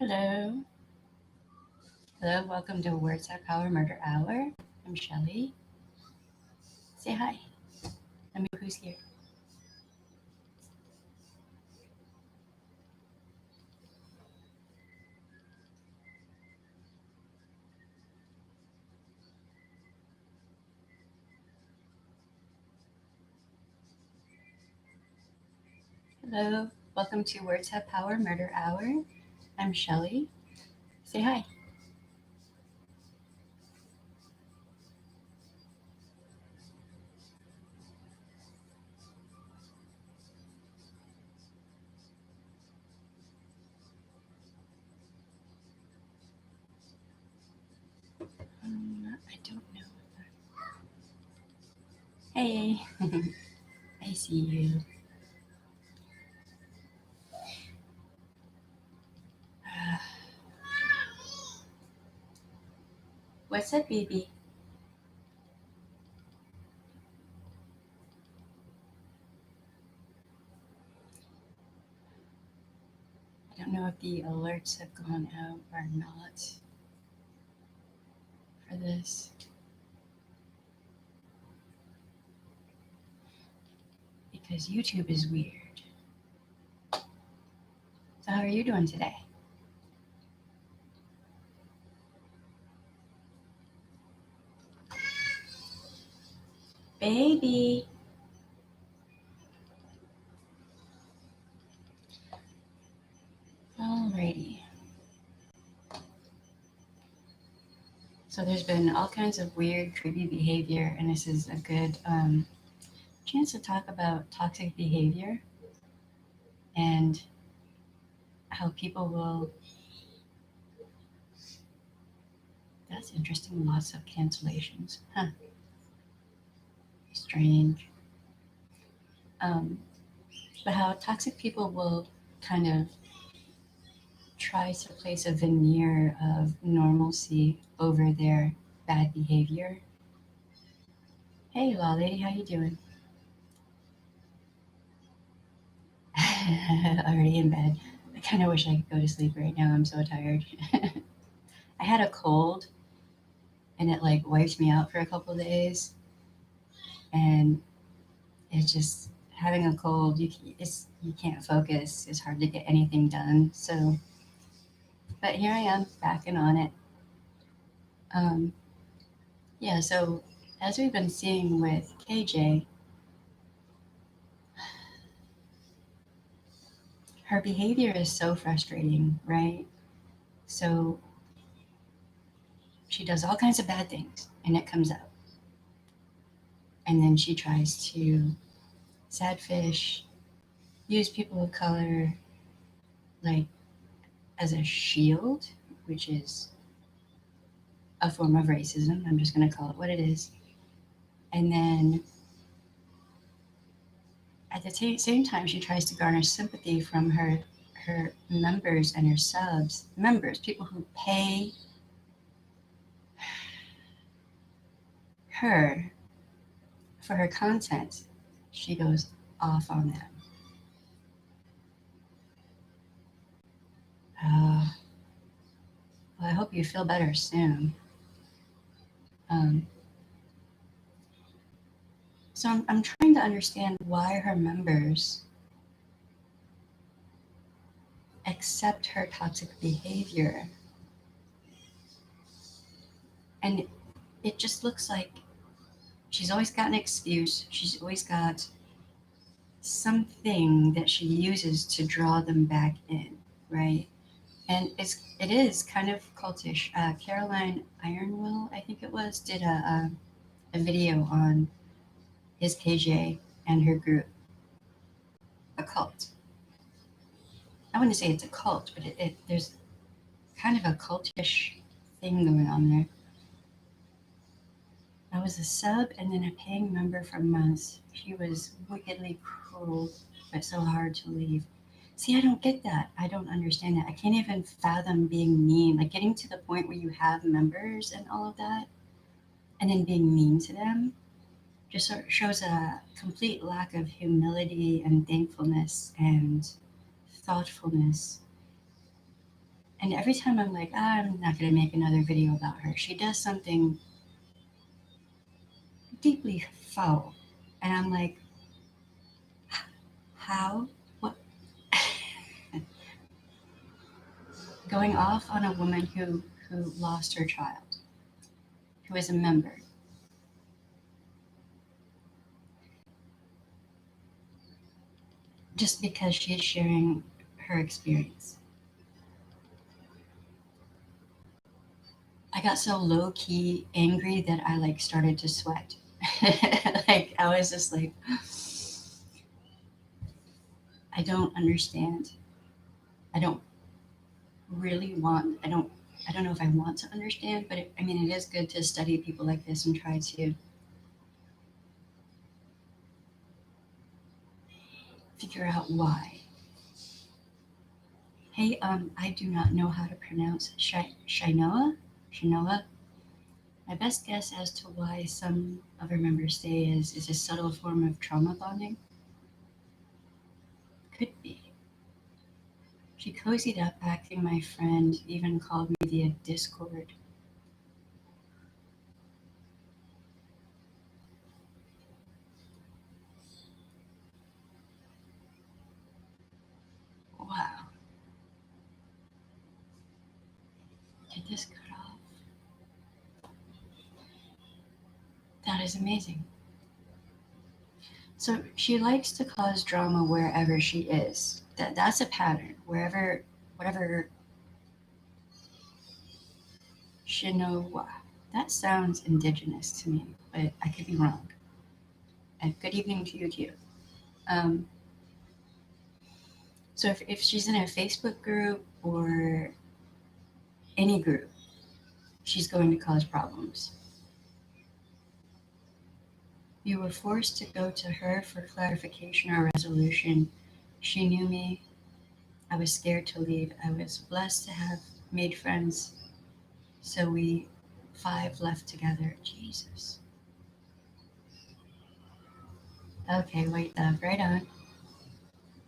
Hello. Hello, welcome to Words Have Power Murder Hour. I'm Shelly. Say hi. Let me know who's here. Hello, welcome to Words Have Power Murder Hour. I'm Shelly. Say hi. I don't know. Hey, I see you. What's up, baby? I don't know if the alerts have gone out or not for this because YouTube is weird. So, how are you doing today? Baby. Alrighty. So there's been all kinds of weird, creepy behavior, and this is a good chance to talk about toxic behavior and how people will. That's interesting. Lots of cancellations. Huh. Strange. Um, but how toxic people will kind of try to place a veneer of normalcy over their bad behavior. Hey, law lady, how you doing? Already in bed. I kind of wish I could go to sleep right now. I'm so tired. I had a cold and it like wiped me out for a couple days, and it's just having a cold. You can't focus. It's hard to get anything done. So, but here I am back and on it. Um, yeah. So as we've been seeing with KJ, her behavior is so frustrating, right? So she does all kinds of bad things, and it comes out, and then she tries to sad fish, use people of color like as a shield, which is a form of racism. I'm just going to call it what it is. And then at the same time, she tries to garner sympathy from her members and her subs, members, people who pay her for her content. She goes off on them. Well, I hope you feel better soon. Um, so I'm trying to understand why her members accept her toxic behavior. And it just looks like she's always got an excuse. She's always got something that she uses to draw them back in, right? And it is kind of cultish. Caroline Ironwell, I think it was, did a video on his KJ and her group, a cult. I wouldn't say it's a cult, but there's kind of a cultish thing going on there. I was a sub and then a paying member for months. She was wickedly cruel, but so hard to leave. See, I don't get that. I don't understand that. I can't even fathom being mean. Like getting to the point where you have members and all of that, and then being mean to them just sort of shows a complete lack of humility and thankfulness and thoughtfulness And every time I'm like, I'm not going to make another video about her, she does something deeply foul. And I'm like, how? What? Going off on a woman who lost her child, who is a member. Just because she is sharing her experience. I got so low key angry that I like started to sweat. Like I was just like, I don't understand. I don't really want. I don't know if I want to understand, but I mean, it is good to study people like this and try to figure out why. Hey, I do not know how to pronounce Shinoa. Shinoa. My best guess as to why some of her members say is a subtle form of trauma bonding. Could be. She cozied up, acting my friend, even called me via Discord. Wow. Did this cut off? That is amazing. So she likes to cause drama wherever she is. That's a pattern. Wherever, whatever Shinowa. That sounds indigenous to me, but I could be wrong. And good evening to you too. Um, so if she's in a Facebook group or any group, she's going to cause problems. You were forced to go to her for clarification or resolution. She knew me. I was scared to leave. I was blessed to have made friends. So we five left together. Jesus. Okay, wait, right on.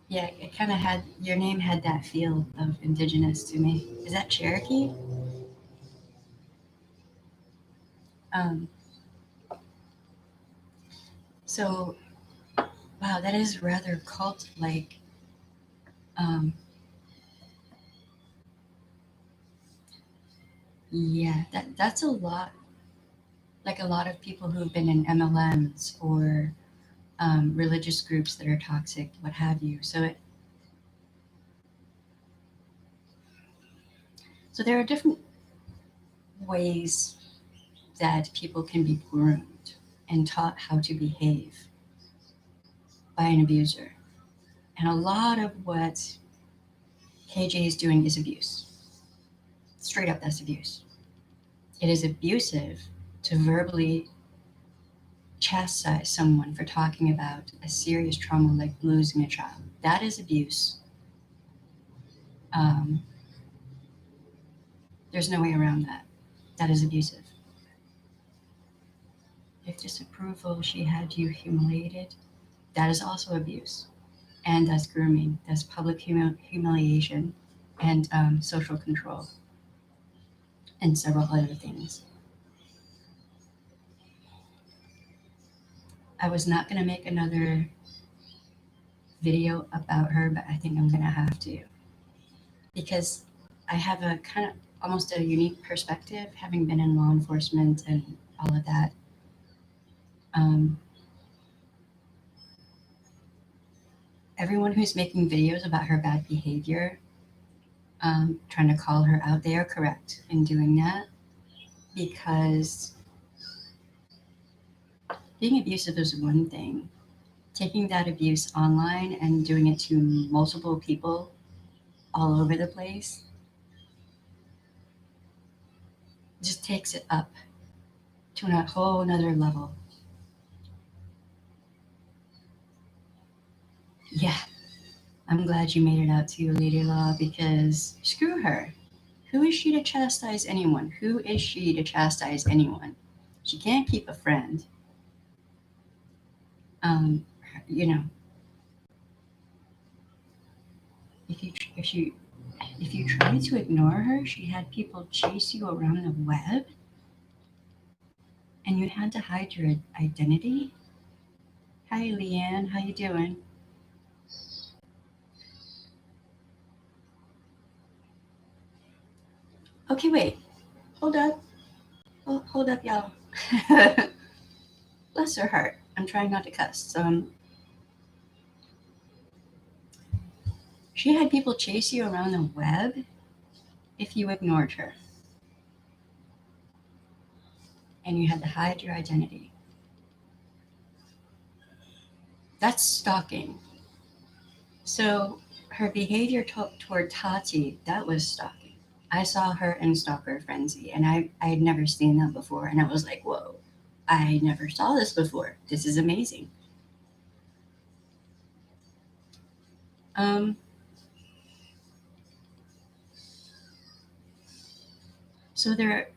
Yeah, it kind of had, your name had that feel of indigenous to me. Is that Cherokee? Um, so, wow, that is rather cult like. Um, yeah, that's a lot. Like a lot of people who have been in MLMs or religious groups that are toxic, what have you. So there are different ways that people can be groomed and taught how to behave by an abuser. And a lot of what KJ is doing is abuse. Straight up, that's abuse. It is abusive to verbally chastise someone for talking about a serious trauma like losing a child. That is abuse. Um, there's no way around that. That is abusive. If disapproval, she had you humiliated, that is also abuse. And that's grooming, that's public humiliation, and social control, and several other things. I was not going to make another video about her, but I think I'm going to have to because I have a kind of almost a unique perspective, having been in law enforcement and all of that. Um, Everyone who's making videos about her bad behavior, trying to call her out, they are correct in doing that because being abusive is one thing. Taking that abuse online and doing it to multiple people all over the place just takes it up to a whole nother level. Yeah, I'm glad you made it out to Lady Law because screw her. Who is she to chastise anyone? Who is she to chastise anyone? She can't keep a friend. Um, you know, if you If you tried to ignore her, she had people chase you around the web and you had to hide your identity. Hi, Leanne. How you doing? Okay, wait. Hold up. Hold up, y'all. Bless her heart. I'm trying not to cuss. She had people chase you around the web if you ignored her, and you had to hide your identity. That's stalking. So her behavior toward Tati, that was stalking. I saw her in Stalker Frenzy, and I had never seen that before, and I was like, whoa, I never saw this before. This is amazing. Um, so there,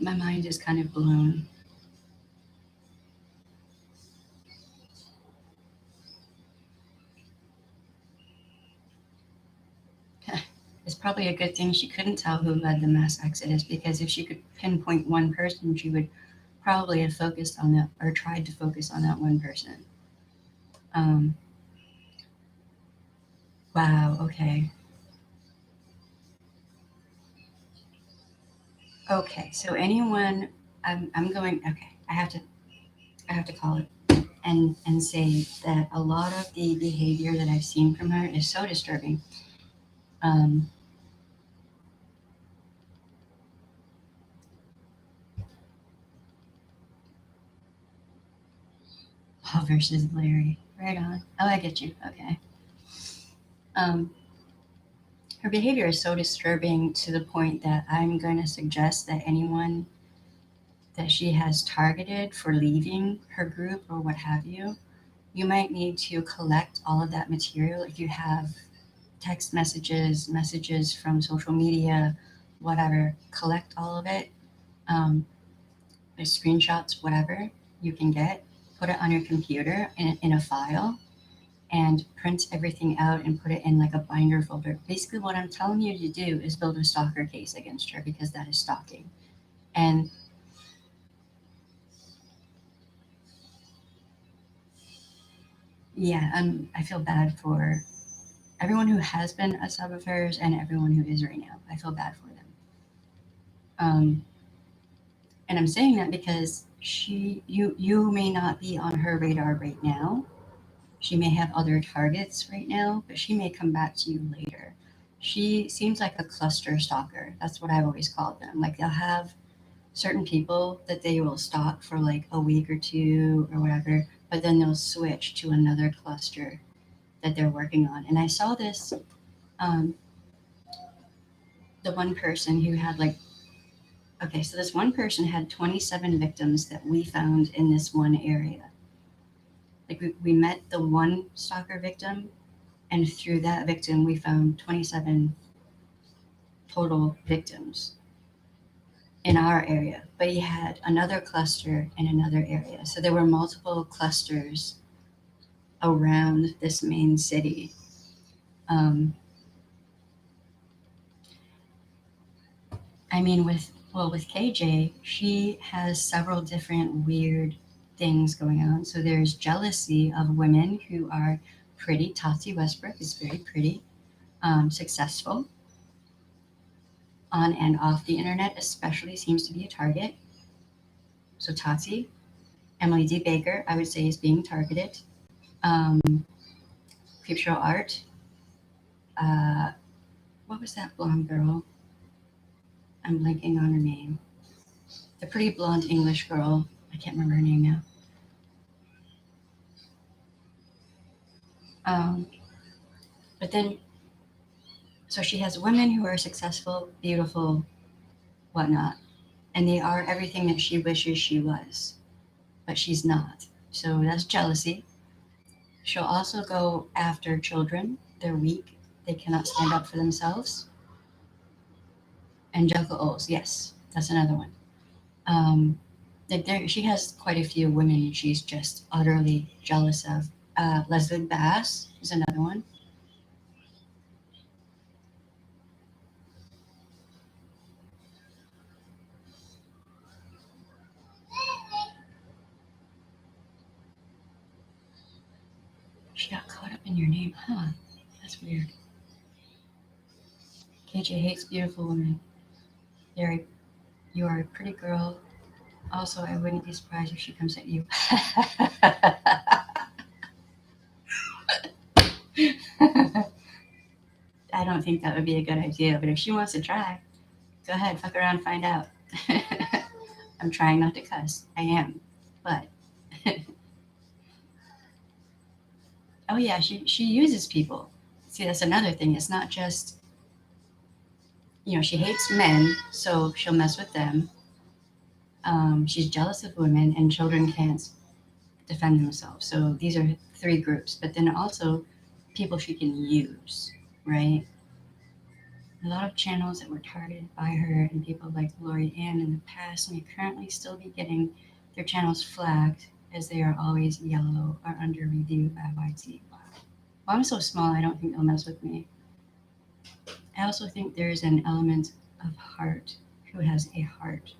my mind is kind of blown. It's probably a good thing she couldn't tell who led the mass exodus, because if she could pinpoint one person, she would probably have focused on that or tried to focus on that one person. Um, wow. Okay. Okay. So anyone, I'm going. Okay. I have to call it and say that a lot of the behavior that I've seen from her is so disturbing. Um, Paul versus Larry. Right on. Oh, I get you. Okay. Um, her behavior is so disturbing to the point that I'm going to suggest that anyone that she has targeted for leaving her group or what have you, you might need to collect all of that material. If you have text messages, messages from social media, whatever, collect all of it. Um, there's screenshots, whatever you can get, put it on your computer in a file, and print everything out and put it in like a binder folder. Basically, what I'm telling you to do is build a stalker case against her, because that is stalking. And yeah, I feel bad for everyone who has been a sub of hers and everyone who is right now. I feel bad for them. Um, and I'm saying that because you may not be on her radar right now. She may have other targets right now, but she may come back to you later. She seems like a cluster stalker. That's what I've always called them. Like they'll have certain people that they will stalk for like a week or two or whatever, but then they'll switch to another cluster that they're working on. And I saw this, um, the one person who had like, okay, so this one person had 27 victims that we found in this one area. Like we met the one stalker victim, and through that victim, we found 27 total victims in our area. But he had another cluster in another area. So there were multiple clusters around this main city. Um, I mean, with KJ, she has several different weird things going on. So there's jealousy of women who are pretty. Tati Westbrook is very pretty, successful on and off the internet, especially seems to be a target. So Tati, Emily D. Baker, I would say, is being targeted. Um, Creepshow Art. Uh, what was that blonde girl? I'm blanking on her name. The pretty blonde English girl. I can't remember her name now. Um, but then, so she has women who are successful, beautiful, whatnot, and they are everything that she wishes she was, but she's not. So that's jealousy. She'll also go after children. They're weak. They cannot stand up for themselves. Angelica Oles, yes, that's another one. She has quite a few women she's just utterly jealous of. Leslie Bass is another one. She got caught up in your name, huh? That's weird. KJ hates beautiful women. You are a pretty girl. Also, I wouldn't be surprised if she comes at you. I don't think that would be a good idea, but if she wants to try, go ahead, fuck around, find out. I'm trying not to cuss. I am. But, oh yeah, she uses people. See, that's another thing. It's not just, she hates men, so she'll mess with them. She's jealous of women, and children can't defend themselves. So these are three groups. But then also people she can use, right? A lot of channels that were targeted by her and people like Lori Ann in the past may currently still be getting their channels flagged as they are always yellow or under review by YT. Wow. Well, I'm so small, I don't think they'll mess with me. I also think there's an element of heart. Who has a heart?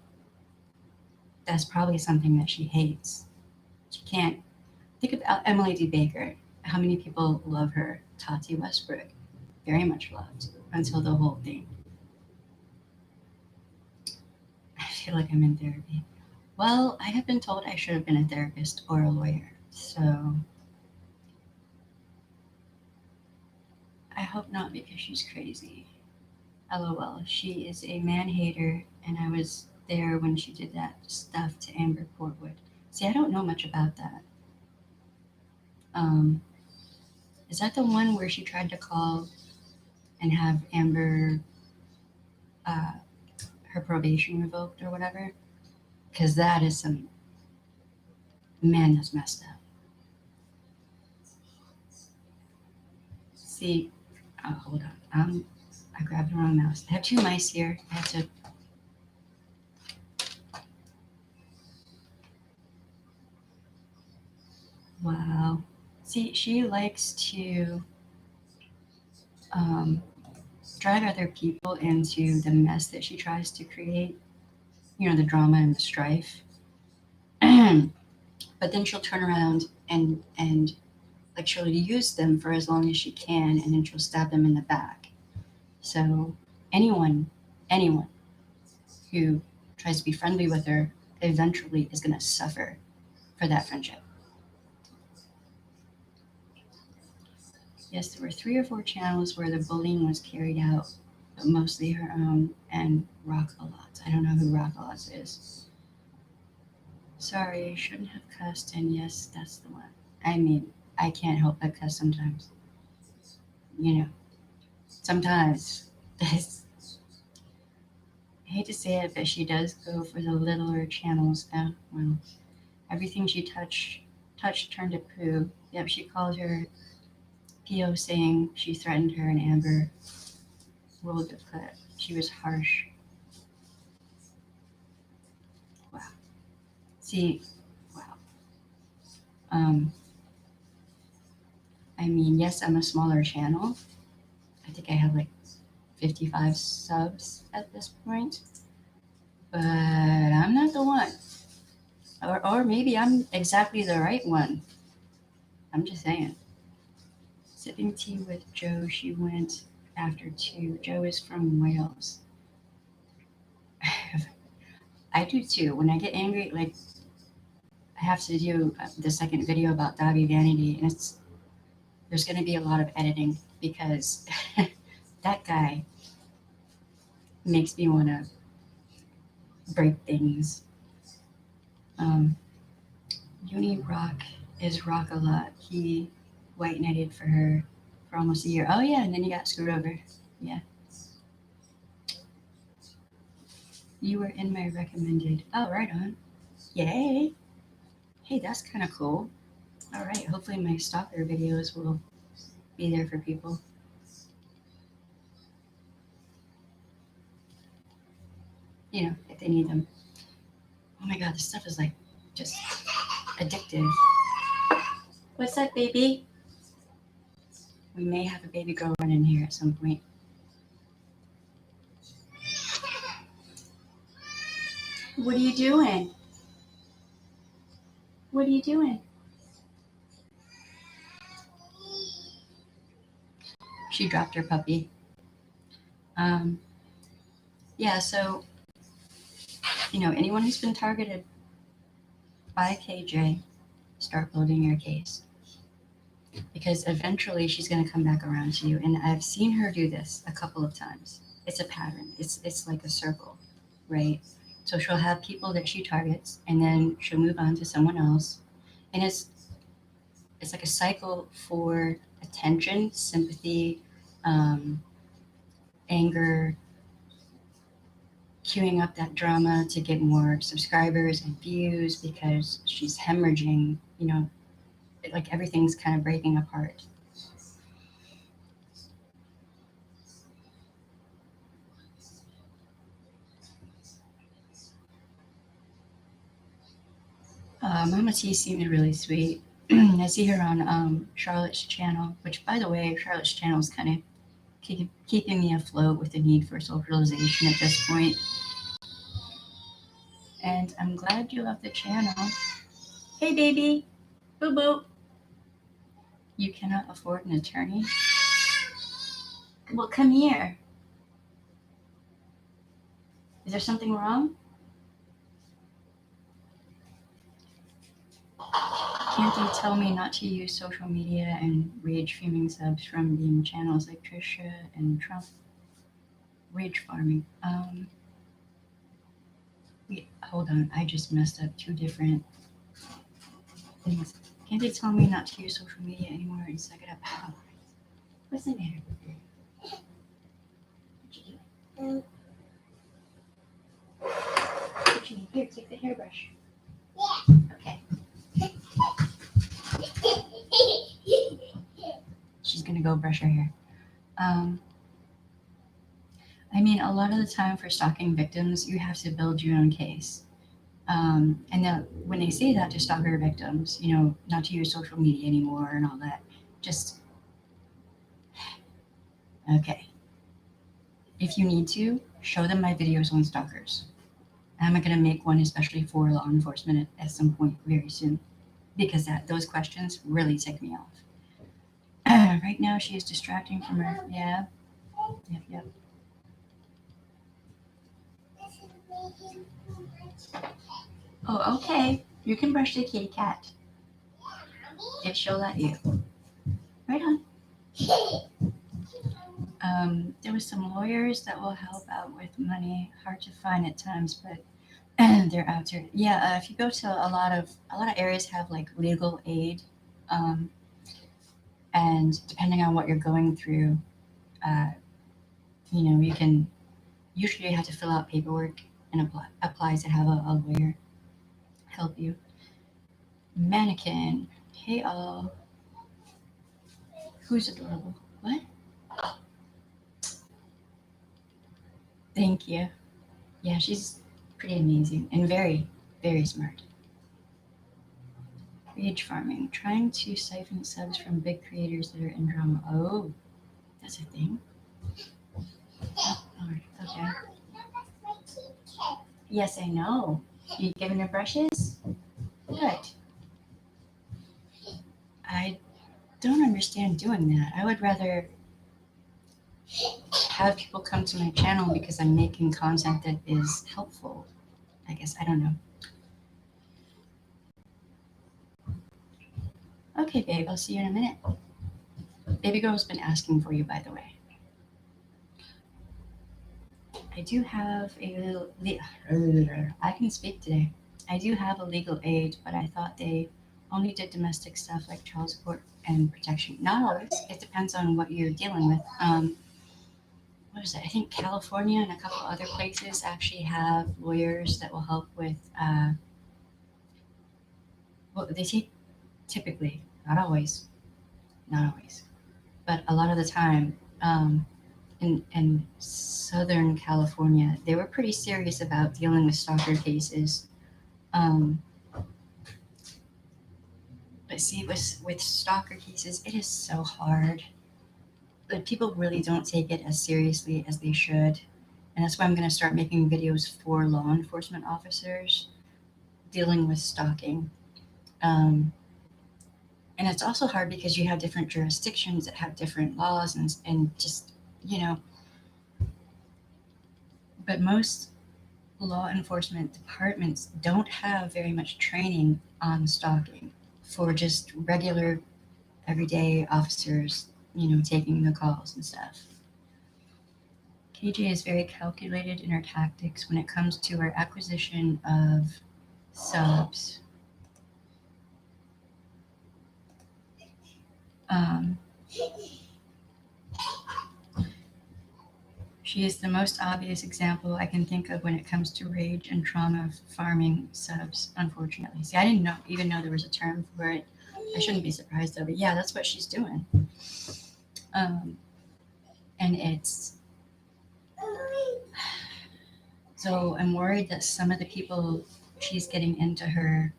That's probably something that she hates. She can't. Think about Emily D. Baker. How many people love her? Tati Westbrook. Very much loved until the whole thing. I feel like I'm in therapy. Well, I have been told I should have been a therapist or a lawyer. So I hope not because she's crazy. LOL. She is a man hater, and I was there when she did that stuff to Amber Portwood. See, I don't know much about that. Um, is that the one where she tried to call and have Amber uh, her probation revoked or whatever? Because that is some man that's messed up. See, hold on. I grabbed the wrong mouse. I have two mice here. I have to. Wow. See, she likes to drag other people into the mess that she tries to create. The drama and the strife. But then she'll turn around and like she'll use them for as long as she can, and then she'll stab them in the back. So anyone who tries to be friendly with her eventually is going to suffer for that friendship. Yes, there were 3 or 4 channels where the bullying was carried out, but mostly her own and Rock-A-Lots. I don't know who Rock-A-Lots is. Sorry, shouldn't have cussed, and yes, that's the one. I mean, I can't help but cuss sometimes. Sometimes. I hate to say it, but she does go for the littler channels. Well, everything she touched turned to poo. Yep, she called her PO saying she threatened her, and Amber rolled the clip. She was harsh. Wow. See, wow. I mean, yes, I'm a smaller channel. I think I have like 55 subs at this point, but I'm not the one. Or maybe I'm exactly the right one. I'm just saying. Sipping tea with Joe, she went after 2. Joe is from Wales. I do too. When I get angry, like I have to do the second video about Dobby Vanity, and there's going to be a lot of editing because that guy makes me want to break things. Uni Rock is Rock-A-Lot. He white knighted for her for almost a year. Oh yeah, and then he got screwed over. Yeah. You were in my recommended. Oh, right on. Yay. Hey, that's kind of cool. All right. Hopefully my stalker videos will be there for people. If they need them. Oh my God, this stuff is like just addictive. What's up, baby? We may have a baby girl run in here at some point. What are you doing? What are you doing? She dropped her puppy. Um, yeah, so, anyone who's been targeted by KJ, start building your case. Because eventually she's going to come back around to you. And I've seen her do this a couple of times. It's a pattern, it's like a circle, right? So she'll have people that she targets, and then she'll move on to someone else. And it's like a cycle for attention, sympathy, um, anger, queuing up that drama to get more subscribers and views because she's hemorrhaging, like everything's kind of breaking apart. Mama T seemed really sweet. I see her on Charlotte's channel, which, by the way, Charlotte's channel is kind of keeping me afloat with the need for socialization at this point. And I'm glad you love the channel. Hey, baby. Boo boo. You cannot afford an attorney? Well, come here. Is there something wrong? Can't they tell me not to use social media and rage fuming subs from meme channels like Trisha and Trump? Rage farming. Wait, hold on. I just messed up two different things. Can't they tell me not to use social media anymore and suck it up? Oh, what's the matter? What you doing? What you need? Here, take the hairbrush. Yeah. Okay. She's gonna go brush her hair. I mean, a lot of the time for stalking victims, you have to build your own case. And then when they say that to stalker victims, not to use social media anymore and all that, just okay. If you need to, show them my videos on stalkers. I'm going to make one especially for law enforcement at some point very soon, because those questions really tick me off. Right now, she is distracting from her. Yeah. Yep. Oh, okay. You can brush the kitty cat if she'll let you. Right on. There was some lawyers that will help out with money. Hard to find at times, but they're out there. Yeah, if you go to a lot of areas have like legal aid, and depending on what you're going through, you can usually have to fill out paperwork and apply to have a lawyer help you. Mannequin. Hey all. Who's adorable? What? Thank you. Yeah, she's pretty amazing and very, very smart. Rage farming. Trying to siphon subs from big creators that are in drama. Oh, that's a thing. Oh, Lord. Okay. Yes, I know. You giving her brushes? Good. I don't understand doing that. I would rather have people come to my channel because I'm making content that is helpful. I guess. I don't know. Okay, babe. I'll see you in a minute. Baby girl's been asking for you, by the way. I do have I can speak today. I do have a legal aid, but I thought they only did domestic stuff like child support and protection. Not always. It depends on what you're dealing with. What is it? I think California and a couple other places actually have lawyers that will help with. Well, they say typically, not always, but a lot of the time. In Southern California, they were pretty serious about dealing with stalker cases. But see, with stalker cases, it is so hard. But people really don't take it as seriously as they should. And that's why I'm going to start making videos for law enforcement officers dealing with stalking. And it's also hard because you have different jurisdictions that have different laws and just, you know, but most law enforcement departments don't have very much training on stalking for just regular everyday officers, you know, taking the calls and stuff. KJ is very calculated in her tactics when it comes to her acquisition of subs. Um, she is the most obvious example I can think of when it comes to rage and trauma farming subs, unfortunately. See, I didn't even know there was a term for it. I shouldn't be surprised though, but yeah, that's what she's doing. And it's so I'm worried that some of the people she's getting into her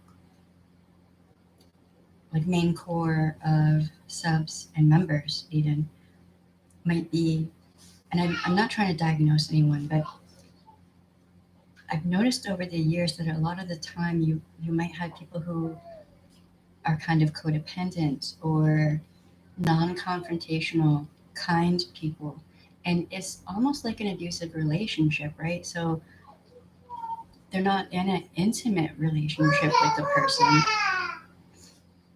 like main core of subs and members even might be, and I'm not trying to diagnose anyone, but I've noticed over the years that a lot of the time you might have people who are kind of codependent or non-confrontational kind people, and it's almost like an abusive relationship, right? So they're not in an intimate relationship with the person.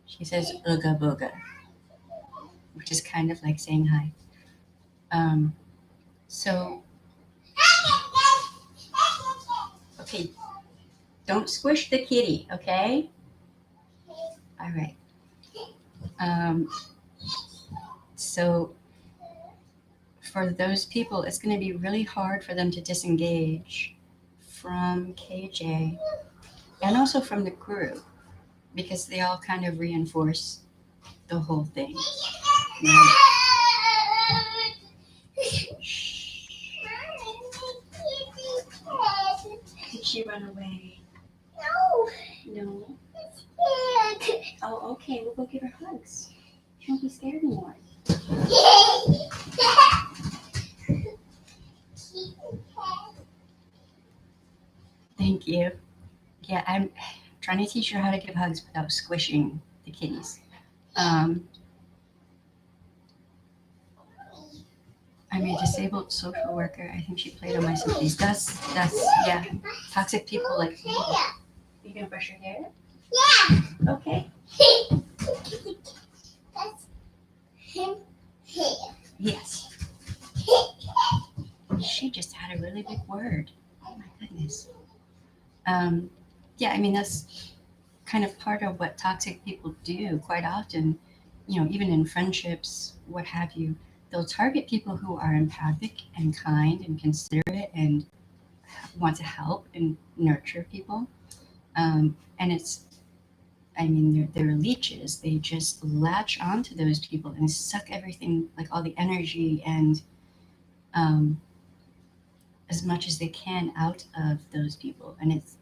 She says ooga booga, which is kind of like saying hi. um, so okay, don't squish the kitty, okay? All right. um, so for those people, it's going to be really hard for them to disengage from KJ and also from the group because they all kind of reinforce the whole thing. Right? Did she run away? No. No. Oh, okay. We'll go give her hugs. She won't be scared anymore. Thank you. Yeah, I'm trying to teach her how to give hugs without squishing the kitties. I'm a disabled social worker. I think she played on my sympathies. That's yeah. Toxic people like you. You gonna brush your hair? Yeah. Okay. Yes. She just had a really big word. Oh my goodness. Yeah, I mean that's kind of part of what toxic people do quite often. You know, even in friendships, what have you, they'll target people who are empathic and kind and considerate and want to help and nurture people. And it's, I mean, they're leeches. They just latch onto those people and suck everything, like all the energy and um, as much as they can out of those people. And it's,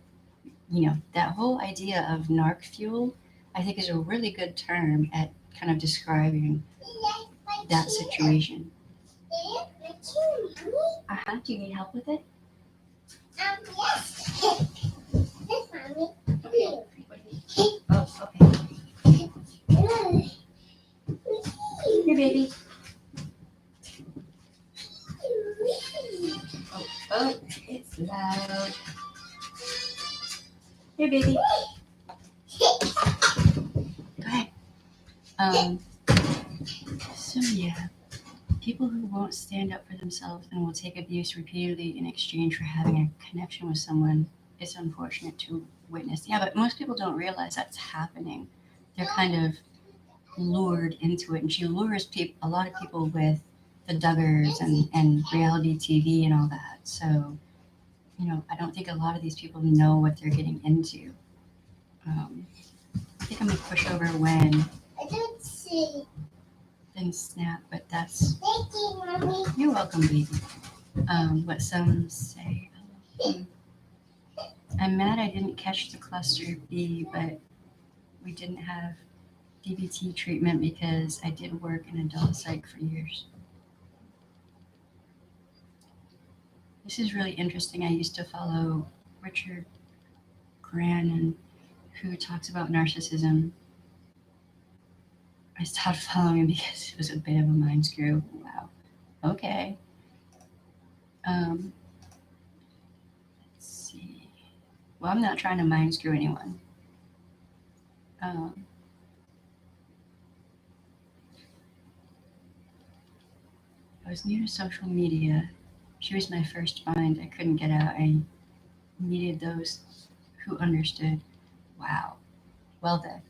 you know, that whole idea of narc fuel, I think is a really good term at kind of describing that situation. Uh-huh. Do you need help with it? Yes. Okay. Oh, okay. Here, baby. Oh, it's loud. Here, baby. Go ahead. So yeah, people who won't stand up for themselves and will take abuse repeatedly in exchange for having a connection with someone is unfortunate to witness. Yeah, but most people don't realize that's happening. They're kind of lured into it, and she lures people, a lot of people with the Duggars and reality TV and all that. So, you know, I don't think a lot of these people know what they're getting into. I think I'm gonna push over when things snap, but that's. You're welcome, baby. What some say. I'm mad I didn't catch the cluster B, but we didn't have DBT treatment because I did work in adult psych for years. This is really interesting. I used to follow Richard Grannon, who talks about narcissism. stopped following because it was a bit of a mind screw. Wow. Okay. Um, let's see. Well, I'm not trying to mind screw anyone. Um, I was new to social media. She was my first find. I couldn't get out. I needed those who understood. Wow. Well then.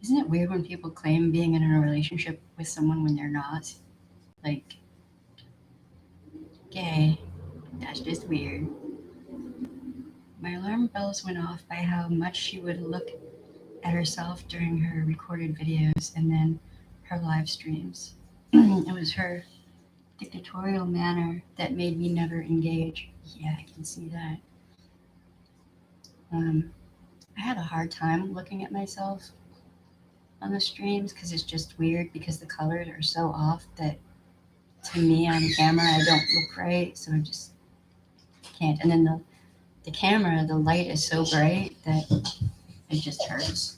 Isn't it weird when people claim being in a relationship with someone when they're not? Like, gay. That's just weird. My alarm bells went off by how much she would look at herself during her recorded videos and then her live streams. It was her dictatorial manner that made me never engage. Yeah, I can see that. Um, I had a hard time looking at myself on the streams because it's just weird because the colors are so off that to me on camera I don't look right, so I just can't. And then the camera, the light is so bright that it just hurts.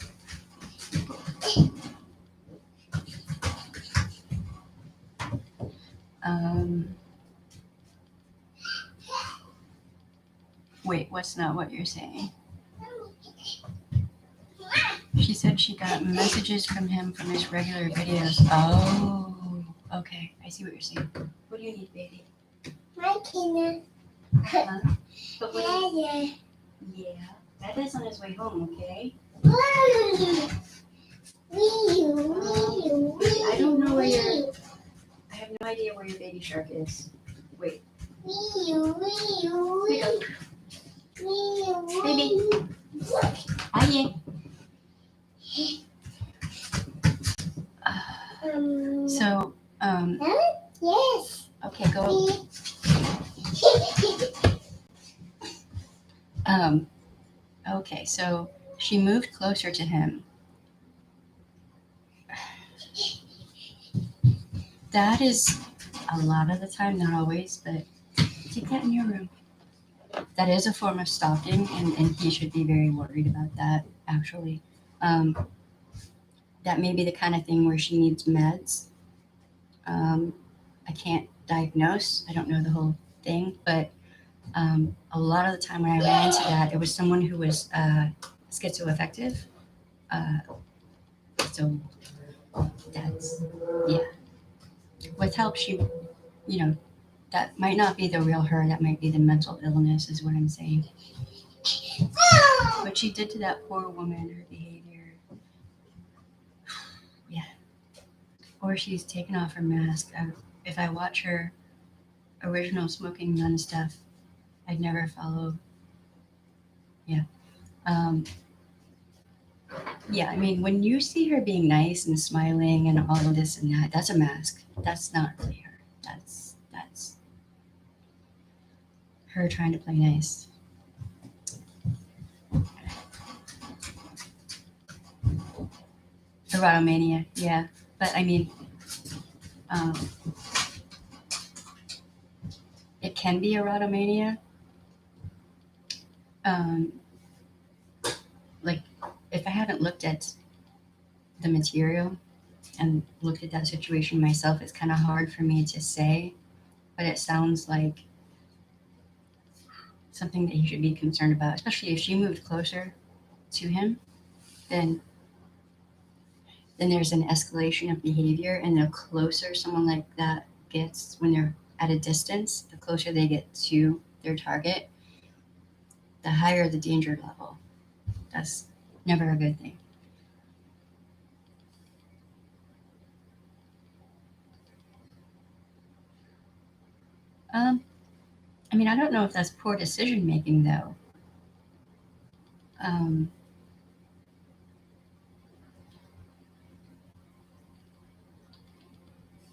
Um, wait, what's not what you're saying? She said she got messages from him from his regular videos. Oh, okay. I see what you're saying. What do you need, baby? My Tina. Huh? But yeah. Dada's on his way home, okay? I don't know where your. I have no idea where your baby shark is. Wait. Baby. Hi. So, Yes. okay, go. Okay, so she moved closer to him. That is a lot of the time, not always, but take that in your room. That is a form of stalking, and he should be very worried about that, actually. Um, that may be the kind of thing where she needs meds. Um, I can't diagnose, I don't know the whole thing, but a lot of the time when I ran into that, it was someone who was schizoaffective. Uh, so that's, yeah. With help, you know, that might not be the real her, that might be the mental illness, is what I'm saying. What she did to that poor woman, her behavior, yeah. Or she's taken off her mask. If I watch her original Smoking Nun stuff, I'd never follow. Yeah. Um, yeah, I mean, when you see her being nice and smiling and all of this and that, that's a mask. That's not really her. That's her trying to play nice. Erotomania, yeah. But I mean, um, it can be erotomania. Um, like, if I haven't looked at the material and looked at that situation myself, it's kind of hard for me to say, but it sounds like something that he should be concerned about, especially if she moved closer to him, then there's an escalation of behavior, and the closer someone like that gets when they're at a distance, the closer they get to their target, the higher the danger level. That's never a good thing. Um, I mean, I don't know if that's poor decision making though. Um,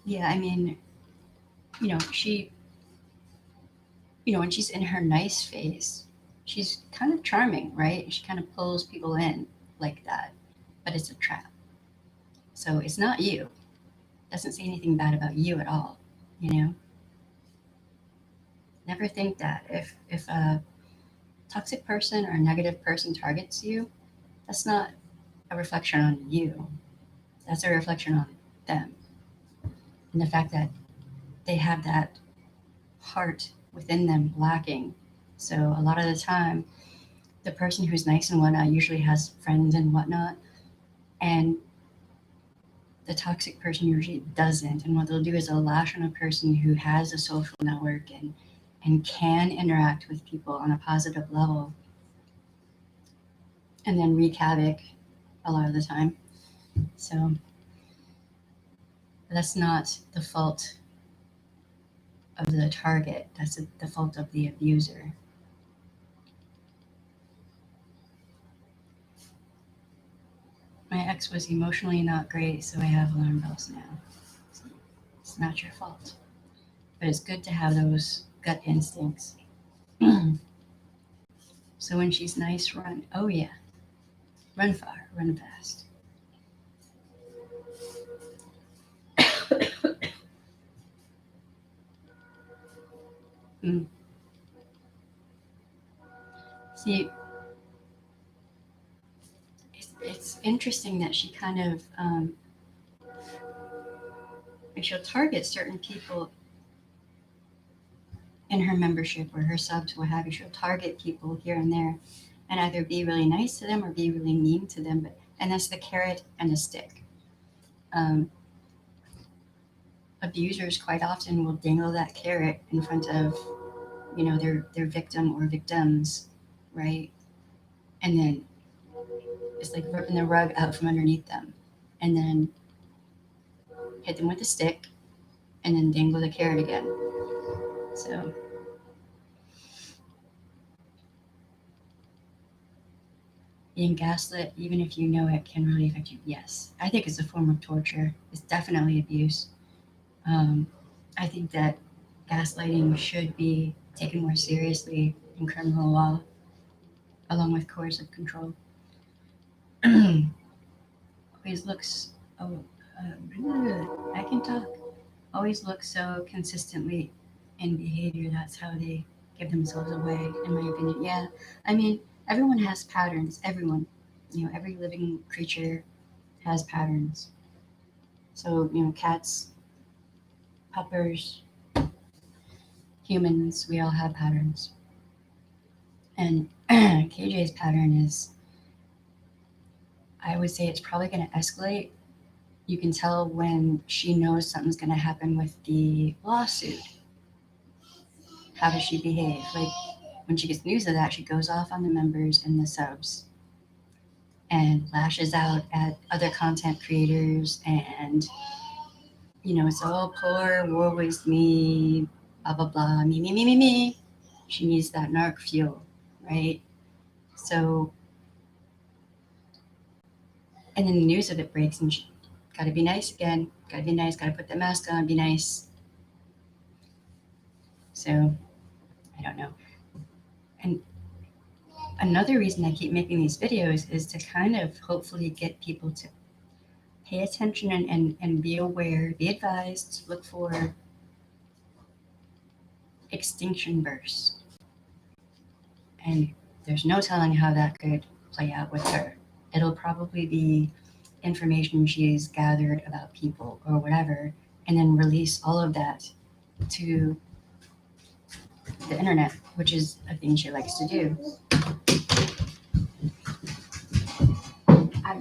yeah, I mean, she, when she's in her nice phase, she's kind of charming, right? She kind of pulls people in like that, but it's a trap. So it's not you. Doesn't say anything bad about you at all. You know, never think that if a toxic person or a negative person targets you, that's not a reflection on you. That's a reflection on them. And the fact that they have that heart within them lacking. So a lot of the time, the person who's nice and whatnot usually has friends and whatnot. And the toxic person usually doesn't. And what they'll do is they'll lash on a person who has a social network and can interact with people on a positive level and then wreak havoc a lot of the time. So that's not the fault of the target, that's the fault of the abuser. My ex was emotionally not great, so I have alarm bells now. It's not your fault. But it's good to have those gut instincts. So when she's nice, run. Oh, yeah. Run far, run fast. See, it's interesting that she kind of, she'll target certain people in her membership or her subs, what have you. She'll target people here and there and either be really nice to them or be really mean to them. And that's the carrot and the stick. Abusers quite often will dangle that carrot in front of, their victim or victims, right? And then it's like ripping the rug out from underneath them, and then hit them with the stick, and then dangle the carrot again. So being gaslit, even if you know it, can really affect you. Yes, I think it's a form of torture. It's definitely abuse. I think that gaslighting should be taken more seriously in criminal law, along with coercive control. Always looks, I can talk. Always look so consistently in behavior. That's how they give themselves away, in my opinion. Yeah, I mean, everyone has patterns. Everyone, every living creature has patterns. So, cats, puppers, humans, we all have patterns. And KJ's pattern is, I would say it's probably going to escalate. You can tell when she knows something's going to happen with the lawsuit. How does she behave? Like, when she gets news of that, she goes off on the members and the subs and lashes out at other content creators. And, it's all poor, woe is me, blah, blah, blah, me, me, me, me, me. She needs that narc fuel, right? So, and then the news of it breaks and she got to be nice again. Got to be nice. Got to put the mask on, be nice. So, I don't know. And another reason I keep making these videos is to kind of hopefully get people to pay attention and be aware, be advised, look for extinction bursts. And there's no telling how that could play out with her. It'll probably be information she's gathered about people or whatever, and then release all of that to the internet, which is a thing she likes to do.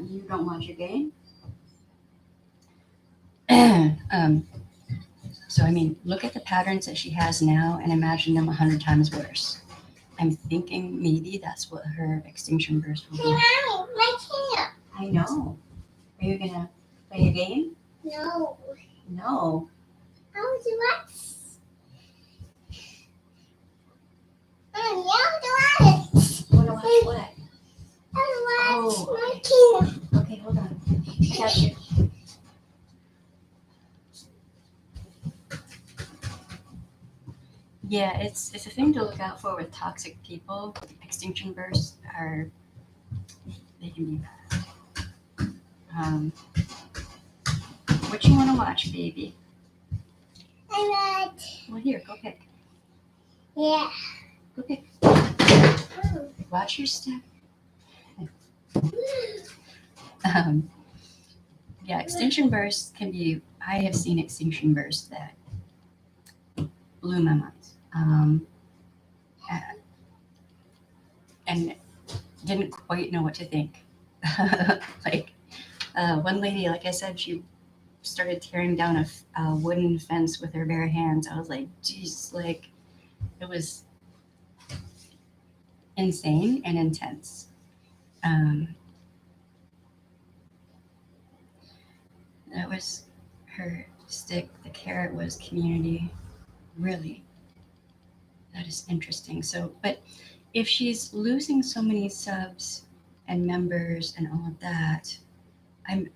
You don't watch your game? So, I mean, look at the patterns that she has now and imagine them 100 times worse. I'm thinking maybe that's what her extinction burst will be. My cat. I know. Are you going to play a game? No. No. I want to watch. I want to watch. You want to watch what? I want to Oh, watch my cat. Okay, hold on. I got you. Yeah, it's a thing to look out for with toxic people. Extinction bursts they can be bad. What you want to watch, baby? I want. Well, here, go pick. Yeah. Okay, watch your step. Yeah, extinction bursts can be. I have seen extinction bursts that blew my mind, uh, and didn't quite know what to think. Like one lady, like I said, she started tearing down a wooden fence with her bare hands. I was like, geez, like it was insane and intense. Um, that was her stick. The carrot was community. Really, that is interesting. So, but if she's losing so many subs and members and all of that, I'm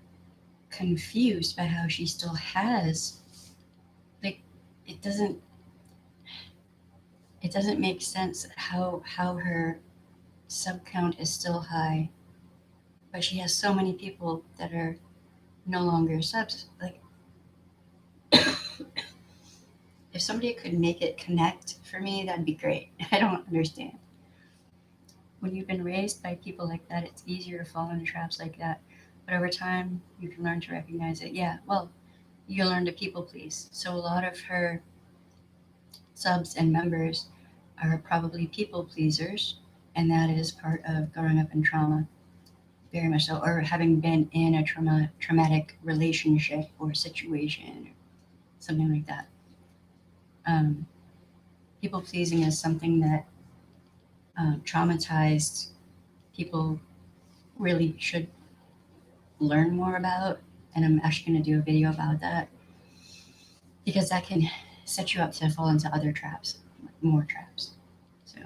confused by how she still has, like, it doesn't it doesn't make sense how her sub count is still high, but she has so many people that are no longer subs. Like, if somebody could make it connect for me, that'd be great. I don't understand. When you've been raised by people like that, it's easier to fall into traps like that. But over time, you can learn to recognize it. Yeah, well, you learn to people please. So a lot of her subs and members are probably people pleasers, and that is part of growing up in trauma, very much so, or having been in a traumatic relationship or situation, or something like that. Um, People pleasing is something that traumatized people really should learn more about, and I'm actually going to do a video about that because that can set you up to fall into other traps, like more traps. So,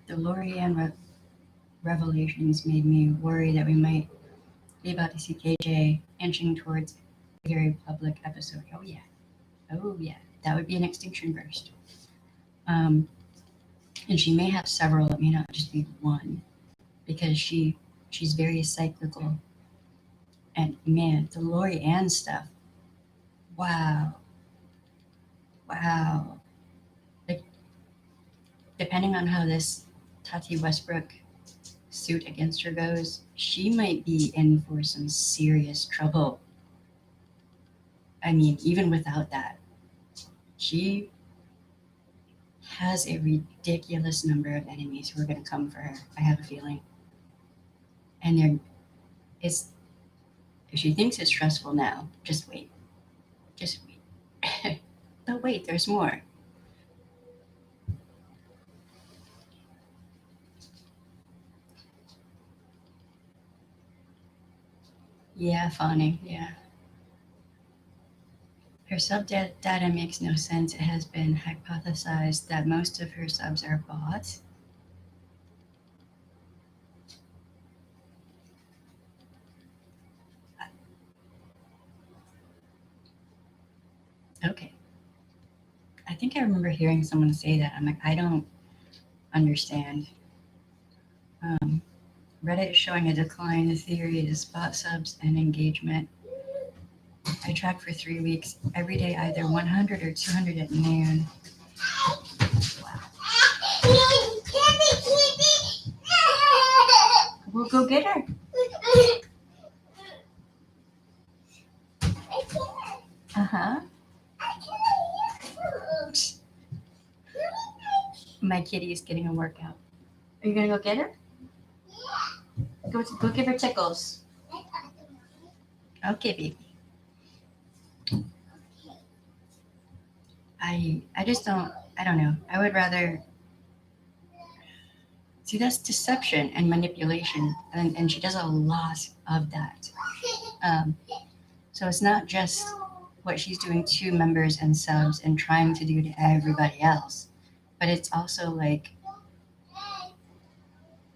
the Lorianne revelations made me worry that we might be about to see KJ inching towards a very public episode. Oh yeah, that would be an extinction burst. Um, and she may have several. It may not just be one because she's very cyclical. And man, the Lori Ann stuff. Wow, wow. Like, depending on how this Tati Westbrook suit against her goes, she might be in for some serious trouble. I mean, even without that, she has a ridiculous number of enemies who are going to come for her. I have a feeling, and it's if she thinks it's stressful now, just wait. But wait, there's more. Yeah, Fawning. Yeah, her sub data makes no sense. It has been hypothesized that most of her subs are bots. Okay, I think I remember hearing someone say that. I'm like, I don't understand. Um, Reddit is showing a decline. The theory is bot subs and engagement. I track for 3 weeks, every day either 100 or 200 at noon. Wow. We'll go get her. Uh-huh. My kitty is getting a workout. Are you gonna go get her? Go give her tickles. Okay, baby. I just I don't know. I would rather see that's deception and manipulation, and she does a lot of that. Um, so it's not just what she's doing to members and subs and trying to do to everybody else, but it's also like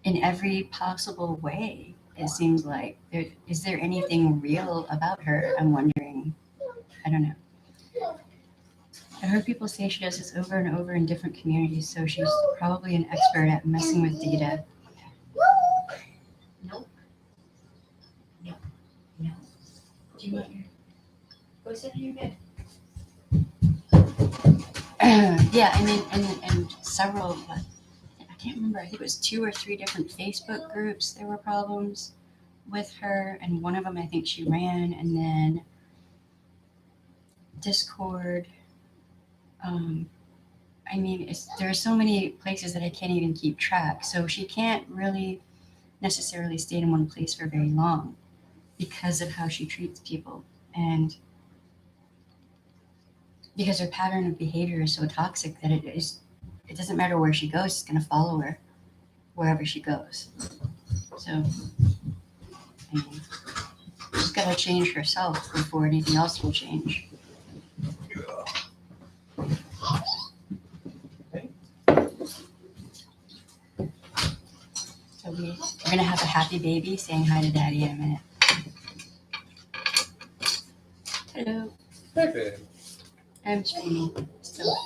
in every possible way. It seems like is there anything real about her? I'm wondering. I don't know. I heard people say she does this over and over in different communities, so she's probably an expert at messing with data. Nope. No. No. Do you want your go sit in your bed? Yeah, I mean, and several, I can't remember, I think it was 2 or 3 different Facebook groups, there were problems with her, and one of them I think she ran, and then Discord. Um, I mean, there are so many places that I can't even keep track, so she can't really necessarily stay in one place for very long because of how she treats people. And because her pattern of behavior is so toxic that it doesn't matter where she goes, it's going to follow her wherever she goes. So I mean, she's got to change herself before anything else will change. So we're going to have a happy baby saying hi to daddy in a minute. Hello. Hey, babe. I'm streaming still.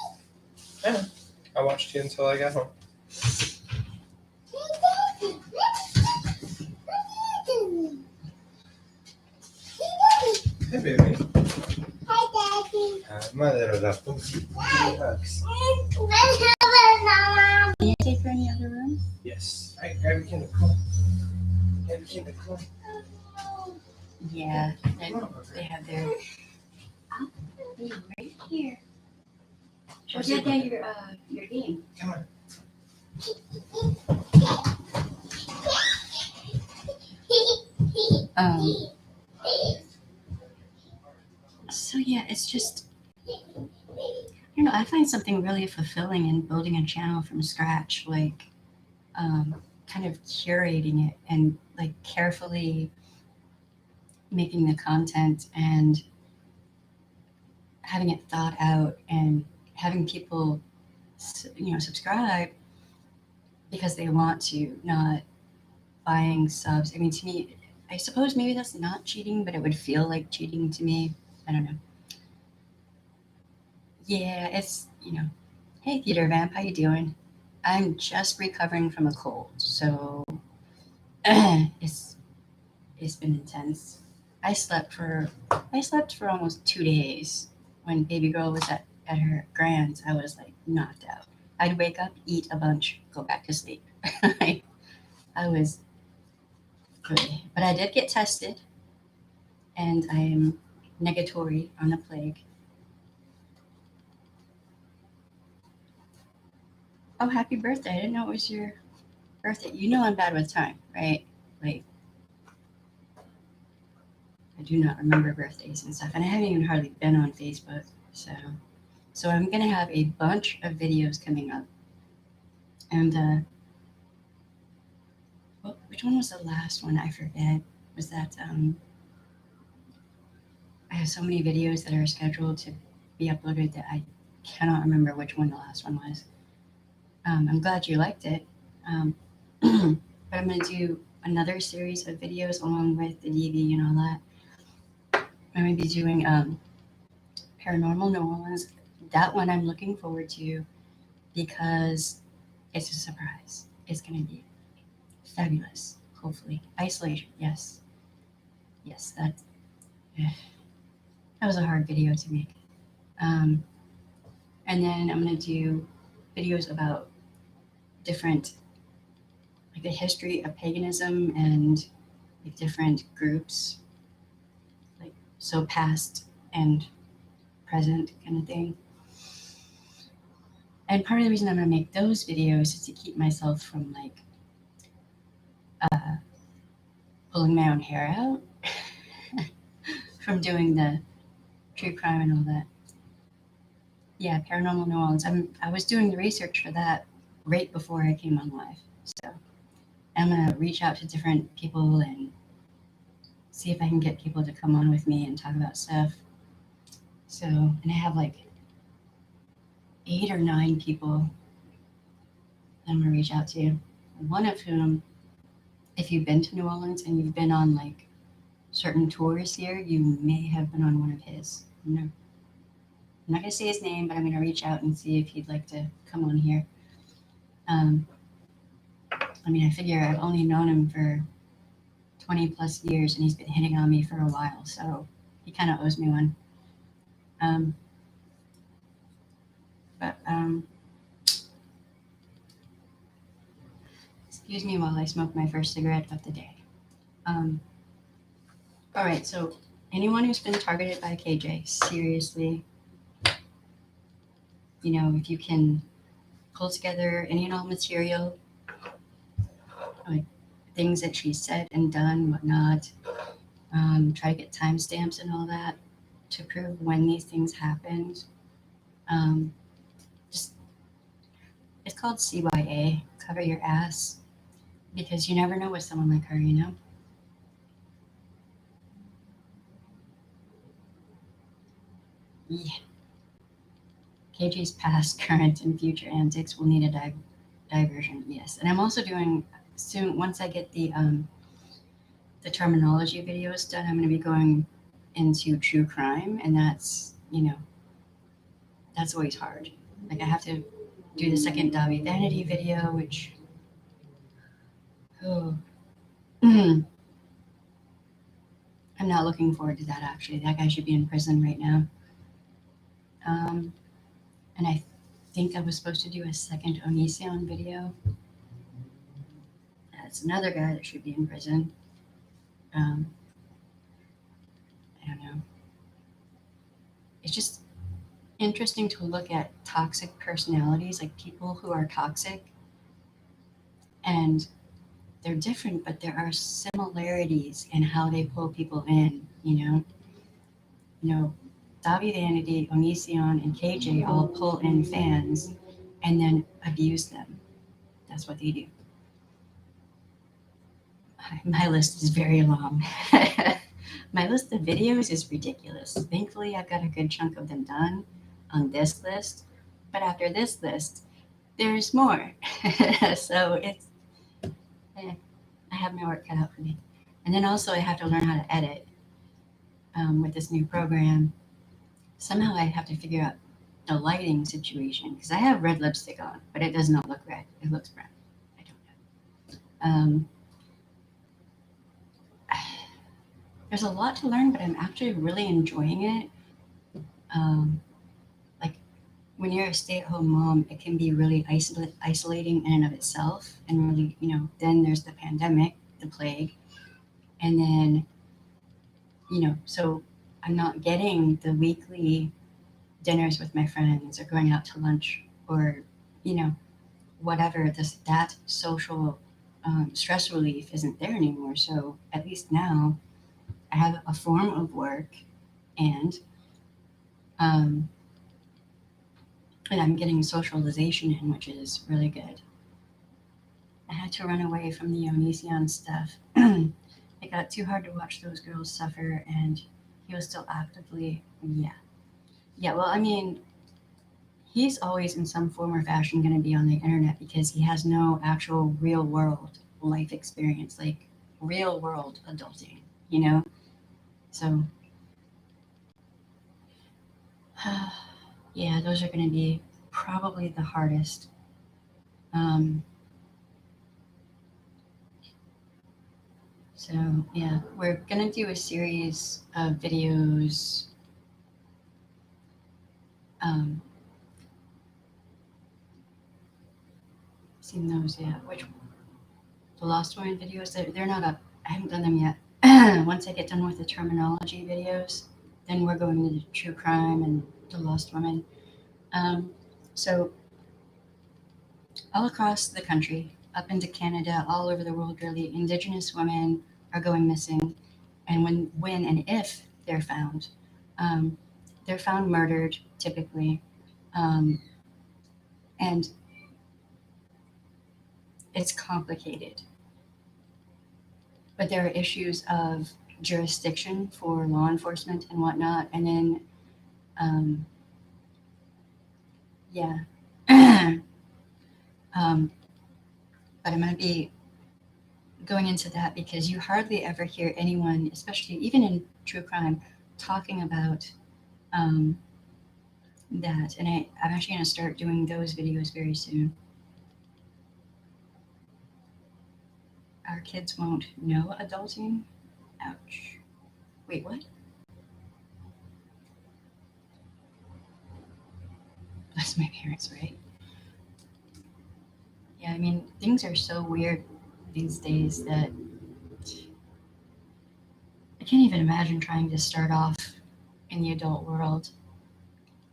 I watched you until I got home. Hey, baby. Hi, Daddy. My little love. Hugs. Can you take her in the other room? Yes. I grab your Kinder. Come on. Grab your Kinder. Come on. Yeah, Come on. they have their. I'll be right here. Show Dad your game. Come on. So yeah, it's just, I find something really fulfilling in building a channel from scratch, like kind of curating it and like carefully making the content and having it thought out and having people, subscribe because they want to, not buying subs. I mean, to me, I suppose maybe that's not cheating, but it would feel like cheating to me. I don't know. Yeah, it's, hey, Theater Vamp, how you doing? I'm just recovering from a cold, so it's been intense. I slept for almost 2 days. When baby girl was at her grand's, I was like knocked out. I'd wake up, eat a bunch, go back to sleep. I was good, but I did get tested, and I am negatory on the plague. Oh, happy birthday! I didn't know it was your birthday. You know I'm bad with time, right? Like, I do not remember birthdays and stuff, and I haven't even hardly been on Facebook. So I'm gonna have a bunch of videos coming up, and which one was the last one? I forget. Was that I have so many videos that are scheduled to be uploaded that I cannot remember which one the last one was. I'm glad you liked it, but I'm gonna do another series of videos along with the DV and all that. I'm gonna be doing Paranormal New Orleans. That one I'm looking forward to because it's a surprise. It's gonna be fabulous. Hopefully, isolation. Yes, that was a hard video to make. And then I'm gonna do videos about different, like the history of paganism and like different groups, like so past and present kind of thing. And part of the reason I'm gonna make those videos is to keep myself from like pulling my own hair out from doing the true crime and all that. Yeah, Paranormal New Orleans. I was doing the research for that right before I came on live. So I'm gonna reach out to different people and see if I can get people to come on with me and talk about stuff. So, and I have like 8 or 9 people that I'm gonna reach out to. One of whom, if you've been to New Orleans and you've been on like certain tours here, you may have been on one of his. I'm not gonna say his name, but I'm gonna reach out and see if he'd like to come on here. I mean, I figure I've only known him for 20 plus years, and he's been hitting on me for a while, so he kind of owes me one. But Excuse me while I smoke my first cigarette of the day. All right, so anyone who's been targeted by KJ, seriously, if you can pull together any and all material, like things that she said and done, whatnot, try to get timestamps and all that to prove when these things happened. Just it's called CYA, cover your ass, because you never know with someone like her, Yeah. KJ's past, current, and future antics will need a diversion, yes. And I'm also doing soon, once I get the terminology videos done, I'm going to be going into true crime, and that's always hard. Like I have to do the second Davi Vanity video, which I'm not looking forward to that. Actually, that guy should be in prison right now. And I think I was supposed to do a second Onision video. That's another guy that should be in prison. I don't know. It's just interesting to look at toxic personalities, like people who are toxic, and they're different, but there are similarities in how they pull people in. Davi Vanity, Onision, and KJ all pull in fans and then abuse them. That's what they do. My list is very long. My list of videos is ridiculous. Thankfully, I've got a good chunk of them done on this list. But after this list, there's more. So I have my work cut out for me. And then also, I have to learn how to edit with this new program. Somehow, I have to figure out the lighting situation because I have red lipstick on, but it does not look red. It looks brown. I don't know. There's a lot to learn, but I'm actually really enjoying it. Like when you're a stay-at-home mom, it can be really isolating in and of itself, and really, then there's the pandemic, the plague, and then, so I'm not getting the weekly dinners with my friends or going out to lunch or, whatever. That social stress relief isn't there anymore. So at least now I have a form of work, and um, and I'm getting socialization in, which is really good. I had to run away from the Onision stuff. It got too hard to watch those girls suffer, and he was still actively, yeah. Well, I mean, he's always in some form or fashion going to be on the internet because he has no actual real world life experience, like real world adulting, So, yeah, those are going to be probably the hardest. So, yeah, we're going to do a series of videos. Seen those yet? The Lost Women videos? They're not up. I haven't done them yet. Once I get done with the terminology videos, then we're going into true crime and the Lost Women. So all across the country, up into Canada, all over the world, really, Indigenous women are going missing. And when and if they're found murdered, typically. And it's complicated. But there are issues of jurisdiction for law enforcement and whatnot. And then, yeah. But I'm going to be going into that because you hardly ever hear anyone, especially even in true crime, talking about that. And I'm actually going to start doing those videos very soon. Our kids won't know adulting? Ouch. Wait, what? bless my parents, right? Yeah, I mean, things are so weird these days that I can't even imagine trying to start off in the adult world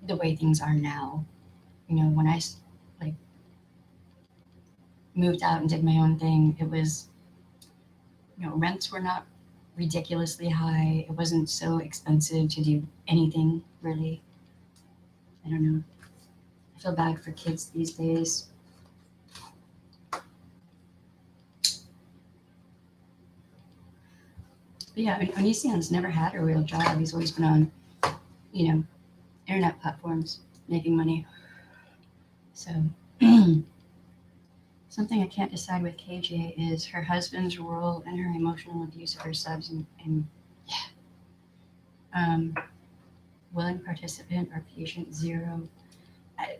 the way things are now. You know, when like moved out and did my own thing, it was, rents were not ridiculously high. It wasn't so expensive to do anything really. I don't know. I feel bad for kids these days. But yeah, Onision's never had a real job. He's always been on, you know, internet platforms making money. So something I can't decide with KJ is her husband's role and her emotional abuse of her subs and um, willing participant or patient zero. I,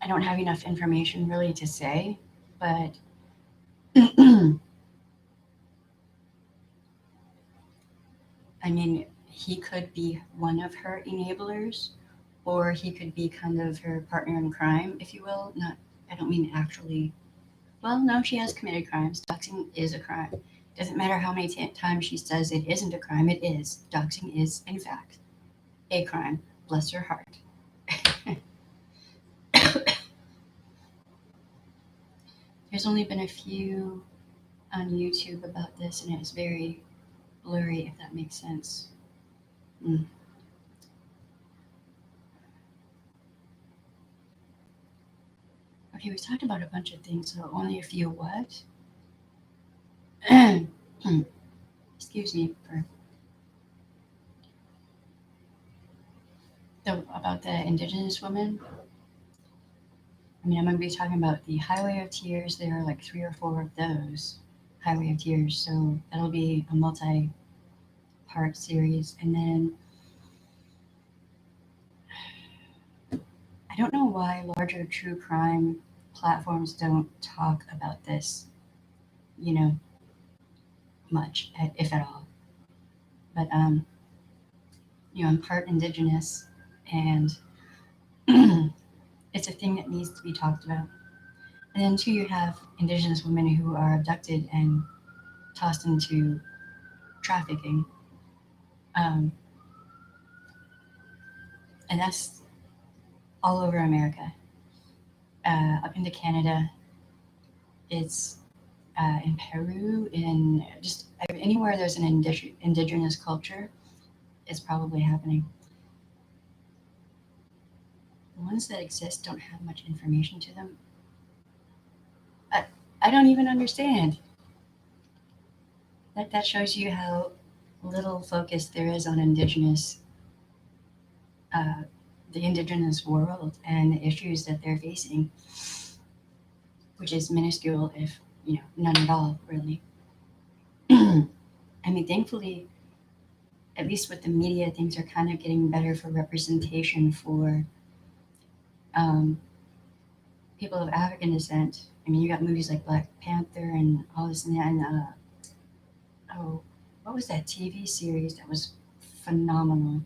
I don't have enough information really to say, but I mean, he could be one of her enablers, or he could be kind of her partner in crime, if you will. Not, I don't mean actually. Well, no, she has committed crimes. Doxing is a crime. Doesn't matter how many times she says it isn't a crime, it is. Doxing is, in fact, a crime. Bless her heart. There's only been a few on YouTube about this, and it's very blurry, if that makes sense. Mm. Okay, we talked about a bunch of things, so only a few what? Excuse me for about the Indigenous woman. I mean, I'm going to be talking about the Highway of Tears. There are like 3 or 4 of those Highway of Tears, so that'll be a multi-part series. And then I don't know why larger true crime platforms don't talk about this, you know, much, if at all. But I'm part Indigenous, and it's a thing that needs to be talked about. And then too, you have Indigenous women who are abducted and tossed into trafficking, um, and that's all over America, up into Canada. It's in Peru, in just anywhere there's an indigenous culture, it's probably happening. The ones that exist don't have much information to them. I, I don't even understand. That shows you how little focus there is on uh, the indigenous world and the issues that they're facing, which is minuscule, if none at all, really. I mean, thankfully, at least with the media, things are kind of getting better for representation for um, people of African descent. I mean, you got movies like Black Panther and all this and that. And oh, what was that TV series that was phenomenal?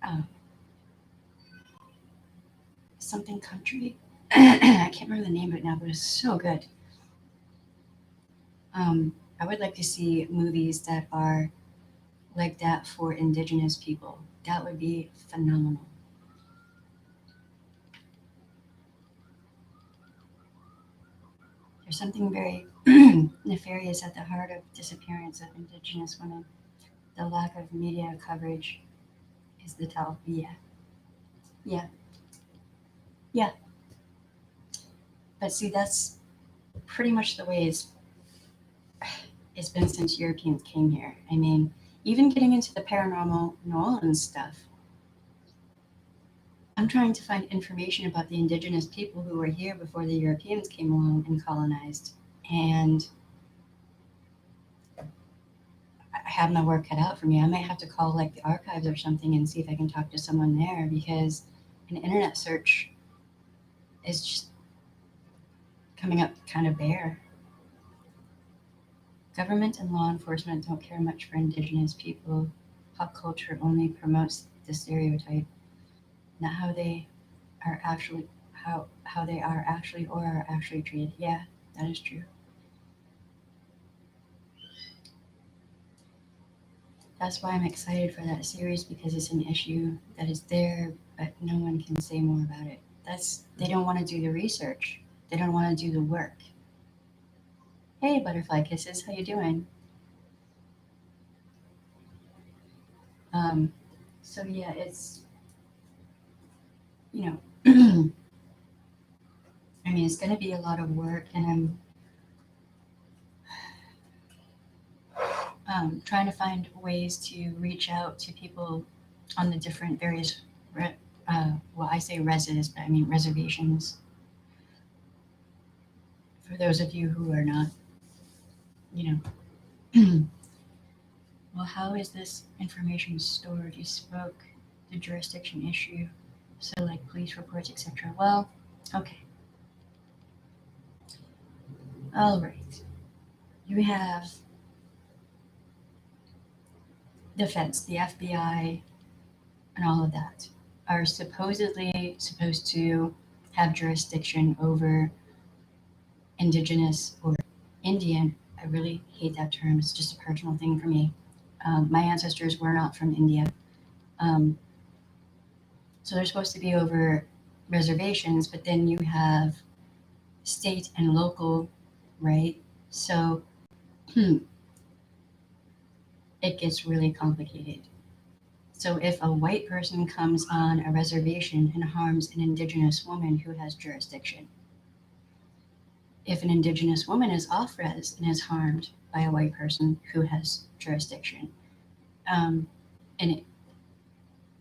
Uh, Something Country. I can't remember the name of it now, but it's so good. I would like to see movies that are like that for Indigenous people. That would be phenomenal. There's something very nefarious at the heart of disappearance of Indigenous women. The lack of media coverage is the tell. Yeah, yeah, yeah. But see, that's pretty much the way it's been since Europeans came here. I mean, even getting into the paranormal New Orleans stuff, I'm trying to find information about the indigenous people who were here before the Europeans came along and colonized. And I have my work cut out for me. I might have to call like the archives or something and see if I can talk to someone there, because an internet search is just coming up kind of bare. Government and law enforcement don't care much for indigenous people. Pop culture only promotes the stereotype, not how they are actually how they are actually or are actually treated. Yeah, that is true. That's why I'm excited for that series because it's an issue that is there, but no one can say more about it. They don't want to do the research. They don't want to do the work. Hey, butterfly kisses, how you doing? Um, so yeah, it's you know, I mean, it's going to be a lot of work, and I'm trying to find ways to reach out to people on the different various, well, I say reses, but I mean reservations. For those of you who are not, you know, well, how is this information stored? You spoke the jurisdiction issue, so like police reports, etc. Well, okay, all right. You have the feds, the FBI, and all of that are supposedly supposed to have jurisdiction over indigenous or Indian. I really hate that term. It's just a personal thing for me. My ancestors were not from India. Um, so they're supposed to be over reservations, but then you have state and local, right? So it gets really complicated. So if a white person comes on a reservation and harms an indigenous woman who has jurisdiction, if an indigenous woman is off res and is harmed by a white person who has jurisdiction, and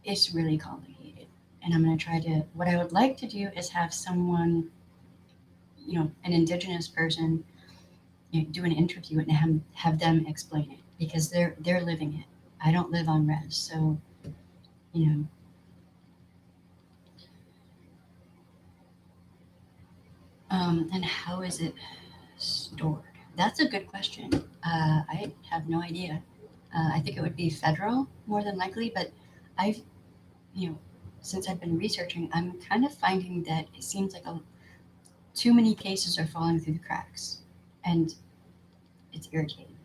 it's really complicated. And I'm going to try to, what I would like to do is have someone, an indigenous person, do an interview and have them explain it because they're living it. I don't live on res, so you know. And how is it stored? That's a good question. I have no idea. I think it would be federal more than likely, but I've, you know, since I've been researching, I'm kind of finding that it seems like too many cases are falling through the cracks, and it's irritating.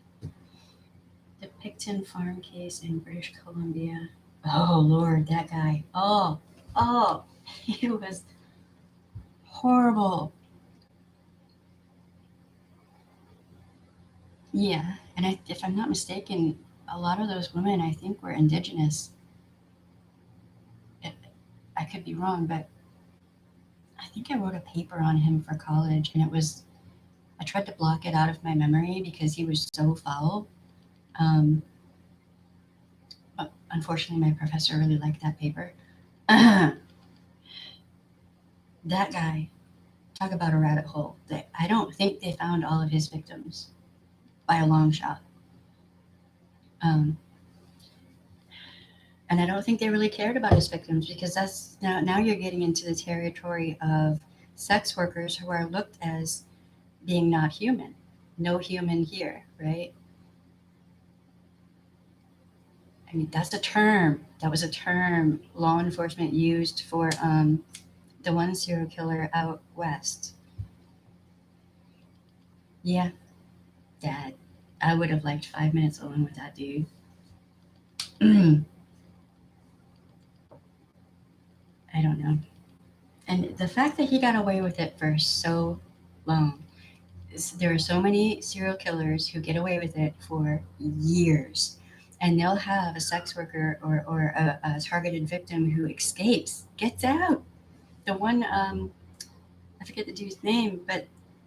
The Picton farm case in British Columbia. Oh Lord, that guy. Oh, he was horrible. Yeah, and if I'm not mistaken, a lot of those women I think were indigenous. I could be wrong, but I think I wrote a paper on him for college, and I tried to block it out of my memory because he was so foul. Um, but unfortunately, my professor really liked that paper. That guy, talk about a rabbit hole. I don't think they found all of his victims by a long shot. Um, and I don't think they really cared about his victims because that's now you're getting into the territory of sex workers who are looked as being not human. No human here, right? I mean, that's a term. That was a term law enforcement used for the one serial killer out west. Yeah, Dad, I would have liked 5 minutes alone with that dude. I don't know. And the fact that he got away with it for so long, there are so many serial killers who get away with it for years. And they'll have a sex worker or a targeted victim who escapes, gets out. The one, I forget the dude's name, but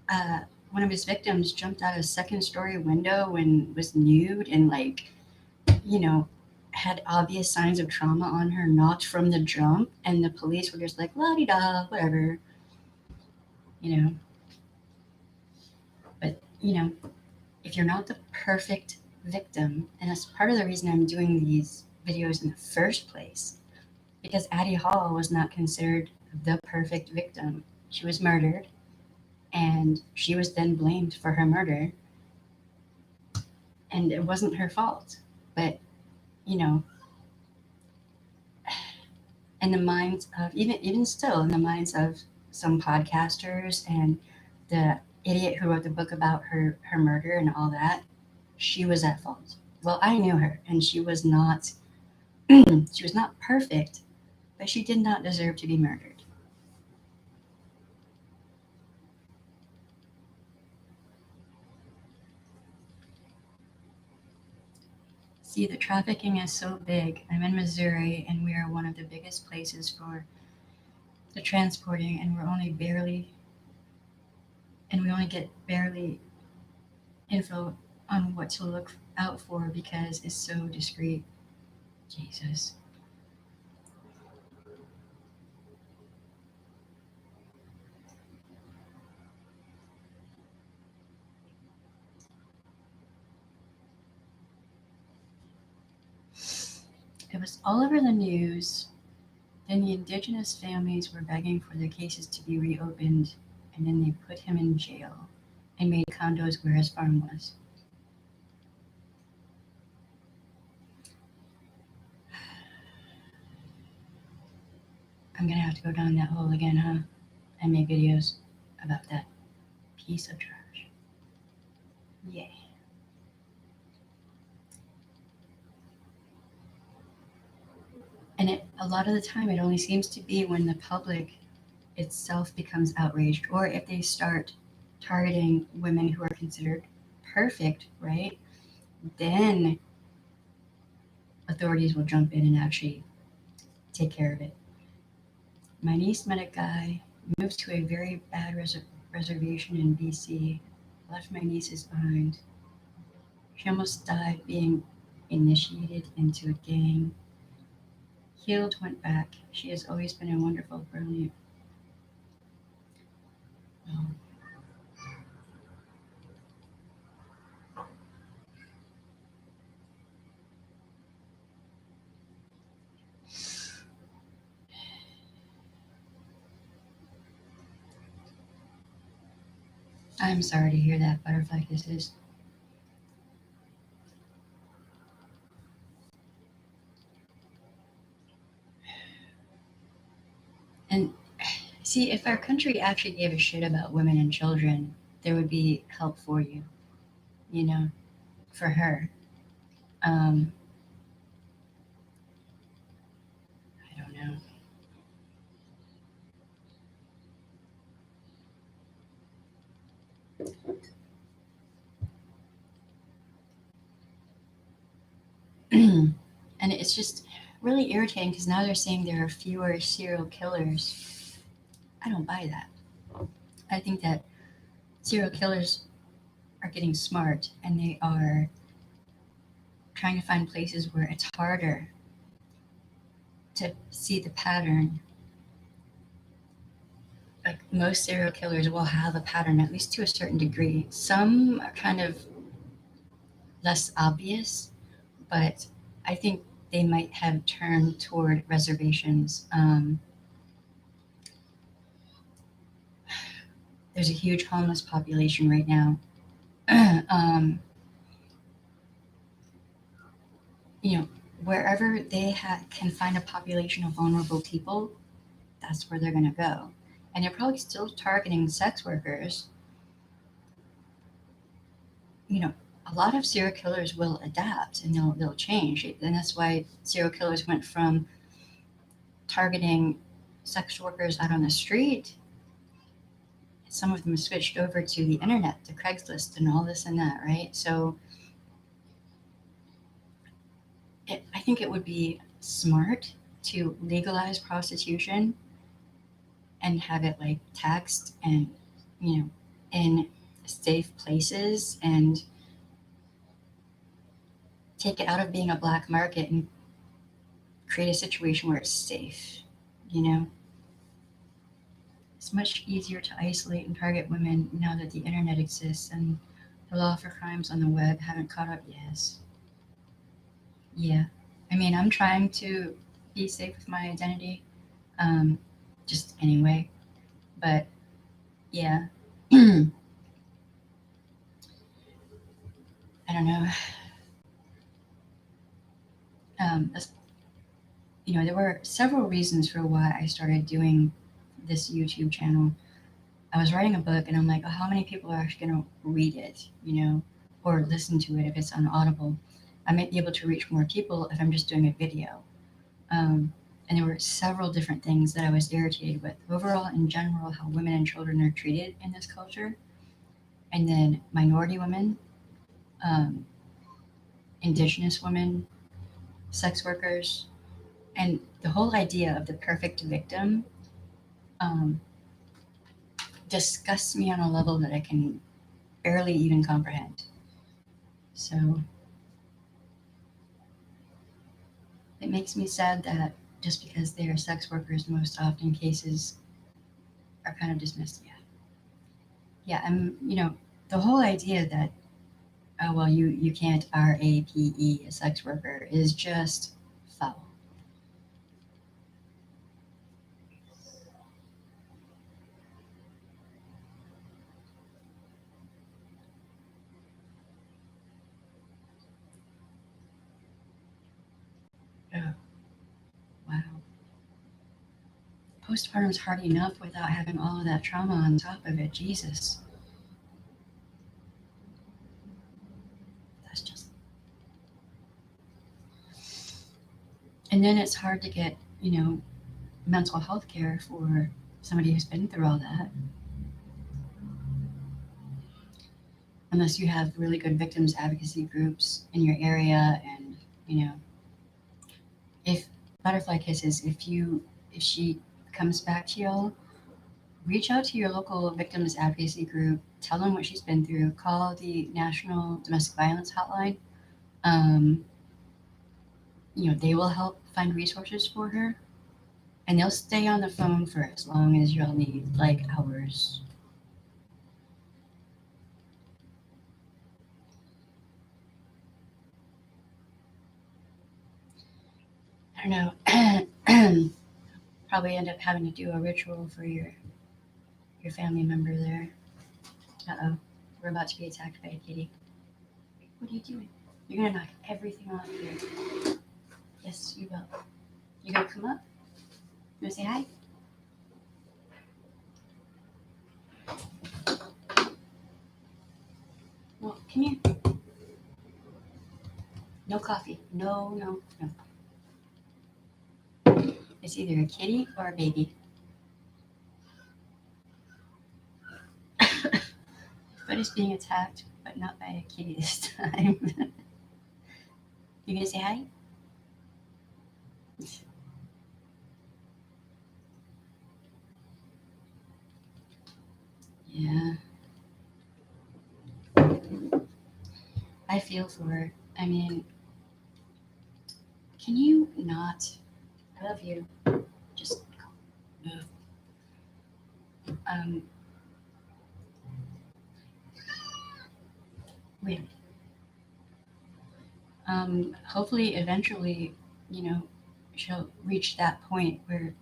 uh, one of his victims jumped out a second story window and was nude and, like, you know, had obvious signs of trauma on her, not from the jump. And the police were just like, la di da, whatever, you know. But, if you're not the perfect victim, and that's part of the reason I'm doing these videos in the first place, because Addie Hall was not considered the perfect victim. She was murdered, and she was then blamed for her murder, and it wasn't her fault. But, you know, in the minds of even still in the minds of some podcasters and the idiot who wrote the book about her murder and all that, she was at fault. Well, I knew her, and she was not she was not perfect, but she did not deserve to be murdered. See, the trafficking is so big. I'm in Missouri, and we are one of the biggest places for the transporting, and we only get barely info on what to look out for because it's so discreet. Jesus. It was all over the news. Then the indigenous families were begging for their cases to be reopened, and then they put him in jail and made condos where his farm was. I'm gonna have to go down that hole again, huh? And make videos about that piece of trash. Yay. And a lot of the time, it only seems to be when the public itself becomes outraged, or if they start targeting women who are considered perfect, right? Then authorities will jump in and actually take care of it. My niece met a guy, moved to a very bad reservation in BC, left my nieces behind. She almost died being initiated into a gang. Healed, went back. She has always been a wonderful, brilliant. Oh, I'm sorry to hear that, Butterfly Kisses. And see, if our country actually gave a shit about women and children, there would be help for you, you know, for her. Um, I don't know. And it's just really irritating because now they're saying there are fewer serial killers. I don't buy that. I think that serial killers are getting smart and they are trying to find places where it's harder to see the pattern. Like most serial killers will have a pattern, at least to a certain degree. Some are kind of less obvious, but I think they might have turned toward reservations. There's a huge homeless population right now. um, you know, wherever they can find a population of vulnerable people, that's where they're going to go. And they're probably still targeting sex workers. You know, a lot of serial killers will adapt and they'll change. And that's why serial killers went from targeting sex workers out on the street. Some of them switched over to the internet, to Craigslist and all this and that, right? So I think it would be smart to legalize prostitution and have it like taxed and, you know, in safe places and take it out of being a black market and create a situation where it's safe, you know? It's much easier to isolate and target women now that the internet exists and the law for crimes on the web haven't caught up yet. Yeah. I mean, I'm trying to be safe with my identity, um, just anyway. But yeah, I don't know. That's there were several reasons for why I started doing this YouTube channel. I was writing a book and I'm like, oh, how many people are actually going to read it, or listen to it if it's on Audible? I might be able to reach more people if I'm just doing a video. And there were several different things that I was irritated with. Overall, in general, how women and children are treated in this culture. And then minority women, um, indigenous women, sex workers, and the whole idea of the perfect victim um, disgusts me on a level that I can barely even comprehend. So it makes me sad that just because they are sex workers, most often cases are kind of dismissed. Yeah. The whole idea that, oh, well, you can't RAPE a sex worker is just foul. Oh, wow. Postpartum's hard enough without having all of that trauma on top of it. Jesus. That's just. And then it's hard to get, mental health care for somebody who's been through all that. Unless you have really good victims advocacy groups in your area, and if Butterfly Kisses, if she comes back to y'all, reach out to your local victims advocacy group, tell them what she's been through, call the National Domestic Violence Hotline. They will help find resources for her, and they'll stay on the phone for as long as y'all need, like hours. I don't know. Probably end up having to do a ritual for your family member there. Uh-oh. We're about to be attacked by a kitty. What are you doing? You're gonna knock everything off here. Yes, you will. You gonna come up? You wanna say hi? Well, come here. No coffee. No. It's either a kitty or a baby. But it's being attacked, but not by a kitty this time. You gonna say hi? Yeah. I feel for her. I mean, can you not? I love you. Just move. Um, wait. Hopefully, eventually, she'll reach that point where,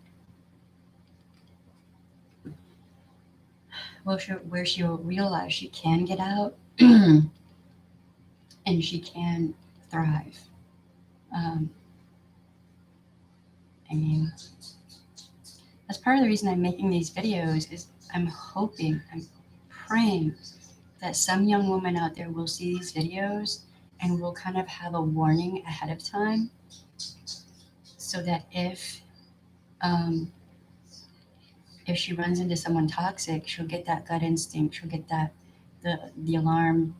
where she'll realize she can get out and she can thrive. Um, I mean, that's part of the reason I'm making these videos is I'm praying that some young woman out there will see these videos and will kind of have a warning ahead of time, so that if she runs into someone toxic, she'll get that gut instinct. She'll get that the alarm.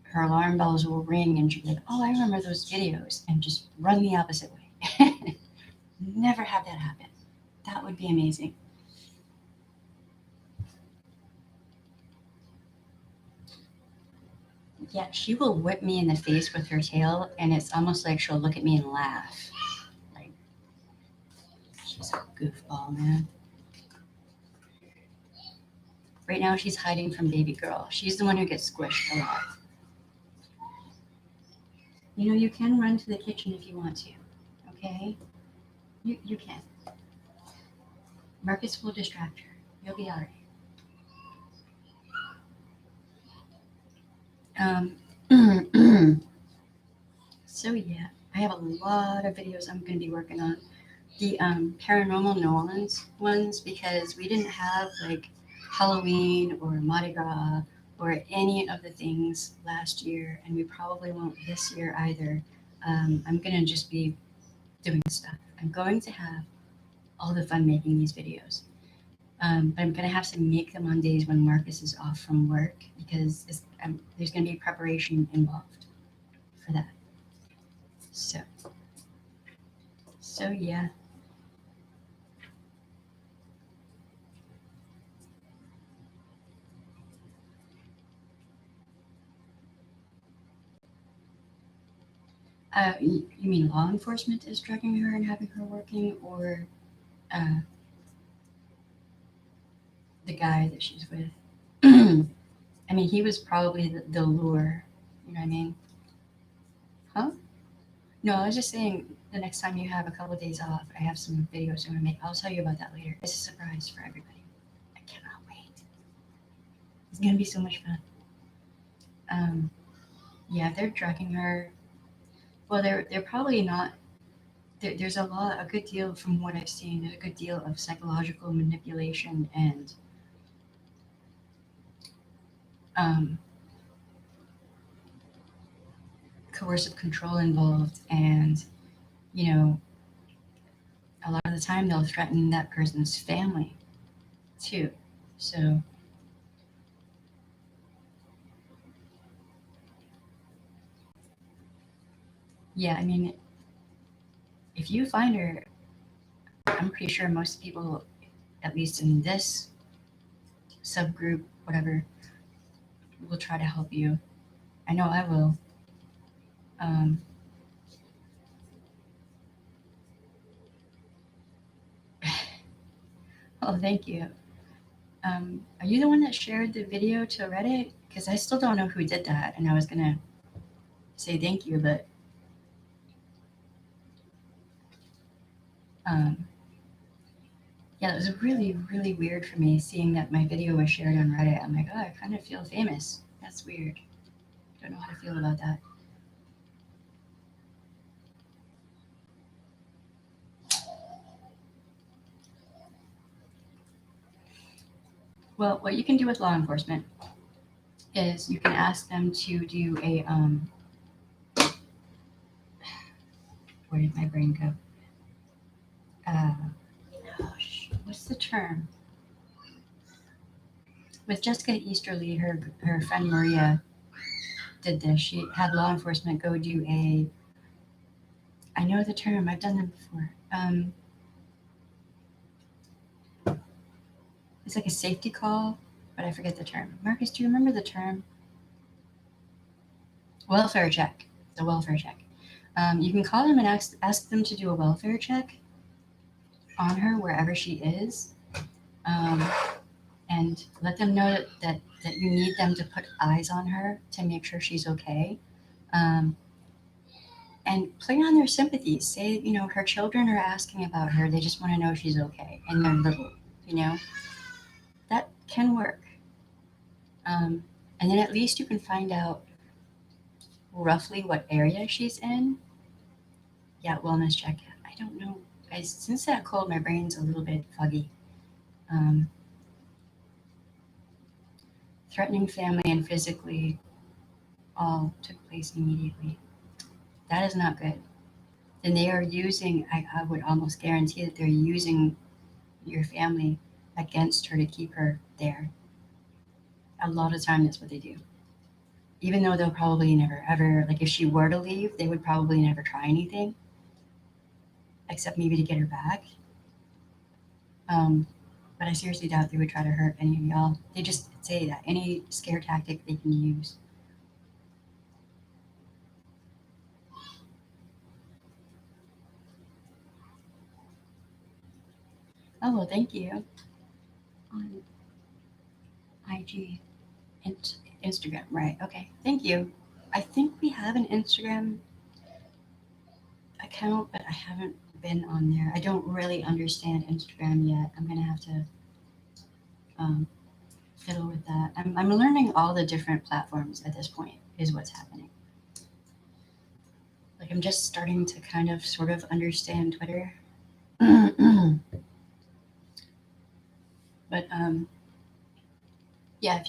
Her alarm bells will ring, and she'll be like, "Oh, I remember those videos," and just run the opposite way. Never have that happen. That would be amazing. Yeah, she will whip me in the face with her tail, and it's almost like she'll look at me and laugh. Like, she's a goofball, man. Right now, she's hiding from baby girl. She's the one who gets squished a lot. You can run to the kitchen if you want to, okay? You can. Marcus will distract her. You'll be all right. So yeah, I have a lot of videos I'm going to be working on. The paranormal New Orleans ones, because we didn't have like Halloween or Mardi Gras or any of the things last year, and we probably won't this year either. I'm going to just be doing stuff. I'm going to have all the fun making these videos. But I'm going to have to make them on days when Marcus is off from work because there's going to be preparation involved for that. So yeah. You mean law enforcement is drugging her and having her working, or uh, the guy that she's with? I mean, he was probably the lure. You know what I mean? Huh? No, I was just saying the next time you have a couple of days off, I have some videos I'm gonna make. I'll tell you about that later. It's a surprise for everybody. I cannot wait. It's gonna be so much fun. Yeah, they're drugging her. Well, they're probably not. There's a good deal from what I've seen. There's a good deal of psychological manipulation and um, coercive control involved, and you know, a lot of the time they'll threaten that person's family too. So yeah, I mean, if you find her, I'm pretty sure most people, at least in this subgroup, whatever, will try to help you. I know I will. Um, oh, thank you. Are you the one that shared the video to Reddit? Because I still don't know who did that, and I was gonna say thank you, but um, yeah, it was really, really weird for me seeing that my video was shared on Reddit. I'm like, oh, I kind of feel famous. That's weird. Don't know how to feel about that. Well, what you can do with law enforcement is you can ask them to do a where did my brain go? Uh, what's the term? With Jessica Easterly, her friend Maria did this. She had law enforcement go do a. I know the term. I've done them before. It's like a safety call, but I forget the term. Marcus, do you remember the term? Welfare check. The welfare check. You can call them and ask them to do a welfare check on her wherever she is, and let them know that you need them to put eyes on her to make sure she's okay. Um, and play on their sympathies. Say, her children are asking about her. They just want to know she's okay, and they're little. You know, that can work. And then at least you can find out roughly what area she's in. Yeah, wellness check. I don't know. Since that cold, my brain's a little bit foggy. Um, threatening family and physically all took place immediately. That is not good. And they are using, I would almost guarantee that they're using your family against her to keep her there. A lot of time, that's what they do. Even though they'll probably never ever, like if she were to leave, they would probably never try anything except maybe to get her back. But I seriously doubt they would try to hurt any of y'all. They just say that any scare tactic they can use. Oh, well, thank you. On IG and Instagram, right? Okay, thank you. I think we have an Instagram account, but I haven't been on there. I don't really understand Instagram yet. I'm gonna have to um, fiddle with that. I'm learning all the different platforms at this point. Is what's happening. like I'm just starting to kind of sort of understand Twitter. But yeah,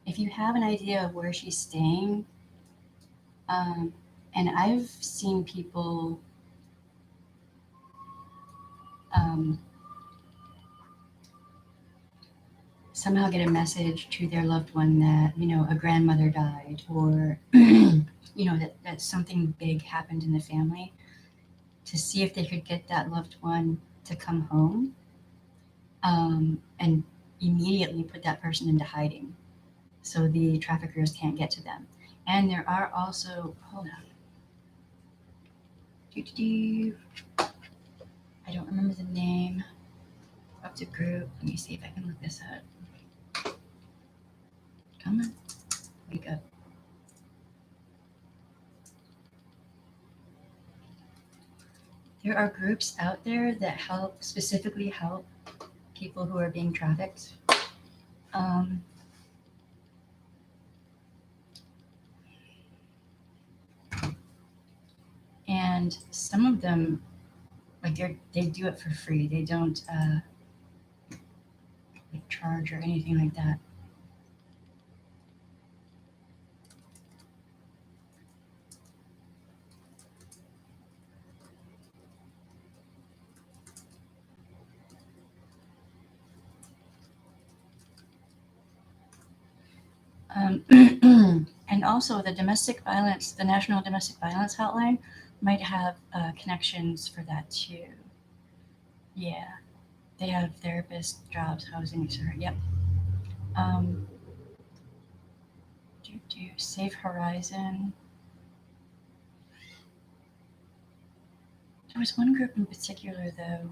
if you have an idea of where she's staying, and I've seen people um, somehow get a message to their loved one that a grandmother died, or that something big happened in the family, to see if they could get that loved one to come home, and immediately put that person into hiding so the traffickers can't get to them. And there are also, hold on, I don't remember the name of the group. Let me see if I can look this up. Come on, wake up. There are groups out there that specifically help people who are being trafficked. Um, and some of them, like they do it for free. They don't like charge or anything like that. And also the National Domestic Violence Hotline might have connections for that too. Yeah, they have therapists, jobs, housing, etc. Yep. Um, Safe Horizon. There was one group in particular though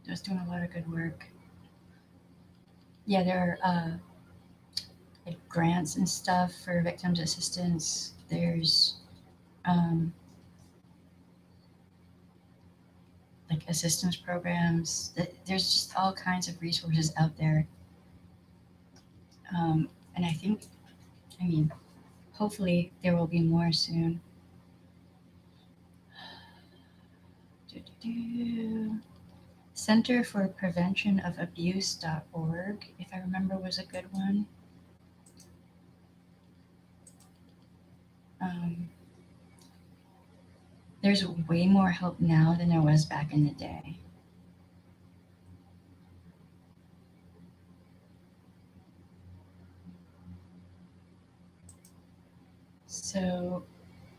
that was doing a lot of good work. Yeah, there are like grants and stuff for victims assistance. There's like assistance programs. There's just all kinds of resources out there. And I mean, hopefully there will be more soon. Center for Prevention of Abuse.org, if I remember, was a good one. There's way more help now than there was back in the day. So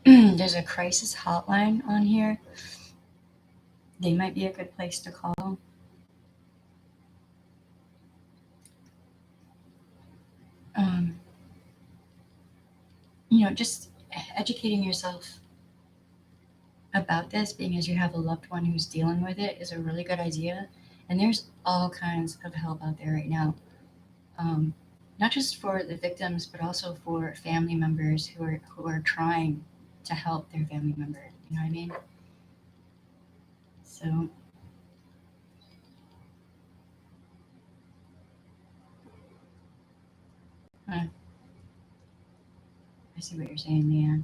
there's a crisis hotline on here. They might be a good place to call. Just educating yourself about this, being as you have a loved one who's dealing with it, is a really good idea. And there's all kinds of help out there right now. Not just for the victims, but also for family members who are trying to help their family member. You know what I mean? So I see what you're saying, Leanne.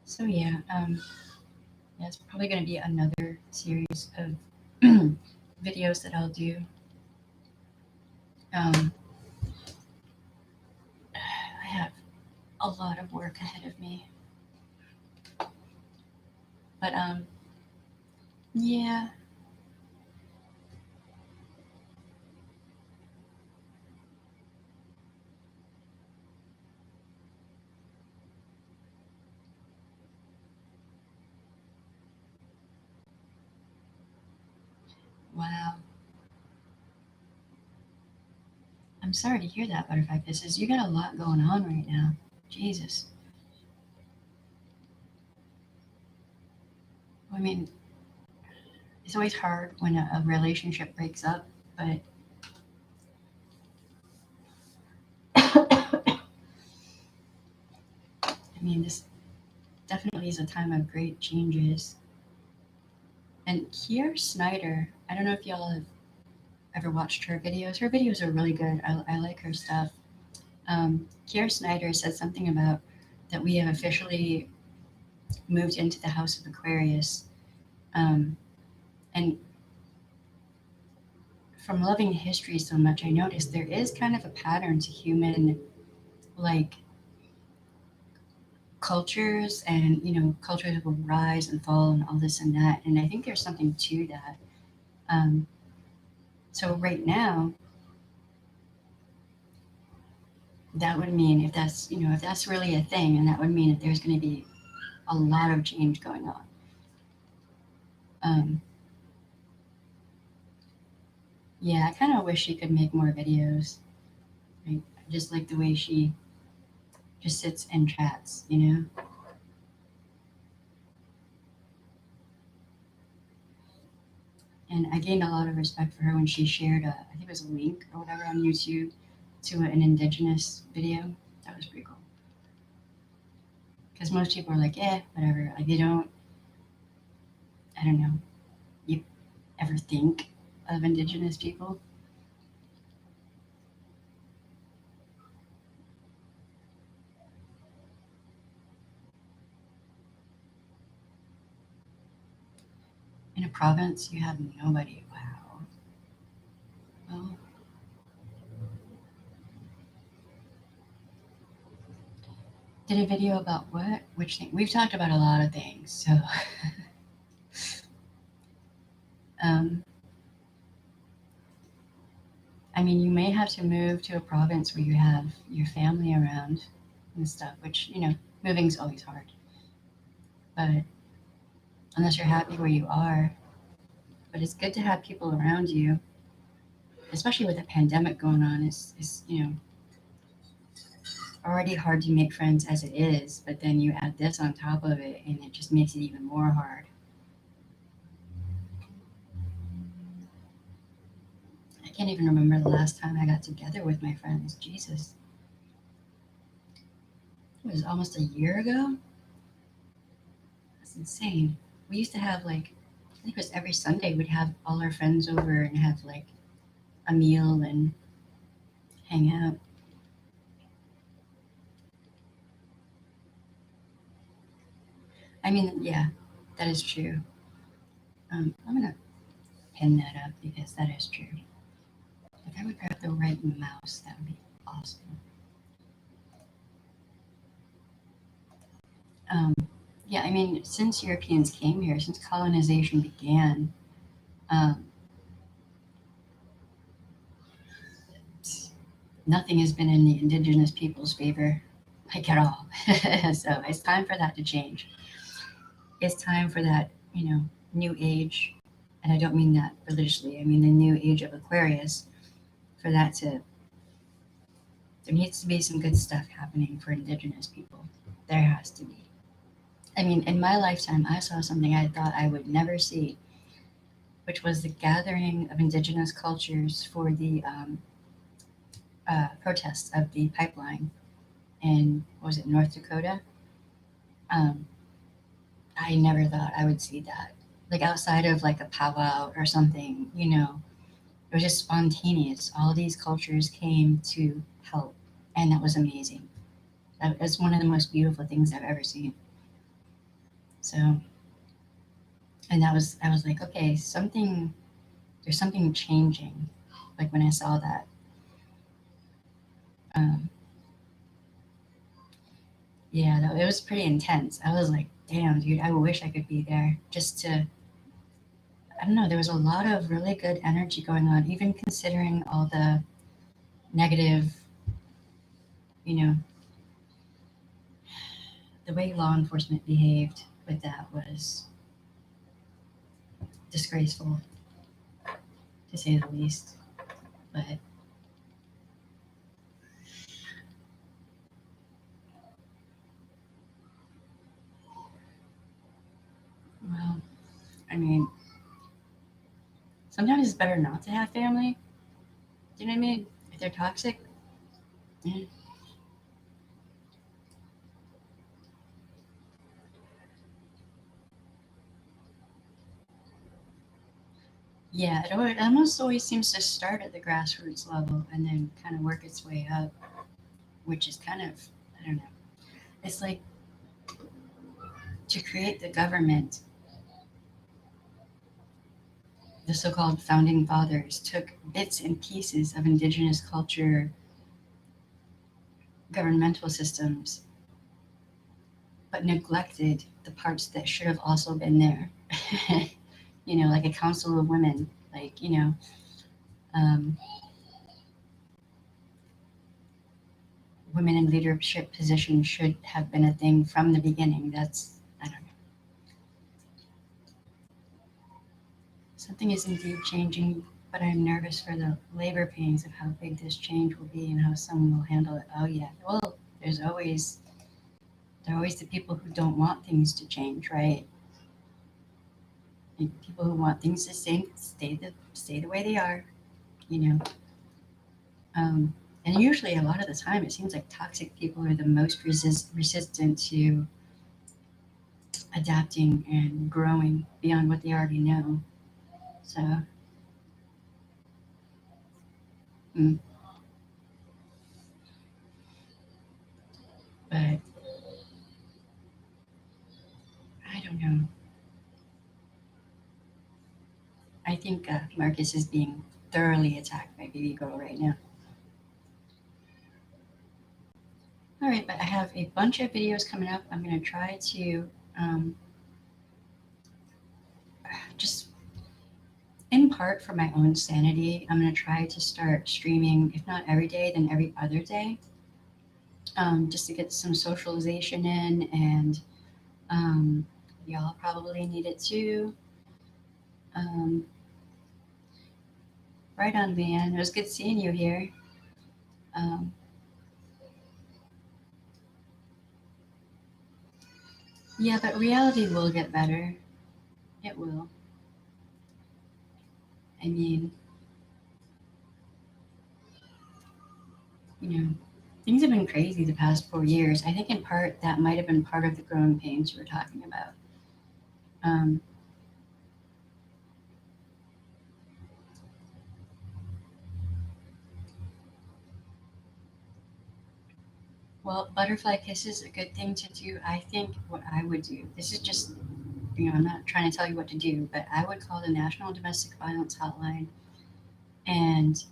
So yeah, it's probably going to be another series of videos that I'll do. I have a lot of work ahead of me. But yeah. Wow. I'm sorry to hear that, Butterfly Kisses. You got a lot going on right now. Jesus. I mean, it's always hard when a relationship breaks up, but I mean, this definitely is a time of great changes. And Kier Snyder, I don't know if y'all have ever watched her videos. Her videos are really good. I like her stuff. Kier Snyder said something about that we have officially moved into the house of Aquarius. And from loving history so much, I noticed there is kind of a pattern to human, like, cultures, and cultures will rise and fall and all this and that, and I think there's something to that. So right now, that would mean, if that's really a thing, and that would mean that there's going to be a lot of change going on. Yeah, I kind of wish she could make more videos. I just like the way she just sits and chats, And I gained a lot of respect for her when she shared I think it was a link or whatever on YouTube to an indigenous video. That was pretty cool. Because most people are like, whatever. Like, they don't, I don't know, you ever think of indigenous people? In a province, you have nobody. Wow. Well, did a video about what? Which thing? We've talked about a lot of things. So, I mean, you may have to move to a province where you have your family around and stuff, which, moving's always hard. But unless you're happy where you are, but it's good to have people around you, especially with a pandemic going on. It's already hard to make friends as it is, but then you add this on top of it, and it just makes it even more hard. I can't even remember the last time I got together with my friends. Jesus. It was almost a year ago? That's insane. We used to have, like, I think it was every Sunday we'd have all our friends over and have, like, a meal and hang out. I mean, yeah, that is true. I'm gonna pin that up because that is true. If I would grab the right mouse, that would be awesome. Um, yeah, I mean, since Europeans came here, since colonization began, um, nothing has been in the indigenous people's favor, like, at all. So it's time for that to change. It's time for that, new age, and I don't mean that religiously. I mean the new age of Aquarius. For that to, there needs to be some good stuff happening for indigenous people. There has to be. I mean, in my lifetime, I saw something I thought I would never see, which was the gathering of indigenous cultures for the protests of the pipeline in, what was it, North Dakota? Um, I never thought I would see that. Like, outside of like a powwow or something, it was just spontaneous. All these cultures came to help, and that was amazing. That was one of the most beautiful things I've ever seen. So, and I was like, okay, there's something changing. Like, when I saw that, um, yeah, it was pretty intense. I was like, damn, dude, I wish I could be there just to, I don't know, there was a lot of really good energy going on, even considering all the negative, you know, the way law enforcement behaved with that was disgraceful, to say the least. But well, I mean, sometimes it's better not to have family. Do you know what I mean? If they're toxic, yeah. Yeah, it almost always seems to start at the grassroots level and then kind of work its way up, which is kind of, I don't know. It's like to create the government, the so called founding fathers took bits and pieces of indigenous culture, governmental systems, but neglected the parts that should have also been there. Like a council of women, um, women in leadership positions should have been a thing from the beginning. I don't know. Something is indeed changing, but I'm nervous for the labor pains of how big this change will be and how someone will handle it. Oh yeah, well, there are always the people who don't want things to change, right? And people who want things to stay the way they are, you know. Um, and usually, a lot of the time, it seems like toxic people are the most resistant to adapting and growing beyond what they already know. So, mm, but I don't know. I think Marcus is being thoroughly attacked by Baby Girl right now. All right, but I have a bunch of videos coming up. I'm going to try to um, just, in part for my own sanity, I'm going to try to start streaming, if not every day, then every other day, just to get some socialization in. And y'all probably need it too. Um, right on, man. It was good seeing you here. Um, yeah, but reality will get better. It will. I mean, you know, things have been crazy the past 4 years. I think in part that might have been part of the growing pains you were talking about. Um, well, butterfly kiss is a good thing to do. I think what I would do, this is just, I'm not trying to tell you what to do, but I would call the National Domestic Violence Hotline and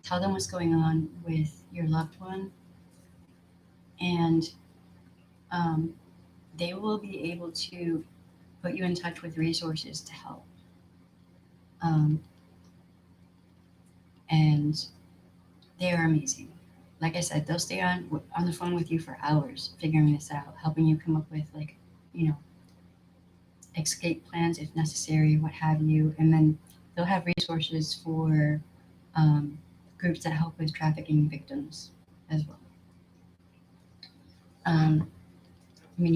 tell them what's going on with your loved one. And um, they will be able to put you in touch with resources to help. Um, and they are amazing. Like I said, they'll stay on the phone with you for hours, figuring this out, helping you come up with you know, escape plans if necessary, what have you, and then they'll have resources for um, groups that help with trafficking victims as well. Um, I mean,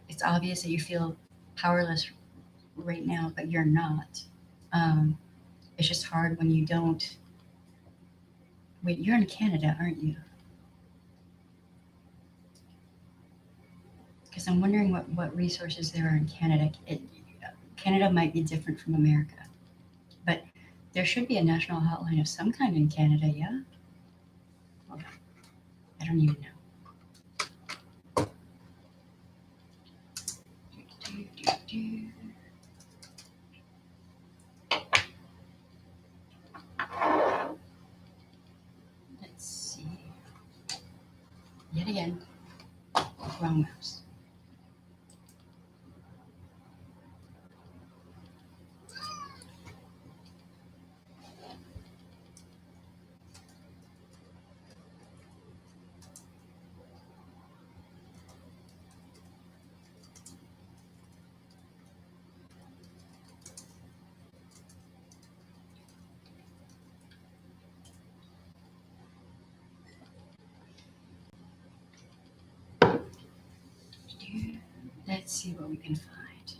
it's obvious that you feel powerless right now, but you're not. Um, it's just hard when you don't. Wait, you're in Canada, aren't you? Because I'm wondering what resources there are in Canada. Canada might be different from America, but there should be a national hotline of some kind in Canada, yeah? Hold on. I don't even know. Let's see. Yet again, wrong mouse. Let's see what we can find.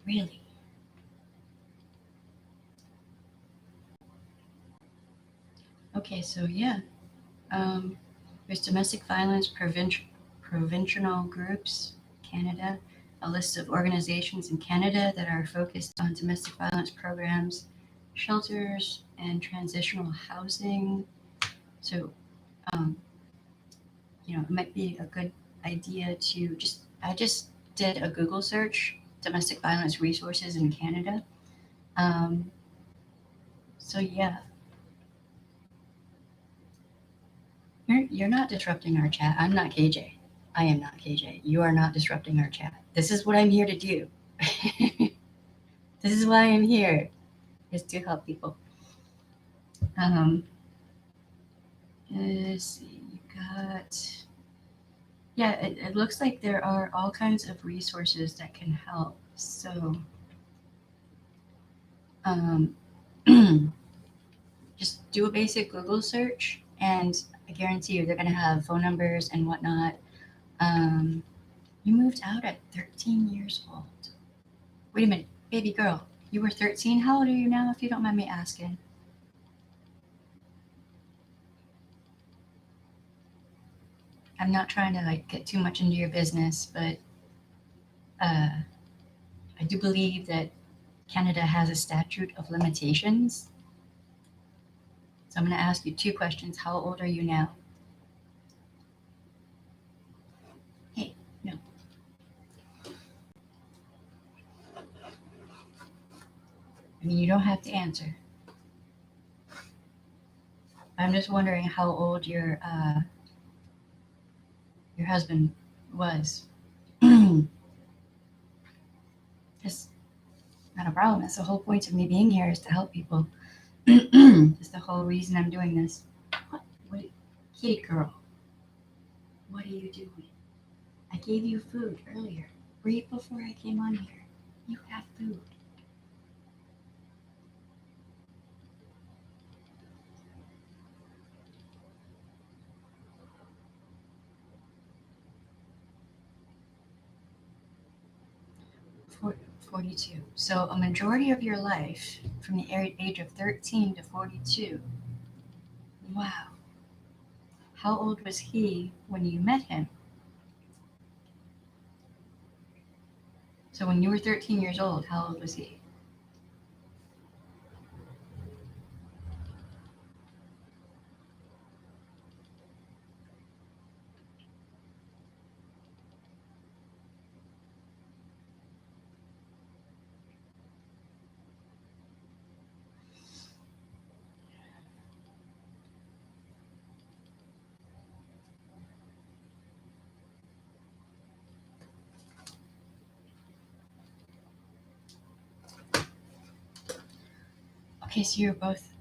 Really? Okay, so yeah. There's domestic violence provincial groups, Canada. a list of organizations in Canada that are focused on domestic violence programs, shelters, and transitional housing. So, um, it might be a good idea to I just did a Google search, domestic violence resources in Canada. Um, so yeah, you're not disrupting our chat. I'm not KJ. I am not KJ. You are not disrupting our chat. This is what I'm here to do. This is why I'm here, is to help people. Um, let's see, you got. Yeah, it looks like there are all kinds of resources that can help. So, um, just do a basic Google search, and I guarantee you they're going to have phone numbers and whatnot. Um, you moved out at 13 years old. Wait a minute, baby girl, you were 13. How old are you now, if you don't mind me asking? I'm not trying to like get too much into your business, but uh, I do believe that Canada has a statute of limitations. So I'm going to ask you two questions. How old are you now? Hey, no. I mean, you don't have to answer. I'm just wondering how old your husband was. That's not a problem. That's the whole point of me being here, is to help people. That's the whole reason I'm doing this. What, kitty girl, what are you doing? I gave you food earlier, right before I came on here. You have food. For 42. So a majority of your life, from the age of 13 to 42. Wow. How old was he when you met him? So when you were 13 years old, how old was he? Okay, so you're both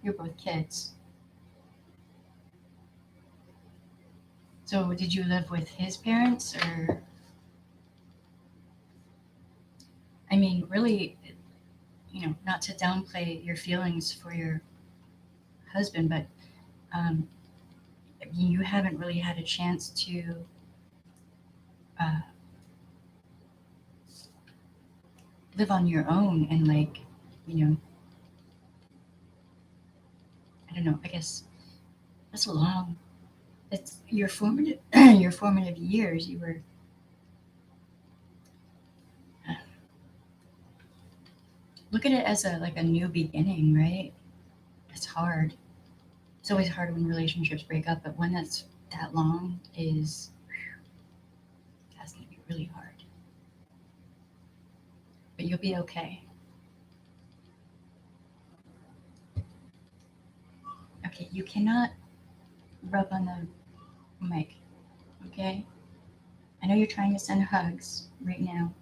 you're both kids. So did you live with his parents, or I mean, really, not to downplay your feelings for your husband, but um, you haven't really had a chance to uh, live on your own, and like, you know, I don't know. I guess that's a long. It's your formative your formative years. You were uh, look at it as a new beginning, right? It's hard. It's always hard when relationships break up, but when that's that long that's gonna be really hard. But you'll be okay. Okay, you cannot rub on the mic. Okay, I know you're trying to send hugs right now.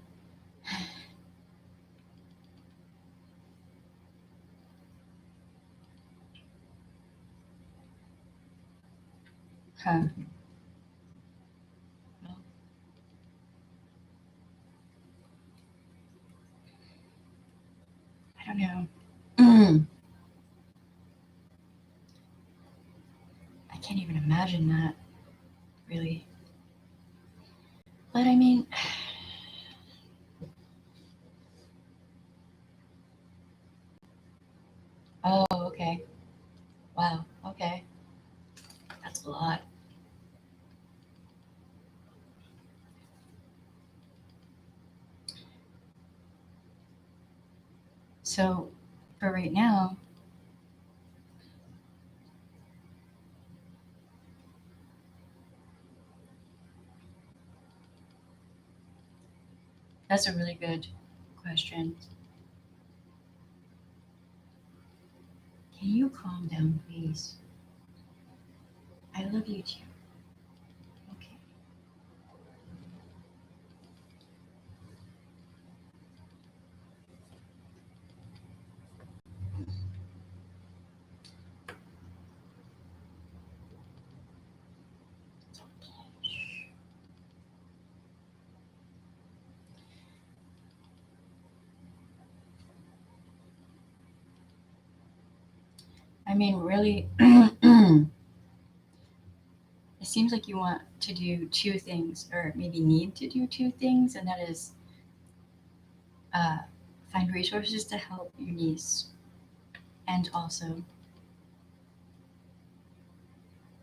Huh? Well, I don't know. I can't even imagine that, really. But I mean, oh, okay. Wow. Okay, that's a lot. So for right now, that's a really good question. Can you calm down, please? I love you too. Okay. I mean, really, it seems like you want to do two things, or maybe need to do two things, and that is uh, find resources to help your niece, and also,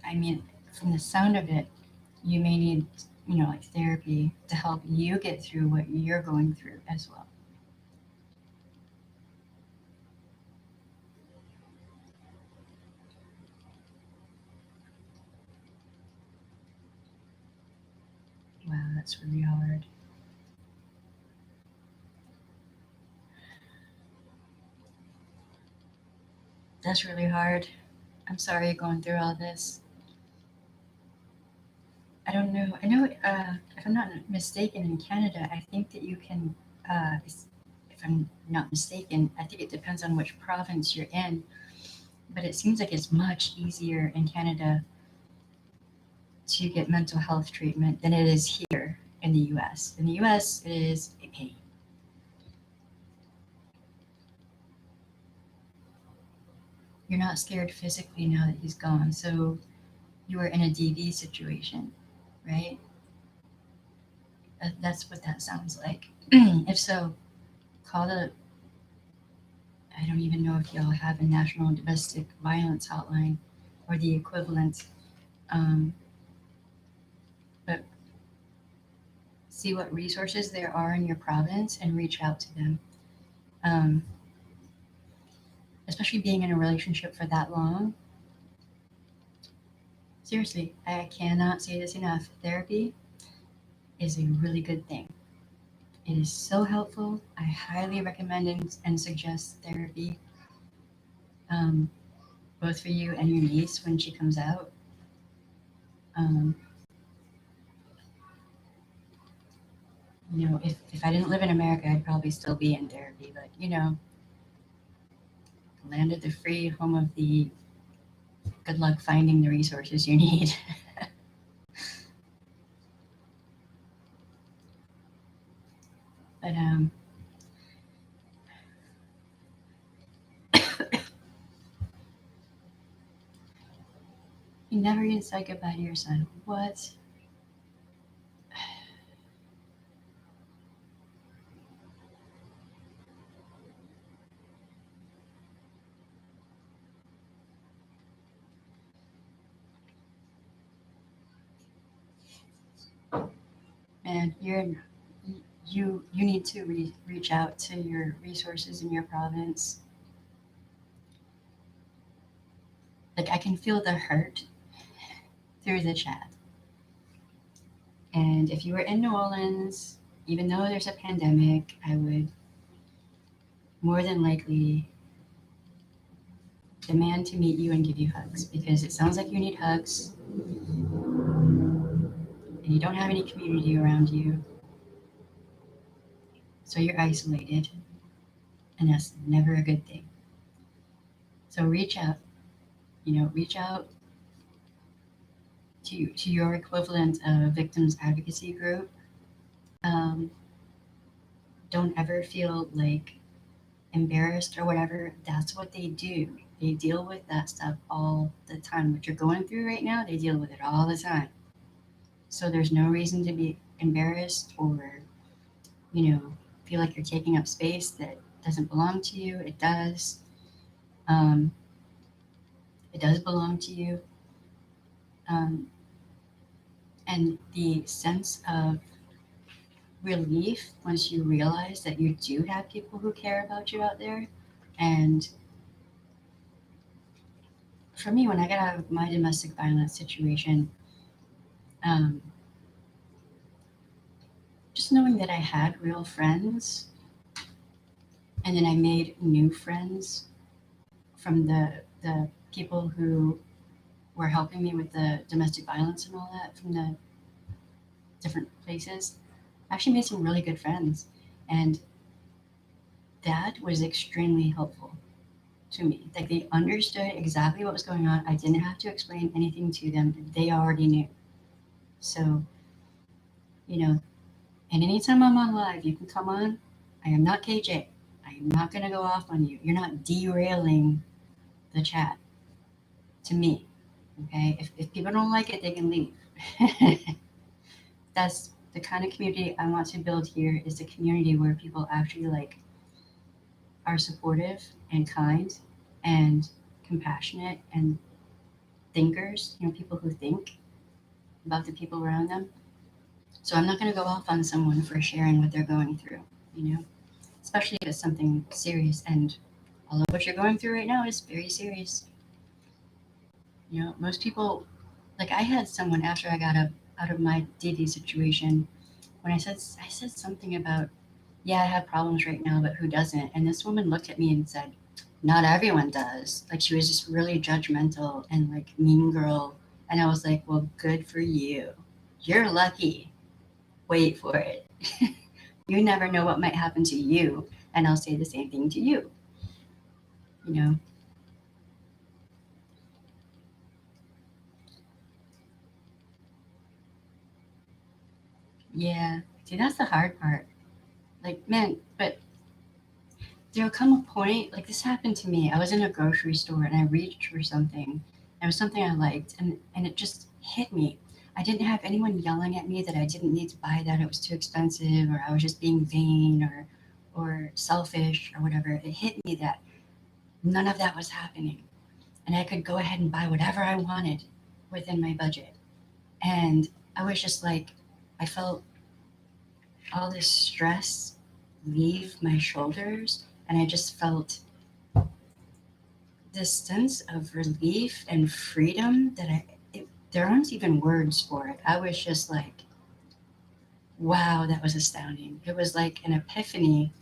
I mean, from the sound of it, you may need, like therapy to help you get through what you're going through as well. Wow, that's really hard. That's really hard. I'm sorry you're going through all this. I don't know. I know, if I'm not mistaken, in Canada, I think that you can, if I'm not mistaken, I think it depends on which province you're in, but it seems like it's much easier in Canada to get mental health treatment than it is here in the US. In the US, it is a pain. You're not scared physically now that he's gone, so you are in a DV situation, right? That's what that sounds like. If so, call the, I don't even know if y'all have a national domestic violence hotline or the equivalent, um, but see what resources there are in your province and reach out to them. Um, Especially being in a relationship for that long. Seriously, I cannot say this enough. Therapy is a really good thing. It is so helpful. I highly recommend and suggest therapy, um, both for you and your niece when she comes out. Um, if I didn't live in America, I'd probably still be in therapy, but land of the free, home of the, good luck finding the resources you need. But you never even said goodbye to your son. What? Man, you need to reach out to your resources in your province. Like, I can feel the hurt through the chat. And if you were in New Orleans, even though there's a pandemic, I would more than likely demand to meet you and give you hugs, because it sounds like you need hugs and you don't have any community around you. So you're isolated, and that's never a good thing. So reach out, reach out to your equivalent of victims advocacy group. Um, don't ever feel like embarrassed or whatever. That's what they do. They deal with that stuff all the time. What you're going through right now, they deal with it all the time. So there's no reason to be embarrassed or, you know, feel like you're taking up space that doesn't belong to you. It does. Um, it does belong to you. Um, and the sense of relief once you realize that you do have people who care about you out there, And for me, when I got out of my domestic violence situation, um, just knowing that I had real friends, and then I made new friends from the people who were helping me with the domestic violence and all that from the different places. I actually made some really good friends, and that was extremely helpful to me. Like they understood exactly what was going on. I didn't have to explain anything to them. They already knew. So, you know, and anytime I'm on live, you can come on. I am not KJ. I am not going to go off on you. You're not derailing the chat to me. Okay? If people don't like it, they can leave. That's the kind of community I want to build here is a community where people actually like are supportive and kind and compassionate and thinkers, people who think about the people around them. So I'm not going to go off on someone for sharing what they're going through, you know, especially if it's something serious. And all of what you're going through right now is very serious. Most people, like I had someone after I got out of my DD situation, when I said something about, yeah, I have problems right now, but who doesn't? And this woman looked at me and said, not everyone does. Like she was just really judgmental and like mean girl. And I was like, well, good for you. You're lucky. Wait for it. You never know what might happen to you. And I'll say the same thing to you. You know, yeah. See, that's the hard part. Like, man, but there'll come a point, like this happened to me. I was in a grocery store and I reached for something. It was something I liked, and it just hit me. I didn't have anyone yelling at me that I didn't need to buy that, it was too expensive, or I was just being vain or selfish or whatever. It hit me that none of that was happening. And I could go ahead and buy whatever I wanted within my budget. And I was just like, I felt all this stress leave my shoulders, and I just felt this sense of relief and freedom that there aren't even words for it. I was just like, wow, that was astounding. It was like an epiphany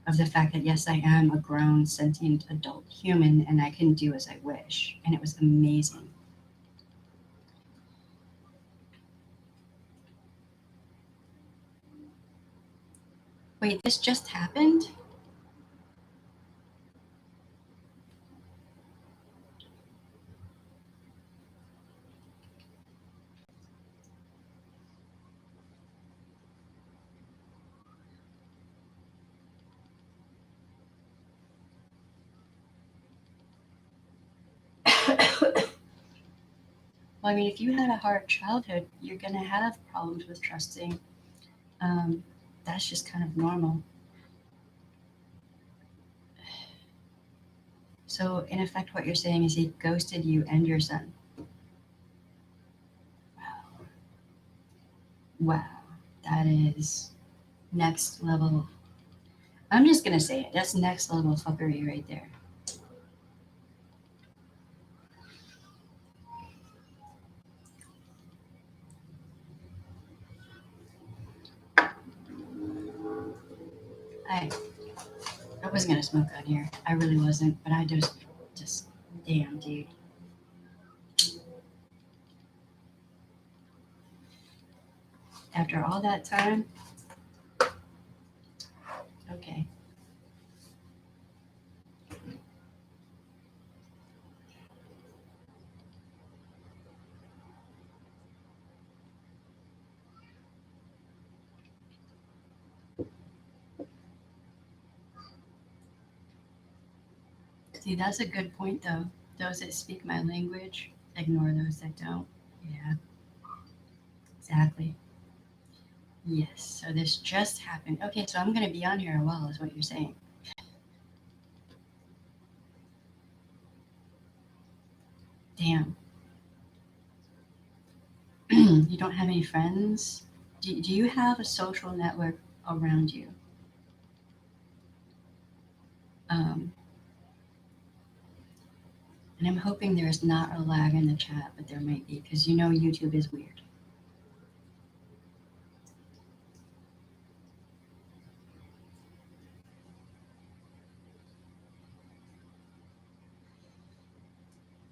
of the fact that yes, I am a grown, sentient adult human and I can do as I wish. And it was amazing. Wait, this just happened? Well, I mean, if you had a hard childhood, you're going to have problems with trusting. Um, that's just kind of normal. So, in effect, what you're saying is he ghosted you and your son. Wow. Wow. That is next level. I'm just going to say it. That's next level fuckery right there. I, I wasn't going to smoke on here. I really wasn't. But I just, damn, dude. After all that time, okay. See, that's a good point, though. Those that speak my language, ignore those that don't. Yeah, exactly. Yes. So this just happened. Okay, so I'm going to be on here a while, is what you're saying. Damn. You don't have any friends? Do you have a social network around you? Um, And I'm hoping there's not a lag in the chat, but there might be, because you know YouTube is weird.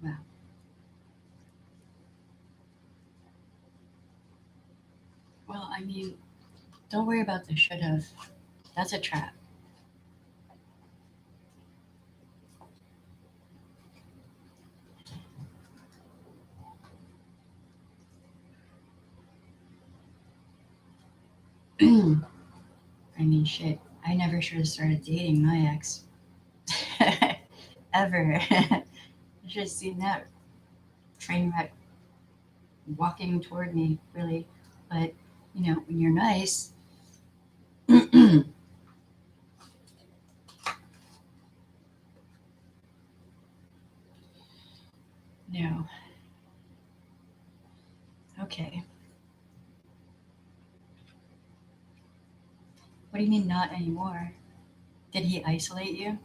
Wow. Well, I mean, don't worry about the should have. That's a trap. I mean, shit. I never should have started dating my ex. Ever. I should have seen that train wreck walking toward me, really. But, you know, when you're nice, no. Okay. What do you mean not anymore? Did he isolate you?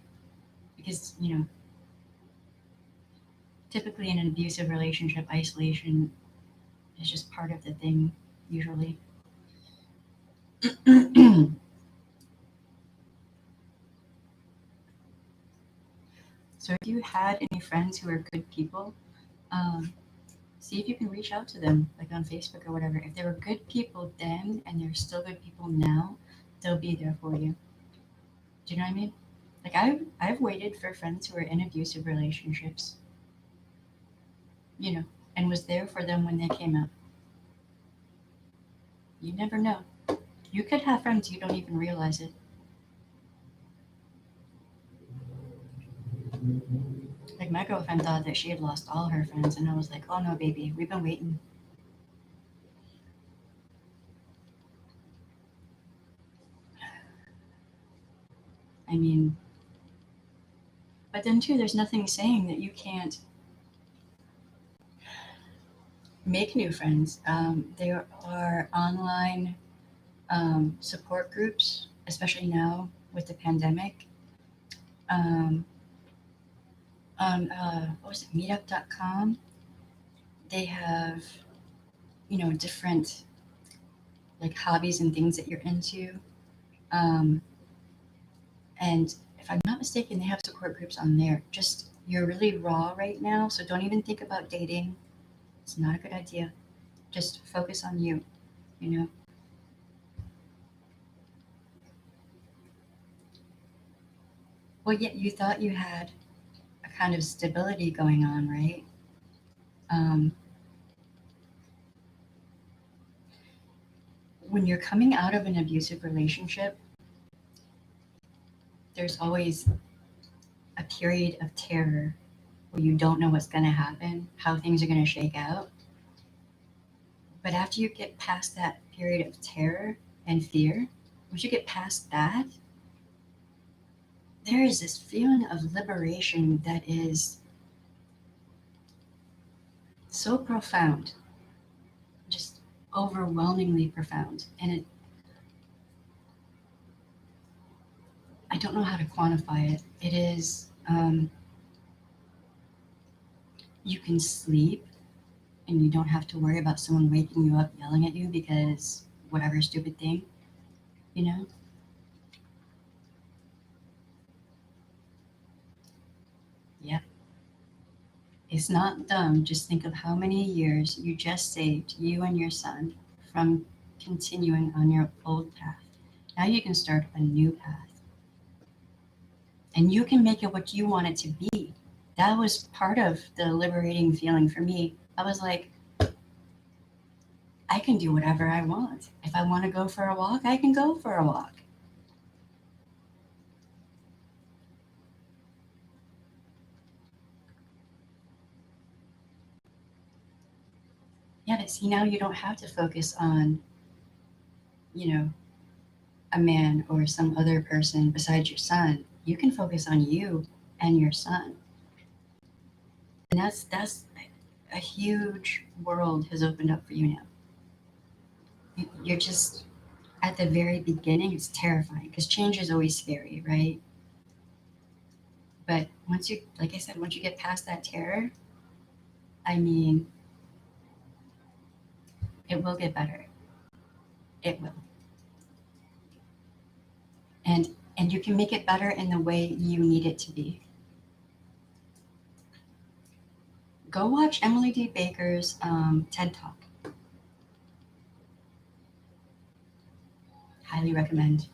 Because, typically in an abusive relationship, isolation is just part of the thing, usually. So if you had any friends who are good people, um, see if you can reach out to them, like on Facebook or whatever. If they were good people then and they're still good people now, they'll be there for you. Do you know what I mean? Like I've waited for friends who are in abusive relationships, and was there for them when they came out. You never know. You could have friends you don't even realize it. Like my girlfriend thought that she had lost all her friends, and I was like, "Oh no, baby, we've been waiting." I mean, but then too, there's nothing saying that you can't make new friends. There are online support groups, especially now with the pandemic. Um, on what was it, Meetup.com? They have different like hobbies and things that you're into. Um, and if I'm not mistaken, they have support groups on there. Just you're really raw right now, so don't even think about dating. It's not a good idea. Just focus on you. You know. Well, yeah, you thought you had a kind of stability going on, right? Um, when you're coming out of an abusive relationship, there's always a period of terror where you don't know what's going to happen, how things are going to shake out. But after you get past that period of terror and fear, once you get past that, there is this feeling of liberation that is so profound, just overwhelmingly profound. And I don't know how to quantify it. It is, you can sleep and you don't have to worry about someone waking you up yelling at you because whatever stupid thing, you know? Yep. It's not dumb. Just think of how many years you just saved, you and your son, from continuing on your old path. Now you can start a new path. And you can make it what you want it to be. That was part of the liberating feeling for me. I was like, I can do whatever I want. If I want to go for a walk, I can go for a walk. Yeah, but see, now you don't have to focus on, you know, a man or some other person besides your son. You can focus on you and your son. And that's a huge world has opened up for you now. You're just at the very beginning. It's terrifying because change is always scary, right? But once you, like I said, once you get past that terror, I mean, it will get better. It will. And you can make it better in the way you need it to be. Go watch Emily D. Baker's TED Talk. Highly recommend.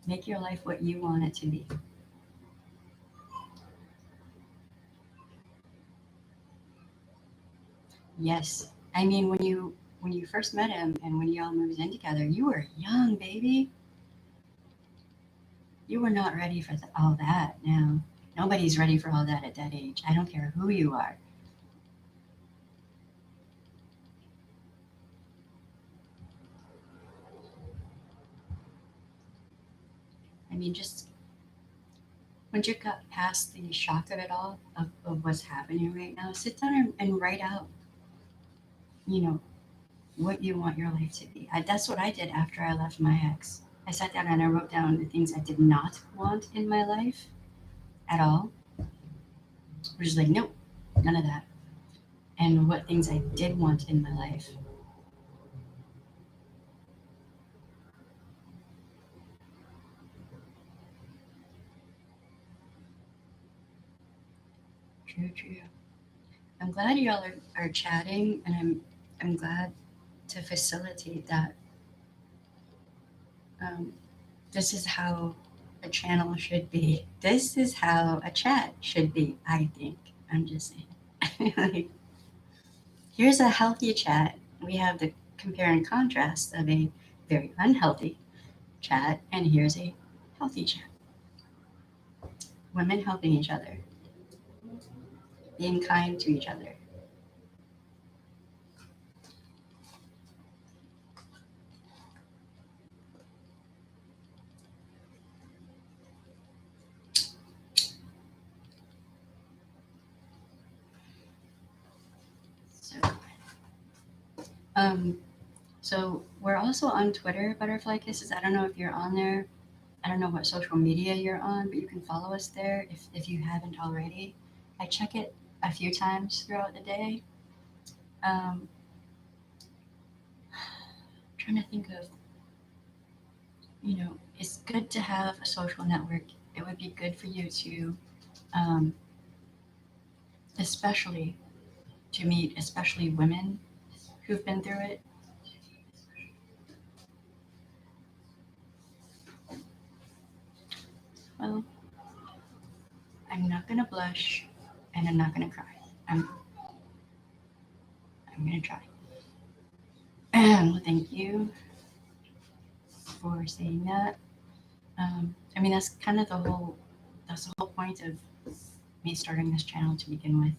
Make your life what you want it to be. Yes. I mean, when you first met him and when y'all moved in together, you were young, baby. You were not ready for all that. Now, nobody's ready for all that at that age. I don't care who you are. I mean, just once you got past the shock of it all, of what's happening right now, sit down and write out, you know, what you want your life to be. That's what I did after I left my ex. I sat down and I wrote down the things I did not want in my life at all. Which is like, nope, none of that. And what things I did want in my life. True, true. I'm glad y'all are chatting, and I'm glad to facilitate that. Um, this is how a channel should be. This is how a chat should be, I think. I'm just saying. Like, here's a healthy chat. We have the compare and contrast of a very unhealthy chat, and here's a healthy chat. Women helping each other, being kind to each other. So, um, so we're also on Twitter, Butterfly Kisses. I don't know if you're on there. I don't know what social media you're on, but you can follow us there if you haven't already. I check it a few times throughout the day. Um, trying to think of, it's good to have a social network. It would be good for you to, um, especially to meet, especially women who've been through it. Well, I'm not gonna blush, and I'm not gonna cry. I'm I'm gonna try. Well, thank you for saying that. I mean, that's the whole point of me starting this channel to begin with,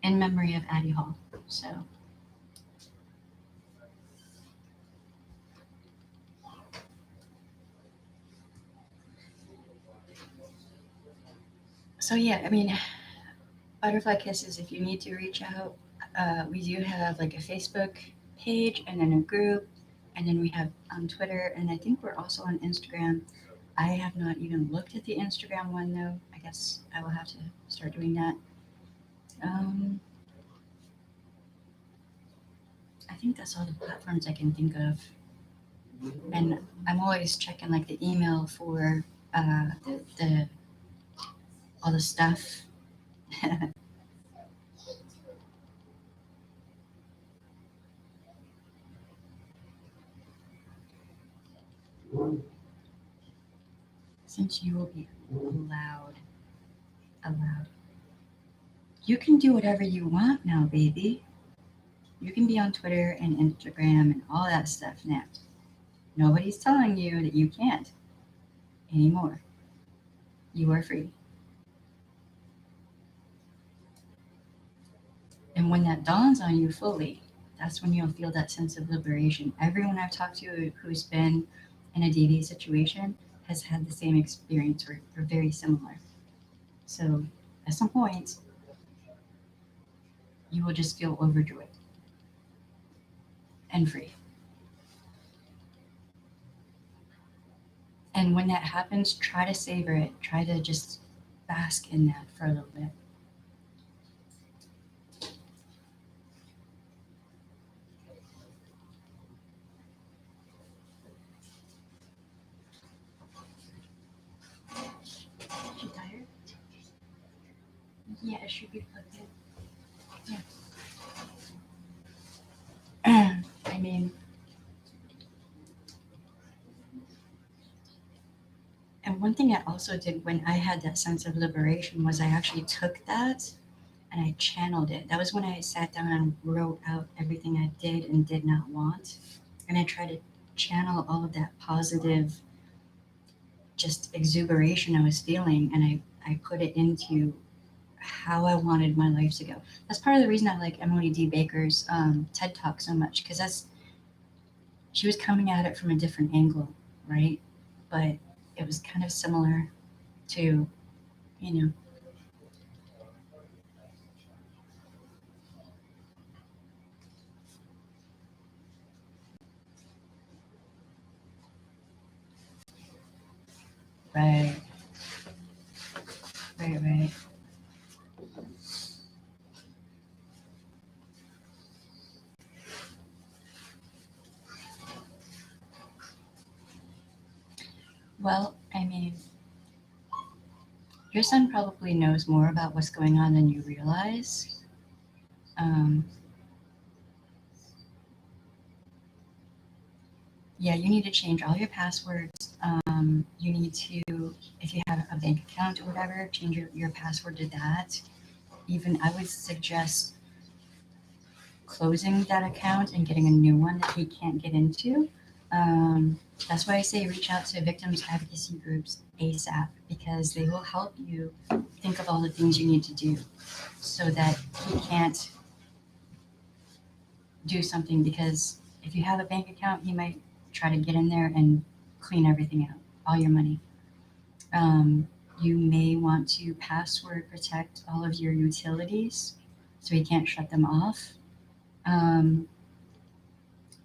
in memory of Addie Hall. So yeah, I mean, Butterfly Kisses, if you need to reach out, we do have like a Facebook page and then a group, and then we have on Twitter, and I think we're also on Instagram. I have not even looked at the Instagram one though. I guess I will have to start doing that. Um, I think that's all the platforms I can think of. And I'm always checking like the email for the all the stuff. Since you will be allowed, you can do whatever you want now, baby. You can be on Twitter and Instagram and all that stuff now. Nobody's telling you that you can't anymore. You are free. And when that dawns on you fully, that's when you'll feel that sense of liberation. Everyone I've talked to who's been in a DV situation has had the same experience or very similar. So at some point, you will just feel overjoyed and free. And when that happens, try to savor it. Try to just bask in that for a little bit. She tired? Yeah, it should be plugged in. Yeah. I mean, and one thing I also did when I had that sense of liberation was I actually took that and I channeled it. That was when I sat down and wrote out everything I did and did not want. And I tried to channel all of that positive, just exuberation I was feeling, and I put it into how I wanted my life to go. That's part of the reason I like Emily D. Baker's TED Talk so much, because she was coming at it from a different angle, right? But it was kind of similar to, you know, right, right. Well, I mean, your son probably knows more about what's going on than you realize. Um, yeah, you need to change all your passwords. You need to, if you have a bank account or whatever, change your password to that. Even I would suggest closing that account and getting a new one that he can't get into. That's why I say reach out to victims advocacy groups ASAP, because they will help you think of all the things you need to do so that he can't do something. Because if you have a bank account, he might try to get in there and clean everything out, all your money. You may want to password protect all of your utilities so he can't shut them off. Um,